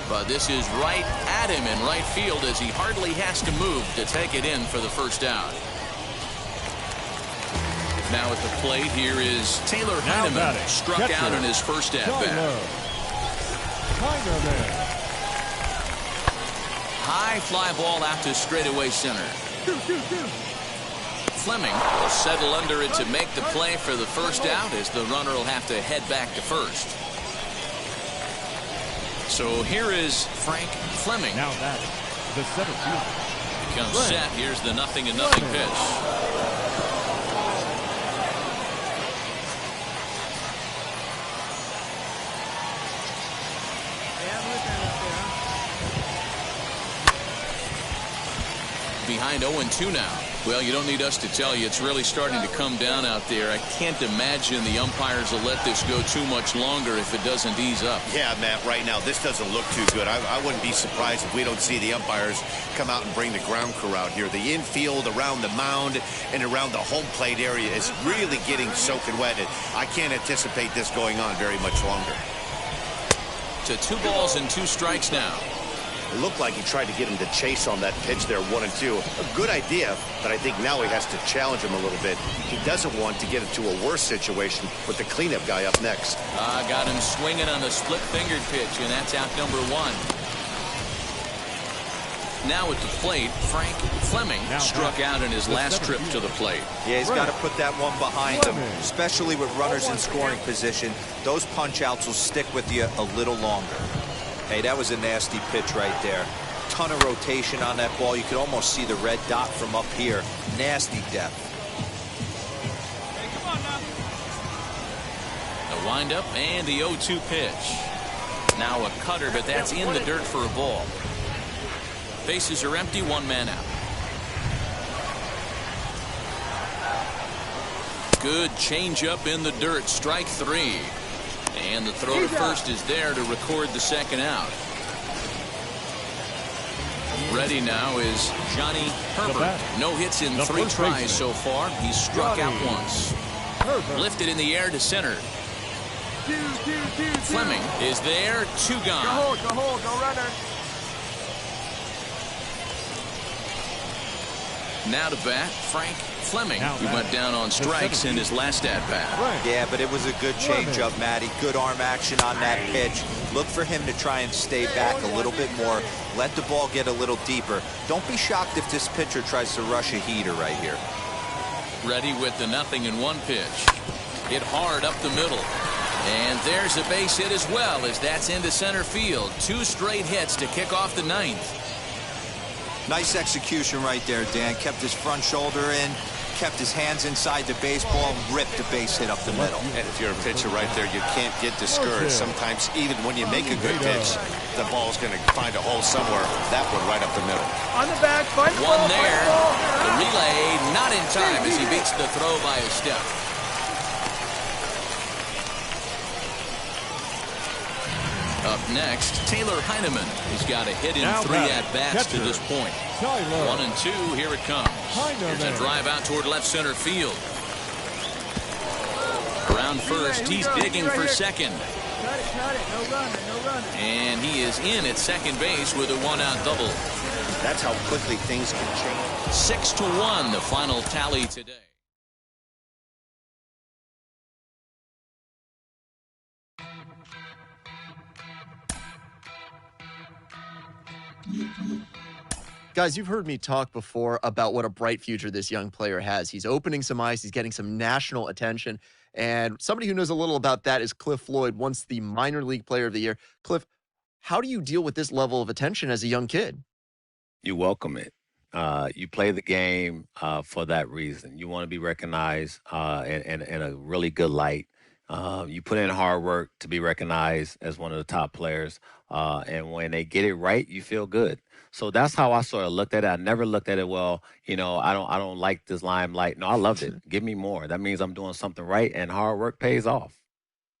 But this is right at him in right field as he hardly has to move to take it in for the 1st out. Now at the plate, here is Taylor Heineman, struck out in his first at-bat. High fly ball out to straightaway center. Fleming will settle under it to make the play for the 1st out as the runner will have to head back to first. So here is Frank Fleming. Now that the center fielder. Comes set. Here's the 0-0 pitch. Behind 0-2 now. Well, you don't need us to tell you. It's really starting to come down out there. I can't imagine the umpires will let this go too much longer if it doesn't ease up. Yeah, Matt, right now, this doesn't look too good. I wouldn't be surprised if we don't see the umpires come out and bring the ground crew out here. The infield, around the mound, and around the home plate area is really getting soaking wet. I can't anticipate this going on very much longer. To 2 balls and 2 strikes now. It looked like he tried to get him to chase on that pitch there, 1-2. A good idea, but I think now he has to challenge him a little bit. He doesn't want to get into a worse situation with the cleanup guy up next. Got him swinging on the split-fingered pitch, and that's out number 1. Now at the plate, Frank Fleming struck out in his last trip to the plate. Yeah, he's got to put that one behind him, especially with runners in scoring position. Those punch-outs will stick with you a little longer. Hey, that was a nasty pitch right there. Ton of rotation on that ball. You could almost see the red dot from up here. Nasty depth. The windup and the 0-2 pitch. Now a cutter, but that's in the dirt for a ball. Bases are empty, 1 man out. Good changeup in the dirt, strike 3. And the throw to first is there to record the second out. Ready now is Johnny Herbert. No hits in 3 tries so far. He's struck out once. Lifted in the air to center. Fleming is there, 2 gone. Go runner. Now to bat, Frank Fleming, who went down on strikes in his last at-bat. Yeah, but it was a good change-up, Matty. Good arm action on that pitch. Look for him to try and stay back a little bit more. Let the ball get a little deeper. Don't be shocked if this pitcher tries to rush a heater right here. Ready with the 0-1 pitch. Hit hard up the middle. And there's a base hit as well, as that's into center field. 2 straight hits to kick off the 9th. Nice execution right there, Dan. Kept his front shoulder in, kept his hands inside the baseball, and ripped the base hit up the middle. And if you're a pitcher right there, you can't get discouraged. Sometimes, even when you make a good pitch, the ball's going to find a hole somewhere. That one right up the middle. On the back, fight the one ball, there. The relay not in time as he beats the throw by a step. Up next, Taylor Heineman. He's got a hit in 3 at-bats to this point. 1-2, here it comes. Here's a drive out toward left center field. Around first, he's digging for second. Cut it. No runner. And he is in at second base with a 1-out double. That's how quickly things can change. 6-1, the final tally today. Guys, you've heard me talk before about what a bright future this young player has. He's opening some eyes. He's getting some national attention. And somebody who knows a little about that is Cliff Floyd, once the minor league player of the year. Cliff, how do you deal with this level of attention as a young kid? You welcome it. You play the game for that reason. You want to be recognized in a really good light. You put in hard work to be recognized as one of the top players. And when they get it right, you feel good. So that's how I sort of looked at it. I never looked at it, well, I don't like this limelight. No, I loved it. Give me more. That means I'm doing something right, and hard work pays off.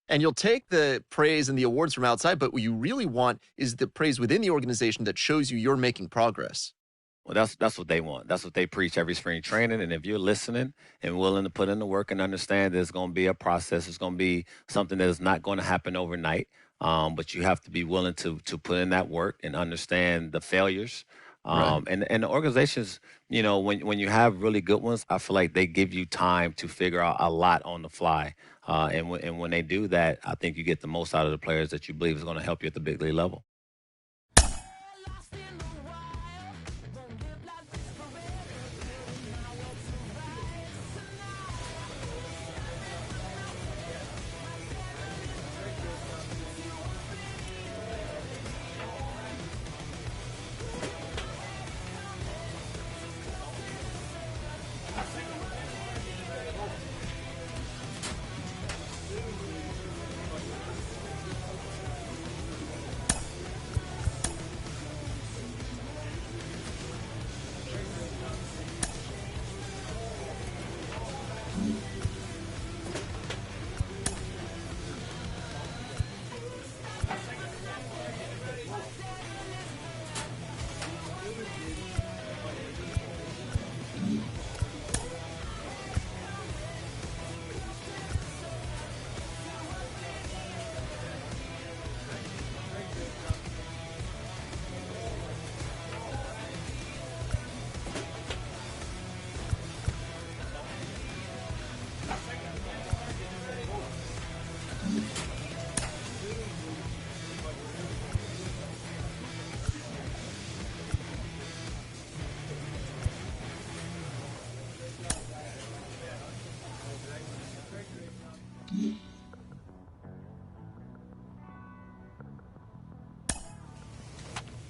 And you'll take the praise and the awards from outside, but what you really want is the praise within the organization that shows you're making progress. Well, that's what they want. That's what they preach every spring training. And if you're listening and willing to put in the work and understand there's going to be a process, it's going to be something that is not going to happen overnight. But you have to be willing to put in that work and understand the failures. Right. And the organizations, when you have really good ones, I feel like they give you time to figure out a lot on the fly. And when they do that, I think you get the most out of the players that you believe is going to help you at the big league level.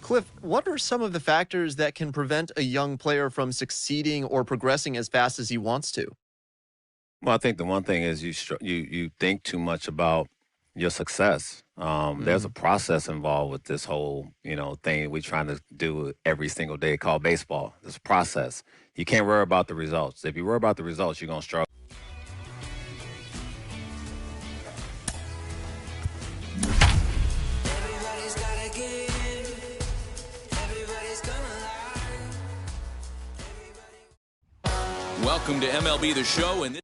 Cliff, what are some of the factors that can prevent a young player from succeeding or progressing as fast as he wants to? Well, I think the one thing is you think too much about your success. There's a process involved with this whole, thing we're trying to do every single day called baseball. There's a process. You can't worry about the results. If you worry about the results, you're going to struggle. Welcome to MLB The Show. And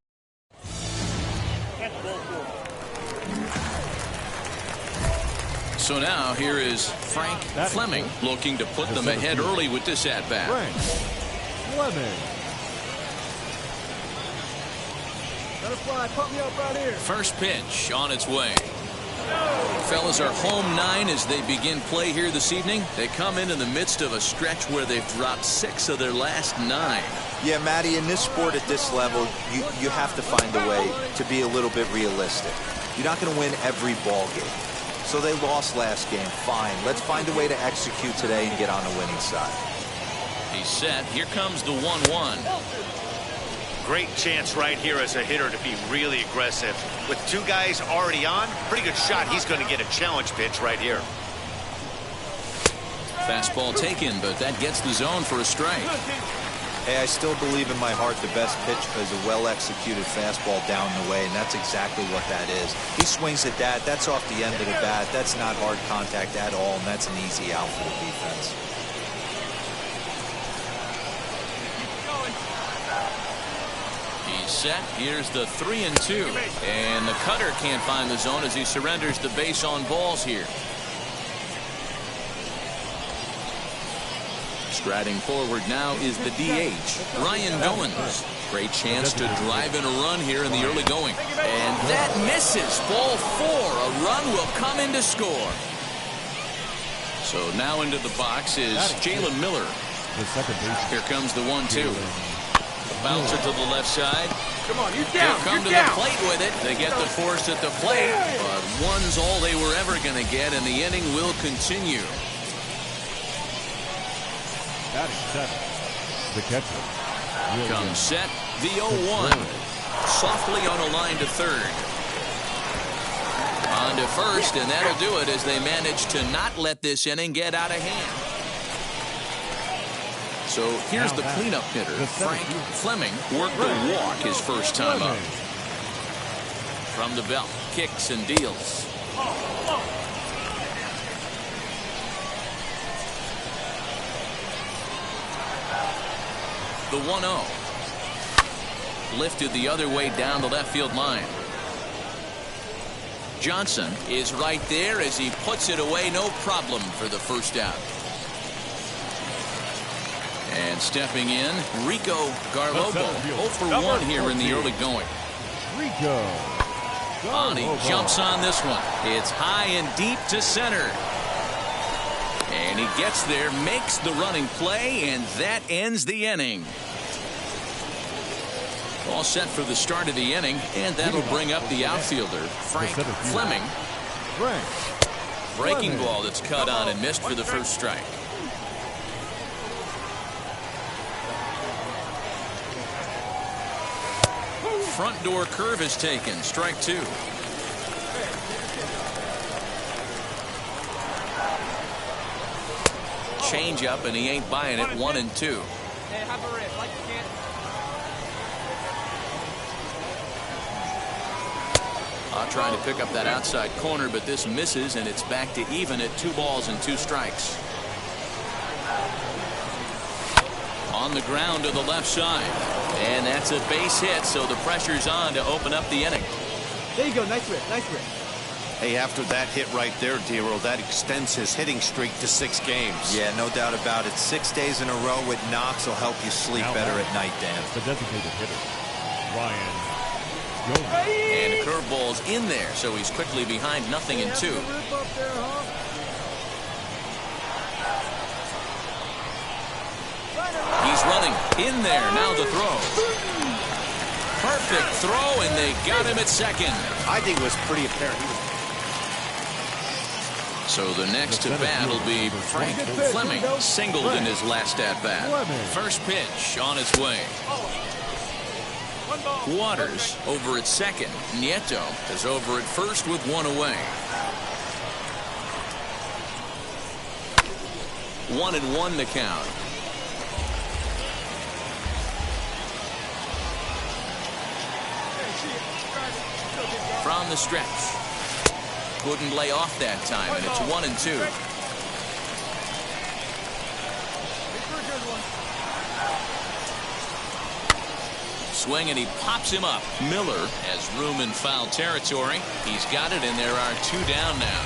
so now here is Frank Fleming looking to put them ahead early with this at-bat. Frank Fleming. Let it fly. Pump me up right here. First pitch on its way. Fellas are home 9 as they begin play here this evening. They come in the midst of a stretch where they've dropped 6 of their last 9. Yeah, Matty, in this sport at this level, you have to find a way to be a little bit realistic. You're not going to win every ball game. So they lost last game. Fine. Let's find a way to execute today and get on the winning side. He's set. Here comes the 1-1. Great chance right here as a hitter to be really aggressive. With 2 guys already on, pretty good shot. He's going to get a challenge pitch right here. Fastball taken, but that gets the zone for a strike. Hey, I still believe in my heart the best pitch is a well-executed fastball down the way, and that's exactly what that is. He swings at that. That's off the end of the bat. That's not hard contact at all, and that's an easy out for the defense. He's set. Here's the 3-2. And the cutter can't find the zone as he surrenders the base on balls here. Striding forward now is the DH, Ryan Goins. Great chance to drive in a run here in the early going. And that misses. Ball 4. A run will come in to score. So now into the box is Jalen Miller. Here comes the 1-2. Bouncer to the left side. Come on, you down. Here come to the plate with it. They get the force at the plate, but one's all they were ever going to get, and the inning will continue. The catcher. Comes set, the 0-1. Softly on a line to third. On to first, and that'll do it as they manage to not let this inning get out of hand. So here's the cleanup hitter, Frank Fleming, worked a walk his first time up. From the belt, kicks and deals. The 1-0. Lifted the other way down the left field line. Johnson is right there as he puts it away, no problem for the first out. And stepping in, Rico Garlobo. 0 for 1 here in the early going. Rico. On he jumps on this one. It's high and deep to center. And he gets there, makes the running play, and that ends the inning. All set for the start of the inning, and that'll bring up the outfielder, Frank Fleming. Breaking ball that's cut on and missed for the first strike. Front door curve is taken. Strike 2. Change up, and he ain't buying it. 1-2. Trying to pick up that outside corner, but this misses, and it's back to even at 2 balls and 2 strikes. On the ground to the left side, and that's a base hit, so the pressure's on to open up the inning. There you go. Nice rip. Nice rip. Hey, after that hit right there, Dero, that extends his hitting streak to 6 games. Yeah, no doubt about it. 6 days in a row with knocks will help you sleep better at night, Dan. The designated hitter, Ryan. And a curveball's in there, so he's quickly behind 0-2. He's running in there. Now the throw. Perfect throw, and they got him at second. I think it was pretty apparent. So the next at bat will be Frank Fleming, singled in his last at bat. First pitch on its way. Waters over at second. Nieto is over at first with one away. 1-1 the count. From the stretch. Couldn't lay off that time, and it's 1-2. Swing, and he pops him up. Miller has room in foul territory. He's got it, and there are 2 down now.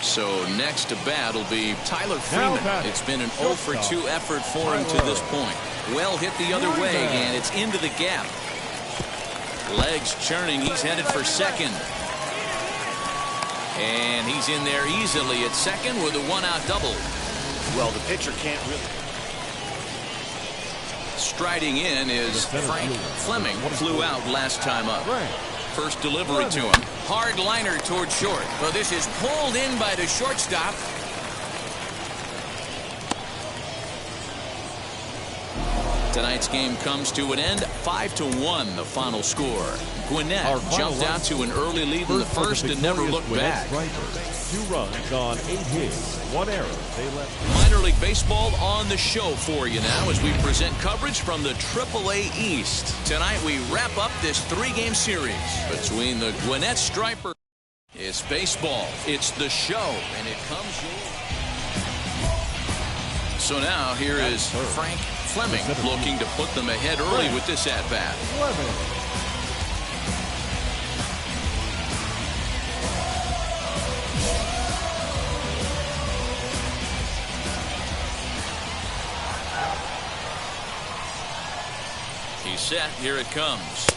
So next to bat will be Tyler Freeman. It's been an 0 for 2 effort for him to this point. Well hit the other way, and it's into the gap. Legs churning. He's headed for second. And he's in there easily at second with a 1-out double. Well, the pitcher can't really. Striding in is Frank Fleming. Flew out last time up. First delivery to him. Hard liner toward short. Well, this is pulled in by the shortstop. Tonight's game comes to an end. 5-1 the final score. Gwinnett jumped out to an early lead in the first and never looked back. 2 runs on 8 hits, 1 error. They left. Minor League Baseball on the show for you now as we present coverage from the AAA East. Tonight we wrap up this 3-game series between the Gwinnett Stripers. It's baseball. It's the show, and it comes. So now here is Frank Fleming looking to put them ahead early with this at-bat. He's set. Here it comes.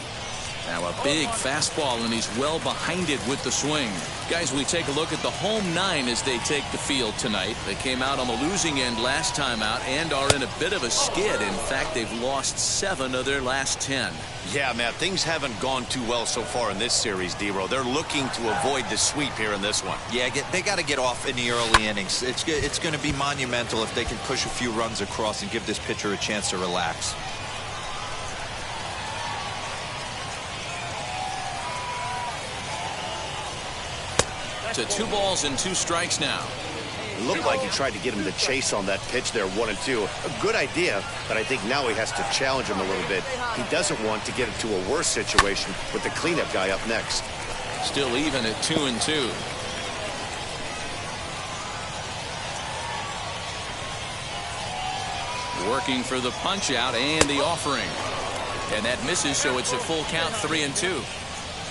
Now a big fastball, and he's well behind it with the swing. Guys, we take a look at the home 9 as they take the field tonight. They came out on the losing end last time out and are in a bit of a skid. In fact, they've lost 7 of their last 10. Yeah, Matt, things haven't gone too well so far in this series, D-Row. They're looking to avoid the sweep here in this one. Yeah, they got to get off in the early innings. It's going to be monumental if they can push a few runs across and give this pitcher a chance to relax. To 2 balls and 2 strikes now. It looked like he tried to get him to chase on that pitch there, 1-2. A good idea, but I think now he has to challenge him a little bit. He doesn't want to get into a worse situation with the cleanup guy up next. Still even at 2-2. Working for the punch out and the offering. And that misses, so it's a full count, 3-2.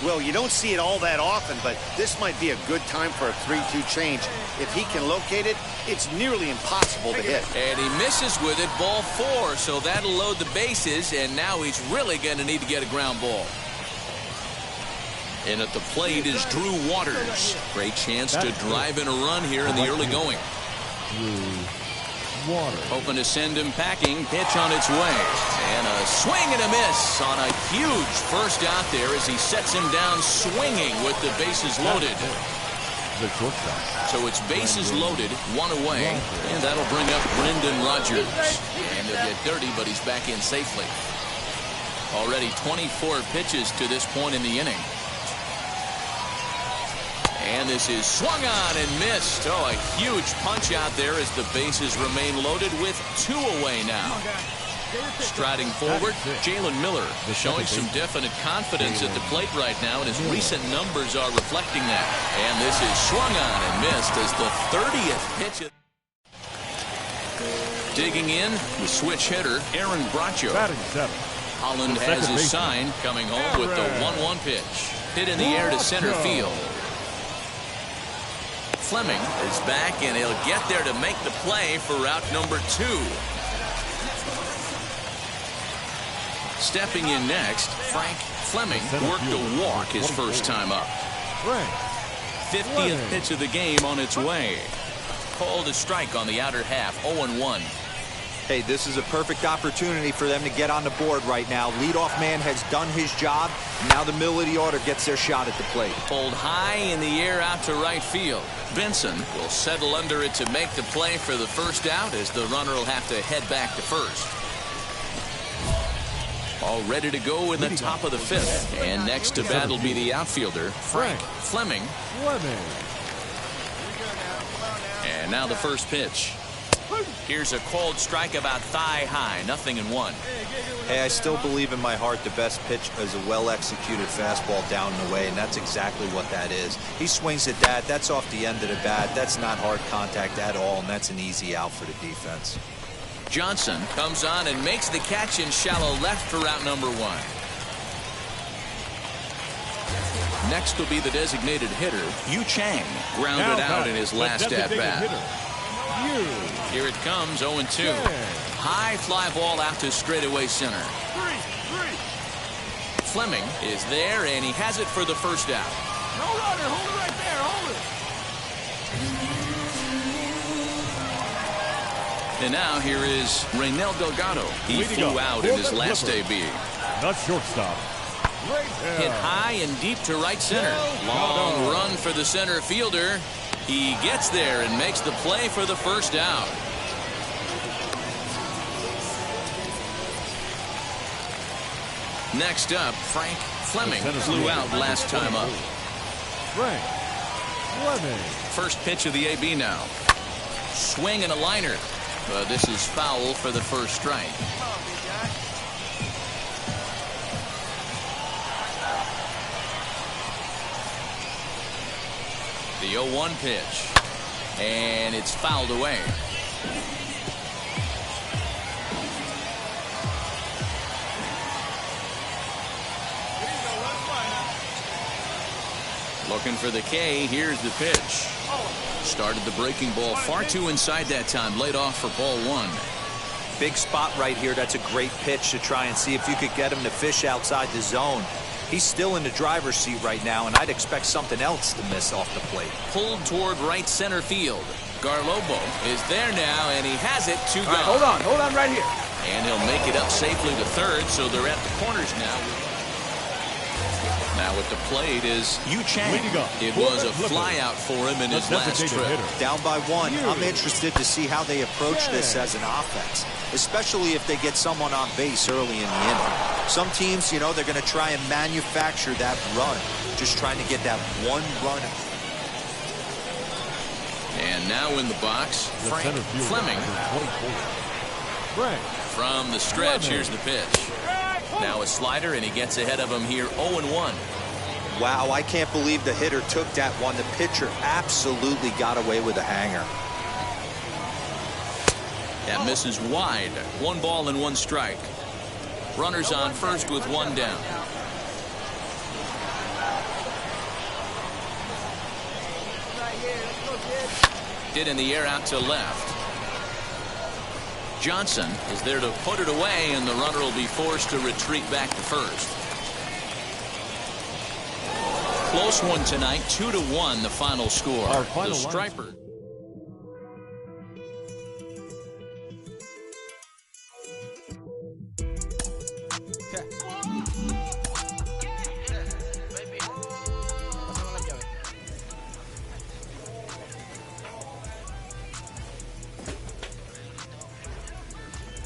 Well, you don't see it all that often, but this might be a good time for a 3-2 change. If he can locate it, it's nearly impossible to hit. And he misses with it, ball 4, so that'll load the bases, and now he's really going to need to get a ground ball. And at the plate is Drew Waters. Great chance to drive in a run here in the early going. Hoping to send him packing. Pitch on its way. And a swing and a miss on a huge first out there as he sets him down swinging with the bases loaded. So it's bases loaded, 1 away. And that'll bring up Brendan Rodgers. And he'll get dirty, but he's back in safely. Already 24 pitches to this point in the inning. And this is swung on and missed. Oh, a huge punch out there as the bases remain loaded with 2 away now. Striding forward, Jalen Miller showing some definite confidence at the plate right now, and his recent numbers are reflecting that. And this is swung on and missed as the 30th pitch. Digging in, the switch hitter, Aaron Bracho. Holland has his sign, coming home with the 1-1 pitch. Hit in the air to center field. Fleming is back, and he'll get there to make the play for route number 2. Stepping in next, Frank Fleming worked a walk his first time up. 50th pitch of the game on its way. Called a strike on the outer half, 0-1. Hey, this is a perfect opportunity for them to get on the board right now. Leadoff man has done his job. Now the middle of the order gets their shot at the plate. Pulled high in the air out to right field. Benson will settle under it to make the play for the first out, as the runner will have to head back to first. All ready to go in the top of the fifth. And next to bat will be the outfielder, Frank Fleming. And now the first pitch. Here's a cold strike about thigh high, 0-1. Hey, I still believe in my heart the best pitch is a well-executed fastball down and away, and that's exactly what that is. He swings at that. That's off the end of the bat. That's not hard contact at all, and that's an easy out for the defense. Johnson comes on and makes the catch in shallow left for out number 1. Next will be the designated hitter, Yu Chang, grounded out in his last at-bat. Here it comes, 0-2. High fly ball out to straightaway center. Fleming is there, and he has it for the first out. No runner, hold it right there, hold it. And now here is Raynel Delgado. He flew out in his last AB. Not shortstop. Hit high and deep to right center. Long run for the center fielder. He gets there and makes the play for the first out. Next up, Frank Fleming flew out last time up. Frank Fleming. First pitch of the AB now. Swing and a liner. But this is foul for the first strike. The 0-1 pitch. And it's fouled away. Looking for the K. Here's the pitch. Started the breaking ball far too inside that time. Laid off for ball 1. Big spot right here. That's a great pitch to try and see if you could get him to fish outside the zone. He's still in the driver's seat right now, and I'd expect something else to miss off the plate. Pulled toward right center field. Garlobo is there now, and he has it to go. Hold on right here. And he'll make it up safely to third, so they're at the corners now. Now at the plate is Yu Chang. It was a fly out for him in his last trip. Down by 1. I'm interested to see how they approach this as an offense, especially if they get someone on base early in the inning. Some teams, you know, they're going to try and manufacture that run, just trying to get that one run. And now in the box, Frank Fleming. From the stretch, here's the pitch. Now a slider, and he gets ahead of him here, 0-1. Wow, I can't believe the hitter took that one. The pitcher absolutely got away with a hanger. That misses wide. 1 ball and 1 strike. Runners on first with 1 down. Hit in the air out to left. Johnson is there to put it away, and the runner will be forced to retreat back to first. Close one tonight, 2-1 the final score. Our final the Striper.